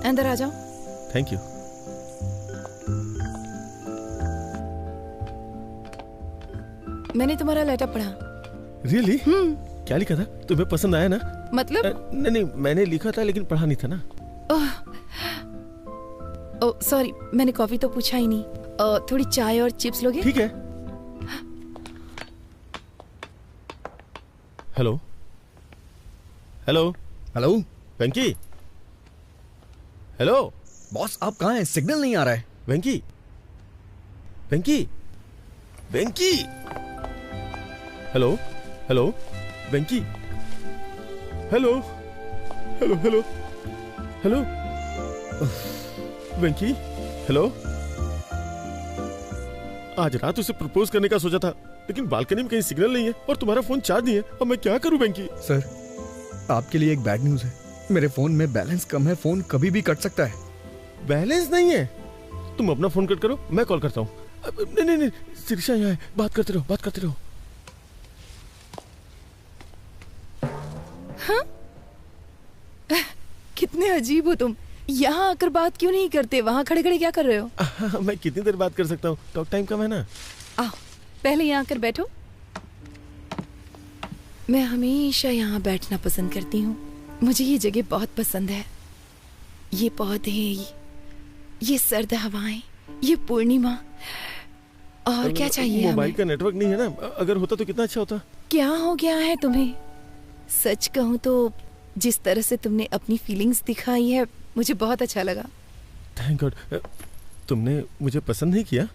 अंदर आ जाओ। Thank you. मैंने तुम्हारा लेटर पढ़ा। रियली? क्या लिखा था? तुम्हें पसंद आया ना? मतलब? नहीं, मैंने लिखा था लेकिन पढ़ा नहीं था ना। ओह सॉरी, मैंने कॉफी तो पूछा ही नहीं। थोड़ी चाय और चिप्स लोगे? ठीक है। हेलो हेलो हेलो वेंकी। हेलो बॉस, आप कहाँ हैं? सिग्नल नहीं आ रहा है। वेंकी वेंकी वेंकी। हेलो हेलो वेंकी। हेलो हेलो हेलो हेलो वेंकी। हेलो। आज रात उसे प्रपोज करने का सोचा था, लेकिन बालकनी में कहीं सिग्नल नहीं है और तुम्हारा फोन चार्ज नहीं है। अब मैं क्या करूं वेंकी? सर, आपके लिए एक बैड न्यूज है। मेरे फोन में बैलेंस कम है, फोन कभी भी कट सकता है। बैलेंस नहीं है? तुम अपना फोन कट करो, मैं कॉल करता हूँ। नहीं नहीं, शिरीषा यहाँ है, बात करते रहो, बात करते रहो। हाँ? कितने अजीब हो तुम। यहाँ आकर बात क्यों नहीं करते? वहाँ खड़े खड़े क्या कर रहे हो? मैं कितनी देर बात कर सकता हूँ? टॉक टाइम कम है ना। आओ पहले यहाँ आकर बैठो। मैं हमेशा यहाँ बैठना पसंद करती हूँ। मुझे ये जगह बहुत पसंद है। ये पौधे, ये सर्द हवाएं, ये पूर्णिमा, और क्या चाहिए? मोबाइल का नेटवर्क नहीं है ना, अगर होता तो कितना अच्छा होता। क्या हो गया है तुम्हें? सच कहूँ तो जिस तरह से तुमने अपनी फीलिंग्स दिखाई है, मुझे बहुत अच्छा लगा। Thank God. तुमने मुझे पसंद नहीं किया?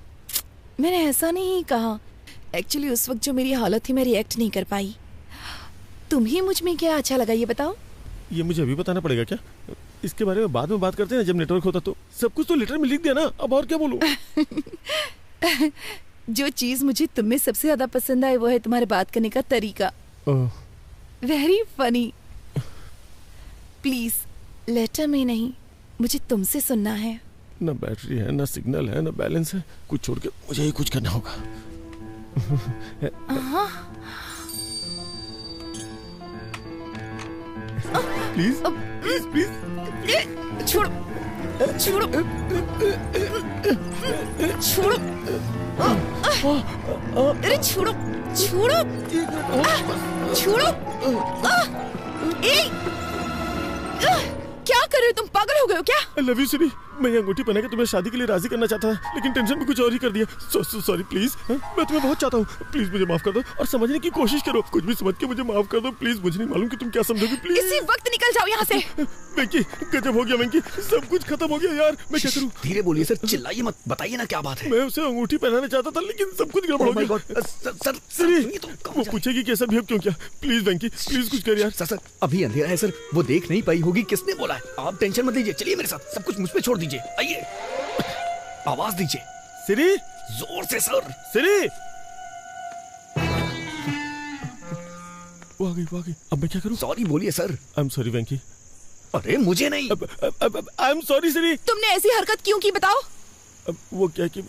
मैंने ऐसा नहीं कहा। एक्चुअली उस वक्त जो मेरी हालत थी, मैं रिएक्ट नहीं कर पाई। तुम्हें मुझ में क्या अच्छा लगा ये बताओ? ये मुझे अभी बताना पड़ेगा क्या? इसके बारे में बाद में बात करते हैं जब नेटवर्क होता तो। सब कुछ तो लेटर में लिख दिया ना, अब और क्या बोलूं? जो चीज मुझे तुम में सबसे ज्यादा पसंद आई वो है तुम्हारे बात करने का तरीका। Very funny. प्लीज लेटर में नहीं, मुझे तुमसे सुनना है। ना बैटरी है, ना सिग्नल है, ना बैलेंस है। कुछ छोड़ के मुझे ही कुछ करना होगा। प्लीज प्लीज प्लीज छोड़ो छोड़ो छोड़ो। अरे छोड़ो छोड़ो छोड़ो। क्या कर रहे हो तुम? पागल हो गए हो क्या? I love you सिरी। मैं ये अंगूठी पहना के तुम्हें शादी के लिए राजी करना चाहता था, लेकिन टेंशन में कुछ और ही कर दिया। Sorry please. मैं तुम्हें बहुत चाहता हूँ, प्लीज मुझे माफ कर दो और समझने की कोशिश करो। कुछ भी समझ के मुझे माफ कर दो प्लीज। मुझे नहीं मालूम कि तुम क्या समझोगी। प्लीज इसी वक्त निकल जाओ यहाँ से। वेंकी, गजब हो गया वेंकी, सब कुछ खत्म हो गया यार। मैं क्या करूँ? धीरे बोलिए सर, चिल्लाइए मत, बताइए ना क्या बात है। मैं उसे अंगूठी पहनाना चाहता था, लेकिन सब कुछ गड़बड़ हो गया। सर वो पूछेगी कैसा बिहेव क्यों किया? प्लीज वेंकी, प्लीज कुछ कर यार। सर अभी अंधेरा है सर, वो देख नहीं पाई होगी। किसने बोला है? आप टेंशन मत लीजिए, चलिए मेरे साथ। सब कुछ मुझ पे छोड़ दीजिए। आइए, आवाज दीजिए। सिरी, जोर से सर। सिरी, वो आ गई। अब मैं क्या करूं? सॉरी बोलिए सर। आई एम सॉरी वेंकी। अरे मुझे नहीं। आई एम सॉरी सिरी। तुमने ऐसी हरकत क्यों की बताओ? वो क्या कि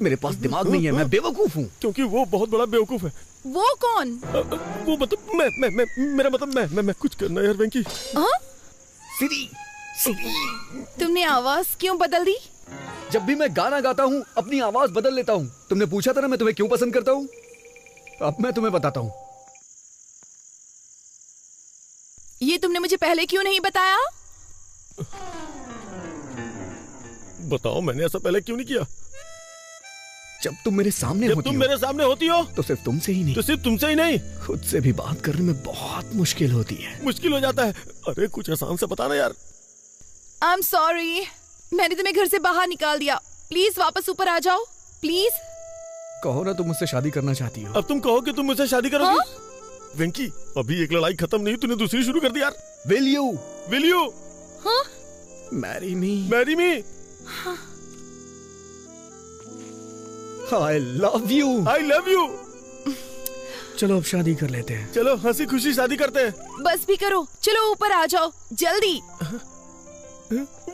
मेरे पास दिमाग नहीं है, मैं बेवकूफ हूँ। क्योंकि वो बहुत बड़ा बेवकूफ है। वो कौन? वो मतलब मैं मेरा मतलब मैं कुछ करना यार वेंकी। सिरी, तुमने आवाज क्यों बदल दी? जब भी मैं गाना गाता हूँ अपनी आवाज बदल लेता हूँ। तुमने पूछा था ना मैं तुम्हें क्यों पसंद करता हूँ। अब मैं तुम्हें बताता हूँ। ये तुमने मुझे पहले क्यों नहीं बताया? बताओ, मैंने ऐसा पहले क्यों नहीं किया? जब तुम मेरे सामने जब तुम मेरे सामने होती हो तो सिर्फ तुमसे ही नहीं, तो सिर्फ तुमसे ही नहीं, खुद से भी बात करने में बहुत मुश्किल होती है। मुश्किल हो जाता है। अरे कुछ आसान से बताना यार। आई एम सॉरी, मैंने तुम्हें घर से बाहर निकाल दिया। प्लीज वापस ऊपर आ जाओ प्लीज। कहो ना तुम मुझसे शादी करना चाहती हो। अब तुम कहो कि तुम मुझसे शादी करोगी? वेंकी, अभी एक लड़ाई खत्म नहीं, तूने दूसरी शुरू कर दी यार। Will you? Will you? हाँ? Marry me? Marry me? हाँ। I love you. I love you. चलो अब शादी कर लेते हैं। चलो हंसी खुशी शादी करते हैं। बस भी करो, चलो ऊपर आ जाओ जल्दी।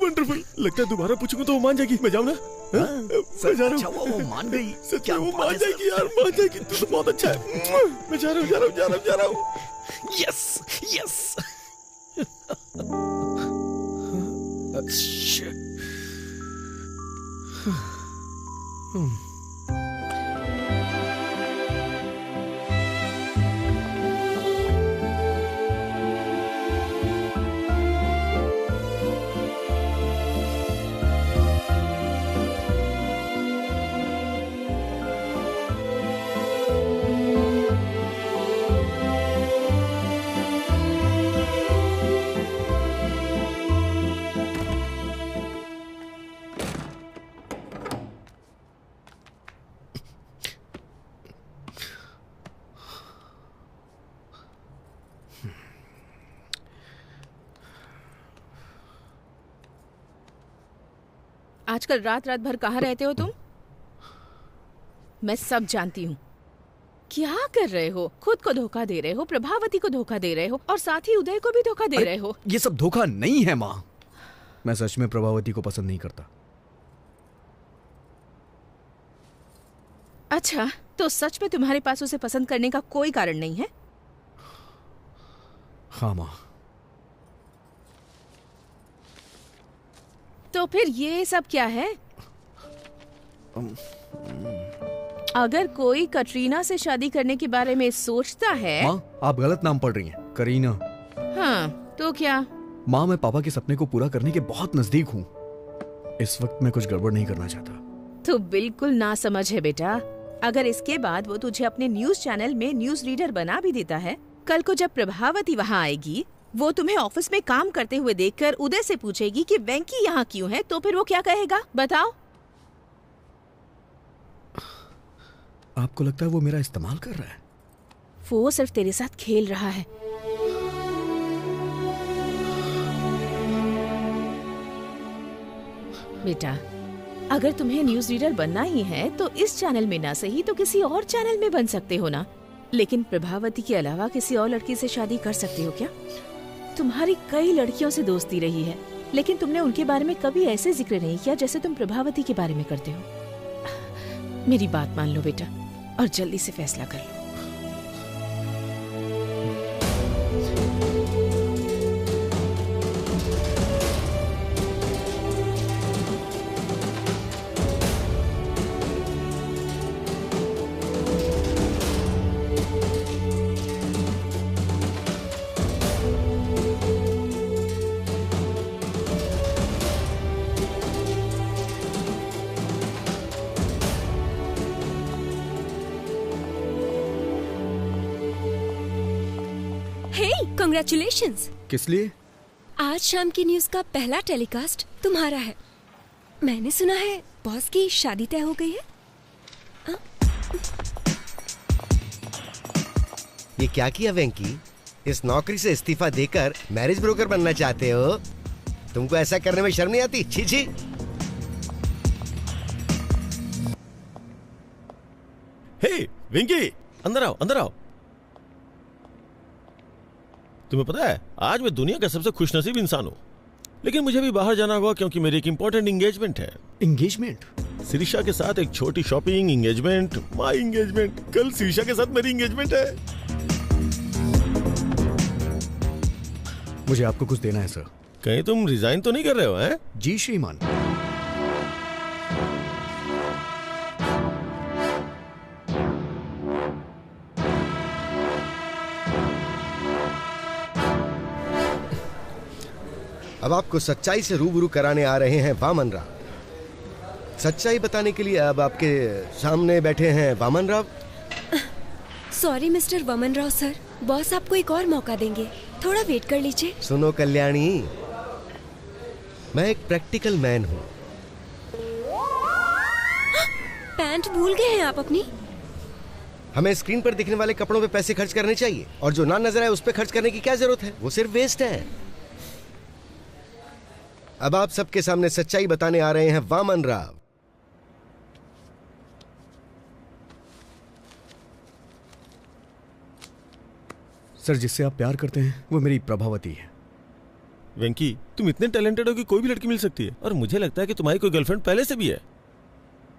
वंडरफुल। लगता है दोबारा पूछूंगा तो वो मान जाएगी। मैं जाऊँ ना? मैं जा रहा हूँ। वो मान गई। क्या वो मान जाएगी यार? मान जाएगी। तू तो बहुत अच्छा है। मैं जा रहा हूँ। Yes yes. आजकल रात रात भर कहाँ रहते हो तुम? मैं सब जानती हूँ। क्या कर रहे हो? खुद को धोखा दे रहे हो, प्रभावती को धोखा दे रहे हो और साथ ही उदय को भी धोखा दे रहे हो। ये सब धोखा नहीं है माँ। मैं सच में प्रभावती को पसंद नहीं करता। अच्छा, तो सच में तुम्हारे पास उसे पसंद करने का कोई कारण नहीं है? हाँ माँ। तो फिर ये सब क्या है? अगर कोई कटरीना से शादी करने के बारे में सोचता है। माँ, आप गलत नाम पढ़ रही हैं। करीना। हाँ, तो क्या? माँ, मैं पापा के सपने को पूरा करने के बहुत नजदीक हूँ। इस वक्त मैं कुछ गड़बड़ नहीं करना चाहता। तो बिल्कुल ना समझ है बेटा। अगर इसके बाद वो तुझे अपने न्यूज चैनल में न्यूज रीडर बना भी देता है, कल को जब प्रभावती वहाँ आएगी, वो तुम्हें ऑफिस में काम करते हुए देखकर उदय से पूछेगी कि वेंकी यहाँ क्यों है, तो फिर वो क्या कहेगा बताओ? आपको लगता है वो मेरा इस्तेमाल कर रहा है? वो सिर्फ तेरे साथ खेल रहा है। बेटा, अगर तुम्हें न्यूज रीडर बनना ही है तो इस चैनल में ना सही तो किसी और चैनल में बन सकते हो ना। लेकिन प्रभावती के अलावा किसी और लड़की से शादी कर सकते हो क्या? तुम्हारी कई लड़कियों से दोस्ती रही है, लेकिन तुमने उनके बारे में कभी ऐसे जिक्र नहीं किया जैसे तुम प्रभावती के बारे में करते हो। मेरी बात मान लो बेटा और जल्दी से फैसला कर लो। कांग्रेचुलेशंस। किस लिए? आज शाम की न्यूज का पहला टेलीकास्ट तुम्हारा है। मैंने सुना है बॉस की शादी तय हो गई है। ये क्या किया वेंकी? इस नौकरी से इस्तीफा देकर मैरिज ब्रोकर बनना चाहते हो? तुमको ऐसा करने में शर्म नहीं आती? छी छी। हे वेंकी, अंदर आओ, अंदर आओ। तुम्हें पता है आज मैं दुनिया का सबसे खुशनसीब इंसान हूँ, लेकिन मुझे भी बाहर जाना होगा क्योंकि मेरी एक इम्पोर्टेंट एंगेजमेंट है। एंगेजमेंट? शिरीषा के साथ एक छोटी शॉपिंग, एंगेजमेंट, माय एंगेजमेंट। कल शिरीषा के साथ मेरी एंगेजमेंट है। मुझे आपको कुछ देना है सर। कहीं तुम रिजाइन तो नहीं कर रहे हो? हैं? जी श्रीमान। अब आपको सच्चाई से रूबरू कराने आ रहे हैं वामन राव। सच्चाई बताने के लिए अब आपके सामने बैठे हैं Vaman Rao. Sorry mister Vaman Rao sir, boss आपको एक और मौका देंगे, थोड़ा वेट कर लीजिए। सुनो कल्याणी, मैं एक प्रैक्टिकल मैन हूँ। पैंट भूल गए हैं आप अपनी? हमें स्क्रीन पर दिखने वाले कपड़ों पे पैसे खर्च करने चाहिए और जो ना नजर आए उस पे खर्च करने की क्या जरूरत है? वो सिर्फ वेस्ट है। अब आप सबके सामने सच्चाई बताने आ रहे हैं वामन राव। सर, जिससे आप प्यार करते हैं वो मेरी प्रभावती है। वेंकी, तुम इतने टैलेंटेड हो कि कोई भी लड़की मिल सकती है, और मुझे लगता है कि तुम्हारी कोई गर्लफ्रेंड पहले से भी है।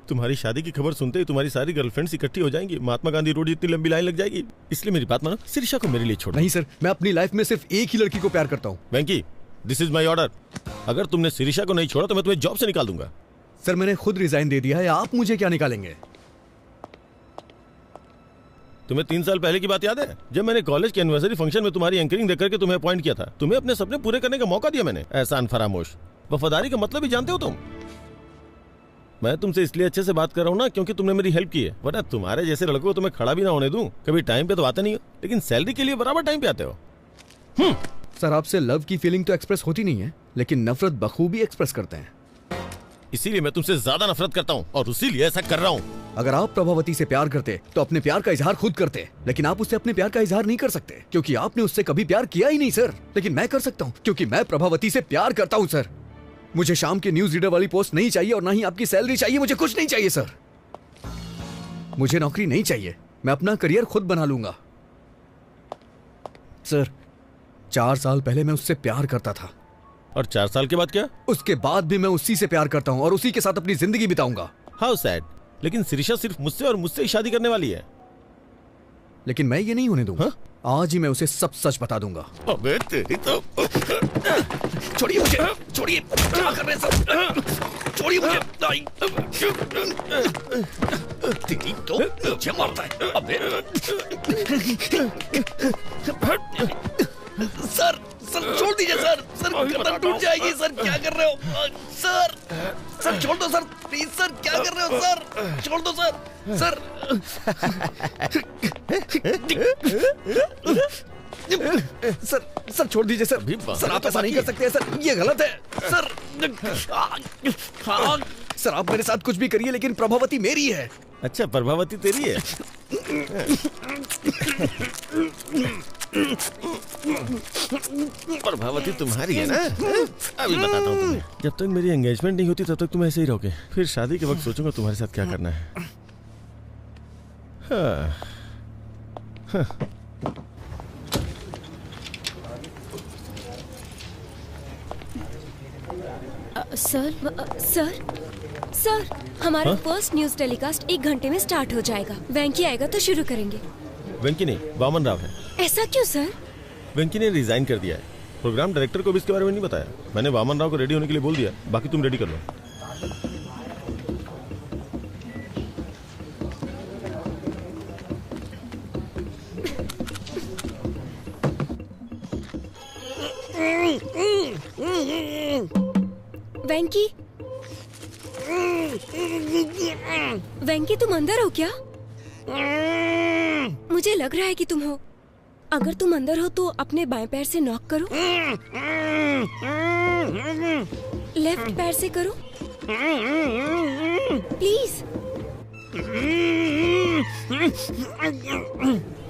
तुम्हारी शादी की खबर सुनते ही तुम्हारी सारी गर्लफ्रेंड्स इकट्ठी हो जाएंगी, महात्मा गांधी रोड जितनी लंबी लाइन लग जाएगी। इसलिए मेरी बात मानो, शिरीषा को मेरे लिए छोड़ो। नहीं सर, मैं अपनी लाइफ में सिर्फ एक ही लड़की को प्यार करता हूँ। वेंकी, दिस इज माई ऑर्डर। अगर तुमने शिरीषा को नहीं छोड़ा तो मैं तुम्हें जॉब से निकाल दूंगा। सर, मैंने खुद रिजाइन दे दिया है, आप मुझे क्या निकालेंगे? तुम्हें 3 साल पहले की बात याद है, जब मैंने कॉलेज के एनिवर्सरी फंक्शन में तुम्हारी एंकरिंग देख करके तुम्हें अपॉइंट किया था? तुम्हें अपने सपने पूरे करने का मौका दिया मैंने। एहसान फरामोश। वफादारी का मतलब ही जानते हो तुम। मैं तुमसे इसलिए अच्छे से बात कर रहा हूँ ना क्योंकि तुमने मेरी हेल्प की है, वरना तुम्हारे जैसे लड़कों को तुम्हें खड़ा भी ना होने दूं। कभी टाइम पे तो आते नहीं हो, लेकिन सैलरी के लिए बराबर टाइम पे आते हो। सर, आपसे लव की फीलिंग तो एक्सप्रेस होती नहीं है, लेकिन नफरत बखूबी एक्सप्रेस करते हैं। इसीलिए मैं तुमसे ज्यादा नफरत करता हूँ और इसीलिए ऐसा कर रहा हूँ। अगर आप प्रभावती से प्यार करते तो अपने प्यार का इजहार खुद करते, लेकिन आप उससे अपने प्यार का इजहार नहीं कर सकते क्योंकि आपने उससे कभी प्यार किया ही नहीं सर। लेकिन मैं कर सकता हूँ क्योंकि मैं प्रभावती से प्यार करता हूँ सर। मुझे शाम के न्यूज रीडर वाली पोस्ट नहीं चाहिए और ना ही आपकी सैलरी चाहिए। मुझे कुछ नहीं चाहिए सर। मुझे नौकरी नहीं चाहिए। मैं अपना करियर खुद बना लूंगा। सर 4 साल पहले मैं उससे प्यार करता था। और 4 साल के बाद क्या? उसके बाद भी मैं उसी से प्यार करता हूँ और उसी के साथ अपनी जिंदगी बिताऊंगा। How sad. लेकिन शिरीषा सिर्फ मुझसे और मुझसे ही शादी करने वाली है। लेकिन मैं ये नहीं होने दूंगा। आज ही मैं उसे सब सच बता दूंगा। अबे तेरी तो। छोड़िए मुझे, छोड़िए। क्या कर रहे हैं सब? छोड़िए मुझे। तेरी तो मुझे मारता है। अबे सर, सर छोड़ दीजिए सर। सर गर्दन टूट जाएगी सर। क्या कर रहे हो सर? सर छोड़ दो सर, प्लीज सर। क्या कर रहे हो सर? छोड़ दो सर। सर सर, सर छोड़ दीजिए सर। सर आप ऐसा नहीं कर सकते सर, ये गलत है सर। सर आप मेरे साथ कुछ भी करिए लेकिन प्रभावती मेरी है। अच्छा, प्रभावती तेरी है। प्रभावती तुम्हारी है ना? अभी बताता हूँ तुम्हें। जब तक मेरी एंगेजमेंट नहीं होती तब तक तुम ऐसे ही रहोगे। फिर शादी के वक्त सोचूंगा तुम्हारे साथ क्या करना है। सर सर हमारा फर्स्ट न्यूज टेलीकास्ट 1 घंटे में स्टार्ट हो जाएगा। वेंकी आएगा तो शुरू करेंगे। वेंकी नहीं, वामन राव है। ऐसा क्यों सर? वेंकी ने रिजाइन कर दिया है। प्रोग्राम डायरेक्टर को भी इसके बारे में नहीं बताया। मैंने वामन राव को रेडी होने के लिए बोल दिया, बाकी तुम रेडी कर लो। वेंकी, वेंकी तुम अंदर हो क्या? मुझे लग रहा है कि तुम हो। अगर तुम अंदर हो तो अपने बाएं पैर से नॉक करो। लेफ्ट पैर से करो प्लीज।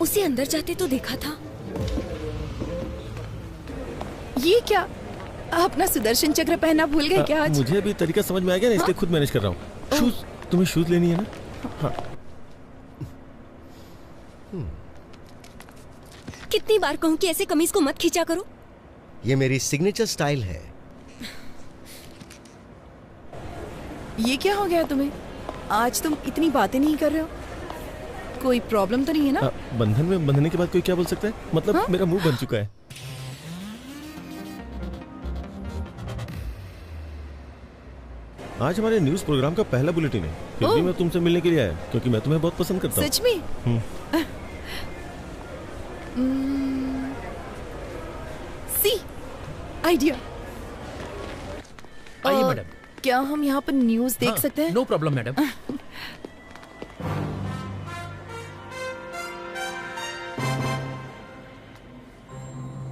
उसे अंदर जाते तो देखा था। ये क्या? अपना सुदर्शन चक्र पहना भूल गए क्या आज? मुझे भी तरीका समझ में आ गया ना, इसलिए खुद मैनेज कर रहा हूँ। शूज, तुम्हें शूज लेनी है ना? हाँ। कितनी बार कहूँ कि ऐसे कमीज को मत खींचा करो। ये मेरी सिग्नेचर स्टाइल है। ये क्या हो गया तुम्हें? आज तुम इतनी बातें नहीं कर रहे हो। कोई प्रॉब्लम तो नहीं है ना? बंधन में बंधने के बाद कोई क्या बोल सकता है? मतलब मेरा मुंह बन चुका है। आज हमारे न्यूज प्रोग्राम का पहला बुलेटिन है। फिर भी मैं तुमसे मिलने के लिए आया क्योंकि मैं तुम्हें बहुत पसंद करता हूँ। सच में? See idea. आइए मैडम। क्या हम यहाँ पर न्यूज देख सकते हैं? No problem madam.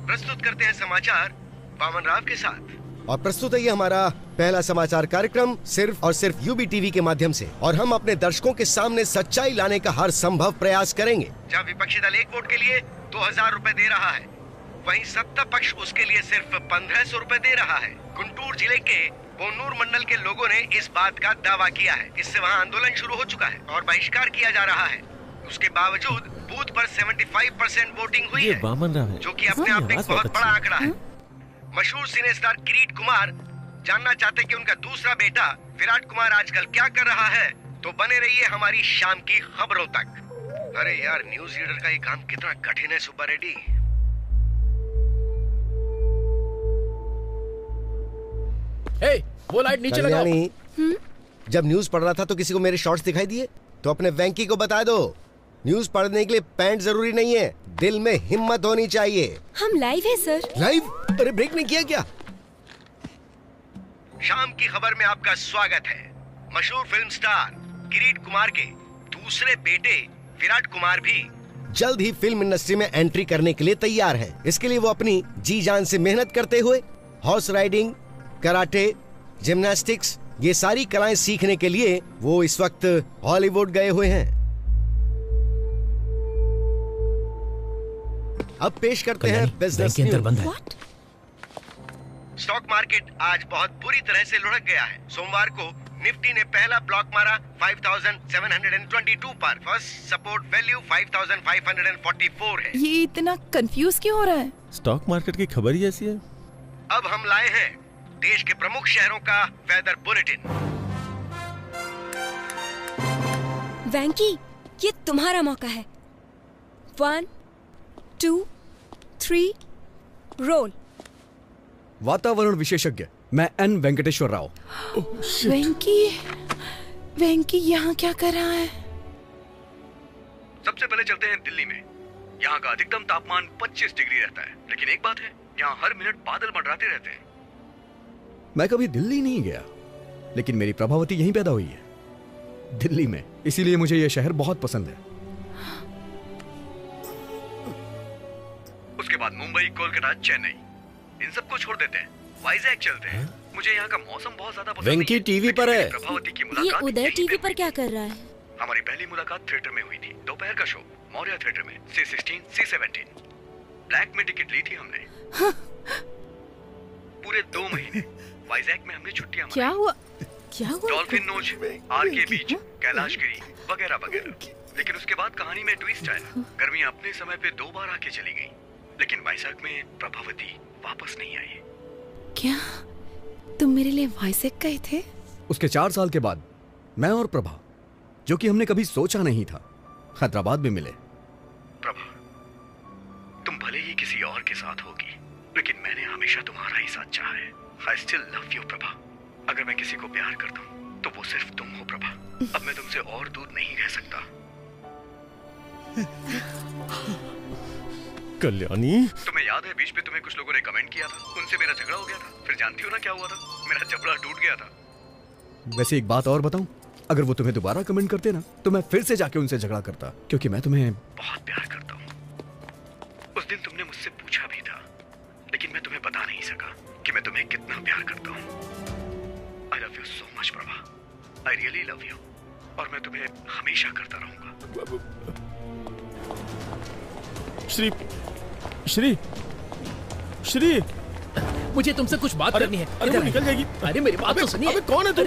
प्रस्तुत करते हैं समाचार वामन राव के साथ। और प्रस्तुत है ये हमारा पहला समाचार कार्यक्रम सिर्फ और सिर्फ यूबी टीवी के माध्यम से। और हम अपने दर्शकों के सामने सच्चाई लाने का हर संभव प्रयास करेंगे। जहाँ विपक्षी दल 1 वोट के लिए 2000 रुपए दे रहा है, वहीं सत्ता पक्ष उसके लिए सिर्फ 1500 रुपए दे रहा है। गुंटूर जिले के बोन्नूर मंडल के लोगों ने इस बात का दावा किया है। इससे वहाँ आंदोलन शुरू हो चुका है और बहिष्कार किया जा रहा है। उसके बावजूद बूथ पर 75% वोटिंग हुई है, जो कि अपने आप में बहुत बड़ा आंकड़ा है। मशहूर सिने स्टार किरीट कुमार जानना चाहते कि उनका दूसरा बेटा विराट कुमार आजकल क्या कर रहा है, तो बने रहिए हमारी शाम की खबरों तक। अरे यार, न्यूज रीडर का ये काम कितना कठिन है सुपर रेड्डी। वो लाइट नीचे लगाओ। जब न्यूज पढ़ रहा था तो किसी को मेरे शॉर्ट्स दिखाई दिए, तो अपने वेंकी को बता दो, न्यूज पढ़ने के लिए पैंट जरूरी नहीं है, दिल में हिम्मत होनी चाहिए। हम लाइव है सर। लाइव? अरे ब्रेक नहीं किया क्या? शाम की खबर में आपका स्वागत है। मशहूर फिल्म स्टार किरीट कुमार के दूसरे बेटे विराट कुमार भी जल्द ही फिल्म इंडस्ट्री में एंट्री करने के लिए तैयार है। इसके लिए वो अपनी जी जान से मेहनत करते हुए हॉर्स राइडिंग, कराटे, जिम्नास्टिक्स, ये सारी कलाएं सीखने के लिए वो इस वक्त हॉलीवुड गए हुए हैं। अब पेश करते हैं बिजनेस न्यूज। स्टॉक मार्केट आज बहुत बुरी तरह से लुढ़क गया है। सोमवार को निफ्टी ने पहला ब्लॉक मारा 5722 पर। फर्स्ट सपोर्ट वैल्यू 5544 है। ये इतना कंफ्यूज क्यों हो रहा है? स्टॉक मार्केट की खबर ही ऐसी है। अब हम लाए हैं देश के प्रमुख शहरों का वेदर बुलेटिन। वैंकी, ये तुम्हारा मौका है। 1, 2, 3, रोल। वातावरण विशेषज्ञ मैं एन वेंकटेश्वर राव। वेंकी यहाँ क्या कर रहा है? सबसे पहले चलते हैं दिल्ली में। यहाँ का अधिकतम तापमान 25 डिग्री रहता है, लेकिन एक बात है, यहाँ हर मिनट बादल मंडराते रहते हैं। मैं कभी दिल्ली नहीं गया, लेकिन मेरी प्रभावती यहीं पैदा हुई है, दिल्ली में। इसीलिए मुझे यह शहर बहुत पसंद है। उसके बाद मुंबई, कोलकाता, चेन्नई, इन सबको छोड़ देते हैं, वाइजैक चलते हैं। मुझे यहाँ का मौसम बहुत ज्यादा पसंद वेंकी नहीं है, टीवी पर है। प्रभावती की ये मुलाकात उदय टीवी पर क्या कर रहा है? हमारी पहली मुलाकात थिएटर में हुई थी। दोपहर का शो मौर्य थिएटर में, C16, C17। ब्लैक में टिकट ली थी हमने। पूरे 2 महीने वाइजैक में हमने छुट्टियां क्या हुआ? क्या हुआ? डॉल्फिन नोच, आरके बीच, कैलाशगिरी वगैरह वगैरह। लेकिन उसके बाद कहानी में ट्विस्ट आया। गर्मियां अपने समय पे 2 बार आके चली गई, लेकिन वाइजैक में प्रभावती वापस नहीं आई। क्या तुम मेरे लिए वाइजैक गए थे? उसके 4 साल के बाद मैं और प्रभा, जो कि हमने कभी सोचा नहीं था, हैदराबाद में मिले। प्रभा, तुम भले ही किसी और के साथ होगी, लेकिन मैंने हमेशा तुम्हारा ही साथ चाहा है। I still love you, Prabha. अगर मैं किसी को प्यार करता हूँ तो वो सिर्फ तुम हो प्रभा। अब मैं तुमसे और दूर नहीं रह सकता। कल्याणी, तुम्हें याद है बीच में तुम्हें कुछ लोगों ने कमेंट किया था, उनसे मेरा झगड़ा हो गया था। फिर जानती हो ना क्या हुआ था? मेरा जबड़ा टूट गया था। वैसे एक बात और बताऊं, अगर वो तुम्हें दोबारा कमेंट करते ना, तो मैं फिर से जाके उनसे झगड़ा करता, क्योंकि मैं तुम्हें बहुत प्यार करता हूँ। उस दिन तुमने मुझसे पूछा भी था, लेकिन मैं तुम्हें बता नहीं सका कि मैं तुम्हें कितना प्यार करता हूँ। I love you so much, Prabha. I really love you। और मैं तुम्हें हमेशा करता रहूंगा। श्री, मुझे तुमसे कुछ बात करनी है। अरे वो निकल जाएगी। अरे मेरी बात तो सुनिए। अबे कौन है तू?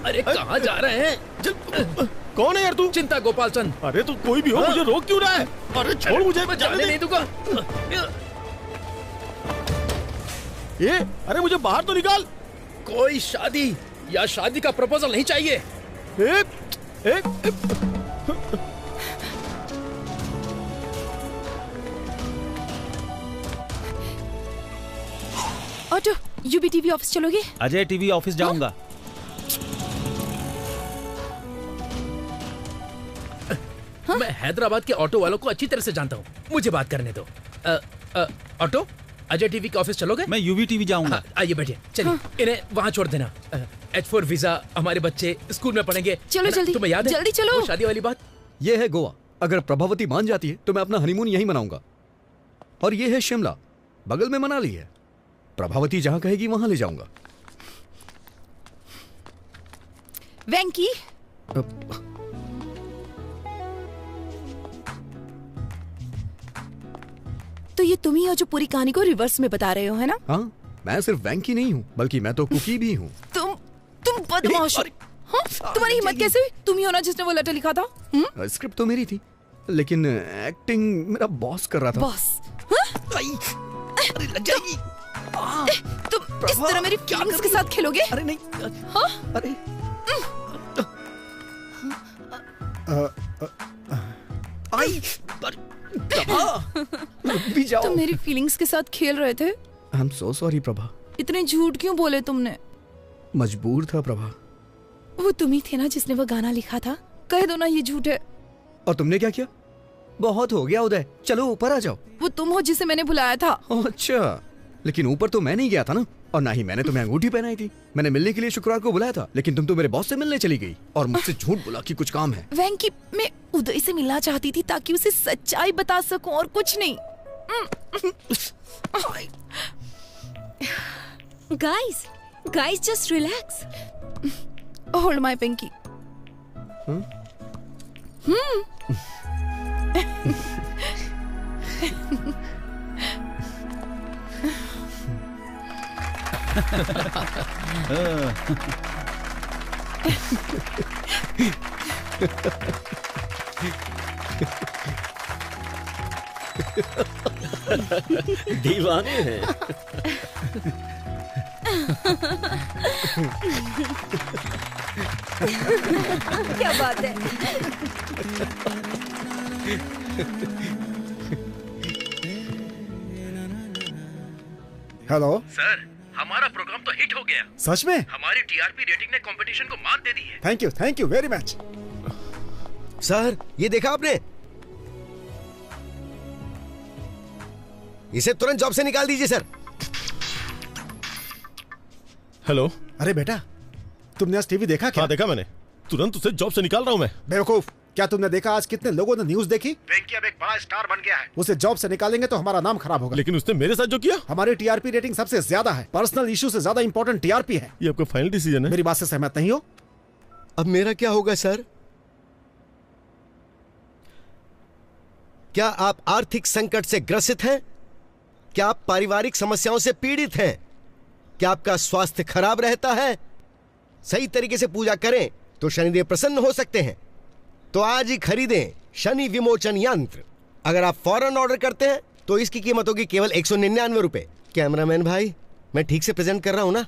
अरे कहाँ जा रहे हैं? कौन है यार तू? चिंता गोपाल चंद। अरे तू कोई भी हो, मुझे रोक क्यों रहा है? अरे छोड़ मुझे, मैं जाने नहीं दूंगा। ये, अरे मुझे बाहर तो निकाल। कोई शादी या शादी का प्रपोजल नहीं चाहिए। ऑटो, यूबी टीवी ऑफिस चलोगे? अजय टीवी ऑफिस जाऊंगा। मैं हैदराबाद के ऑटो वालों को अच्छी तरह से जानता हूँ, मुझे बात करने दो। ऑटो, अजय टीवी के ऑफिस चलोगे? मैं यूवी टीवी जाऊंगा। आइए बैठिए, चलिए। इन्हें वहाँ छोड़ देना। H4 वीजा, हमारे बच्चे स्कूल में पढ़ेंगे। चलो जल्दी, तुम्हें याद है जल्दी चलो। वो शादी वाली बात? ये है गोवा। अगर प्रभावती मान जाती है तो मैं अपना हनीमून यहीं मनाऊंगा। और ये है शिमला, बगल में मनाली है। प्रभावती जहां कहेगी वहां ले जाऊंगा। वेंकी, तो ये तुम ही हो जो पूरी कहानी को रिवर्स में बता रहे हो, है ना? हाँ, मैं सिर्फ वेंकी नहीं हूँ, बल्कि मैं तो कुकी भी हूँ। तुम बदमाश हो। हाँ? तुम्हारी हिम्मत कैसे हुई? तुम ही हो ना जिसने वो लेटर लिखा था? स्क्रिप्ट तो मेरी थी, लेकिन एक्टिंग मेरा बॉस कर रहा था। बॉस? लग जाएगी। तुम इस तरह मेरी फीलिंग्स के साथ खेलोगे? अरे नहीं। हाँ? अरे भी जाओ। तुम मेरी फीलिंग्स के साथ खेल रहे थे। I am so sorry Prabha. इतने झूठ क्यों बोले तुमने? मजबूर था प्रभा। वो तुम ही थे ना जिसने वो गाना लिखा था? कह दो ना ये झूठ है। और तुमने क्या किया? बहुत हो गया उदय, चलो ऊपर आ जाओ। वो तुम हो जिसे मैंने बुलाया था। अच्छा, लेकिन ऊपर तो मैं नहीं गया था ना, और ना ही मैंने तुम्हें अंगूठी पहनाई थी। मैंने मिलने के लिए शुक्रवार को बुलाया था, लेकिन तुम तो मेरे बॉस से मिलने चली गई और मुझसे झूठ बोला कि कुछ काम है। वेंकी, मैं उदय से मिलना चाहती थी ताकि उसे सच्चाई बता सकूं और कुछ नहीं। Guys, just relax. Hold my pinky. दीवाने हैं। क्या बात है। हेलो सर, हमारा प्रोग्राम तो हिट हो गया। सच में? हमारी टीआरपी रेटिंग ने कंपटीशन को मात दे दी है। Thank you very much. Sir, ये देखा आपने? इसे तुरंत जॉब से निकाल दीजिए सर। हेलो। अरे बेटा, तुमने आज टीवी देखा क्या? हाँ देखा मैंने, तुरंत उसे जॉब से निकाल रहा हूँ मैं। बेवकूफ, क्या तुमने देखा आज कितने लोगों ने न्यूज देखी? वेंकी अब एक बड़ा स्टार बन गया है। उसे जॉब से निकालेंगे तो हमारा नाम खराब होगा। लेकिन उसने मेरे साथ जो किया। हमारी टीआरपी रेटिंग सबसे ज्यादा है, पर्सनल इशू से ज्यादा इंपॉर्टेंट टीआरपी है। ये आपका फाइनल डिसीजन है? मेरी बात से सहमत नहीं हो? अब मेरा क्या होगा सर? क्या आप आर्थिक संकट से ग्रसित हैं? क्या आप पारिवारिक समस्याओं से पीड़ित हैं? क्या आपका स्वास्थ्य खराब रहता है? सही तरीके से पूजा करें तो शनिदेव प्रसन्न हो सकते हैं। तो आज ही खरीदें शनि विमोचन यंत्र। अगर आप फौरन ऑर्डर करते हैं तो इसकी कीमत होगी केवल 199 रुपए। कैमरामैन भाई, मैं ठीक से प्रेजेंट कर रहा हूं ना?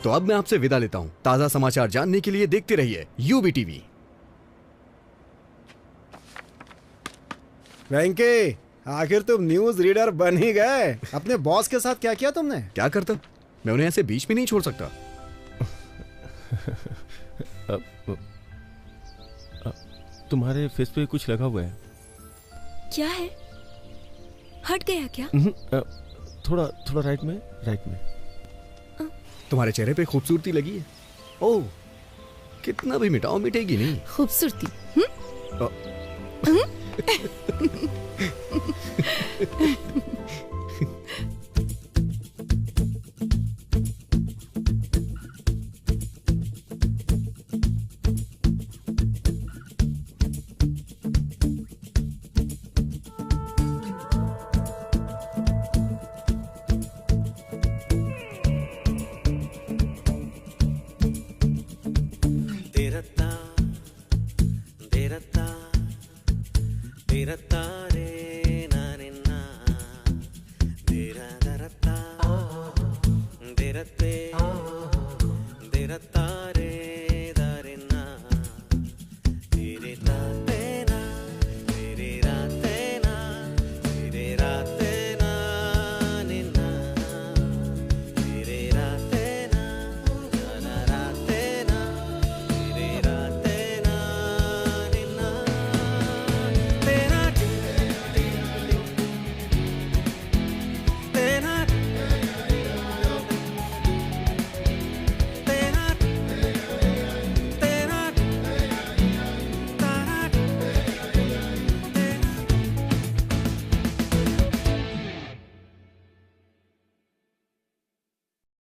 तो अब मैं आपसे विदा लेता हूं। ताजा समाचार जानने के लिए देखते रहिए यूबी टीवी। वेंकी, आखिर तुम न्यूज रीडर बन ही गए। अपने बॉस के साथ क्या किया तुमने? क्या करता, मैं उन्हें ऐसे बीच में नहीं छोड़ सकता। तुम्हारे फेस पे कुछ लगा हुआ है। क्या है? हट गया क्या? थोड़ा थोड़ा राइट में। तुम्हारे चेहरे पे खूबसूरती लगी है। ओह, कितना भी मिटाओ मिटेगी नहीं। खूबसूरती। तेरा तार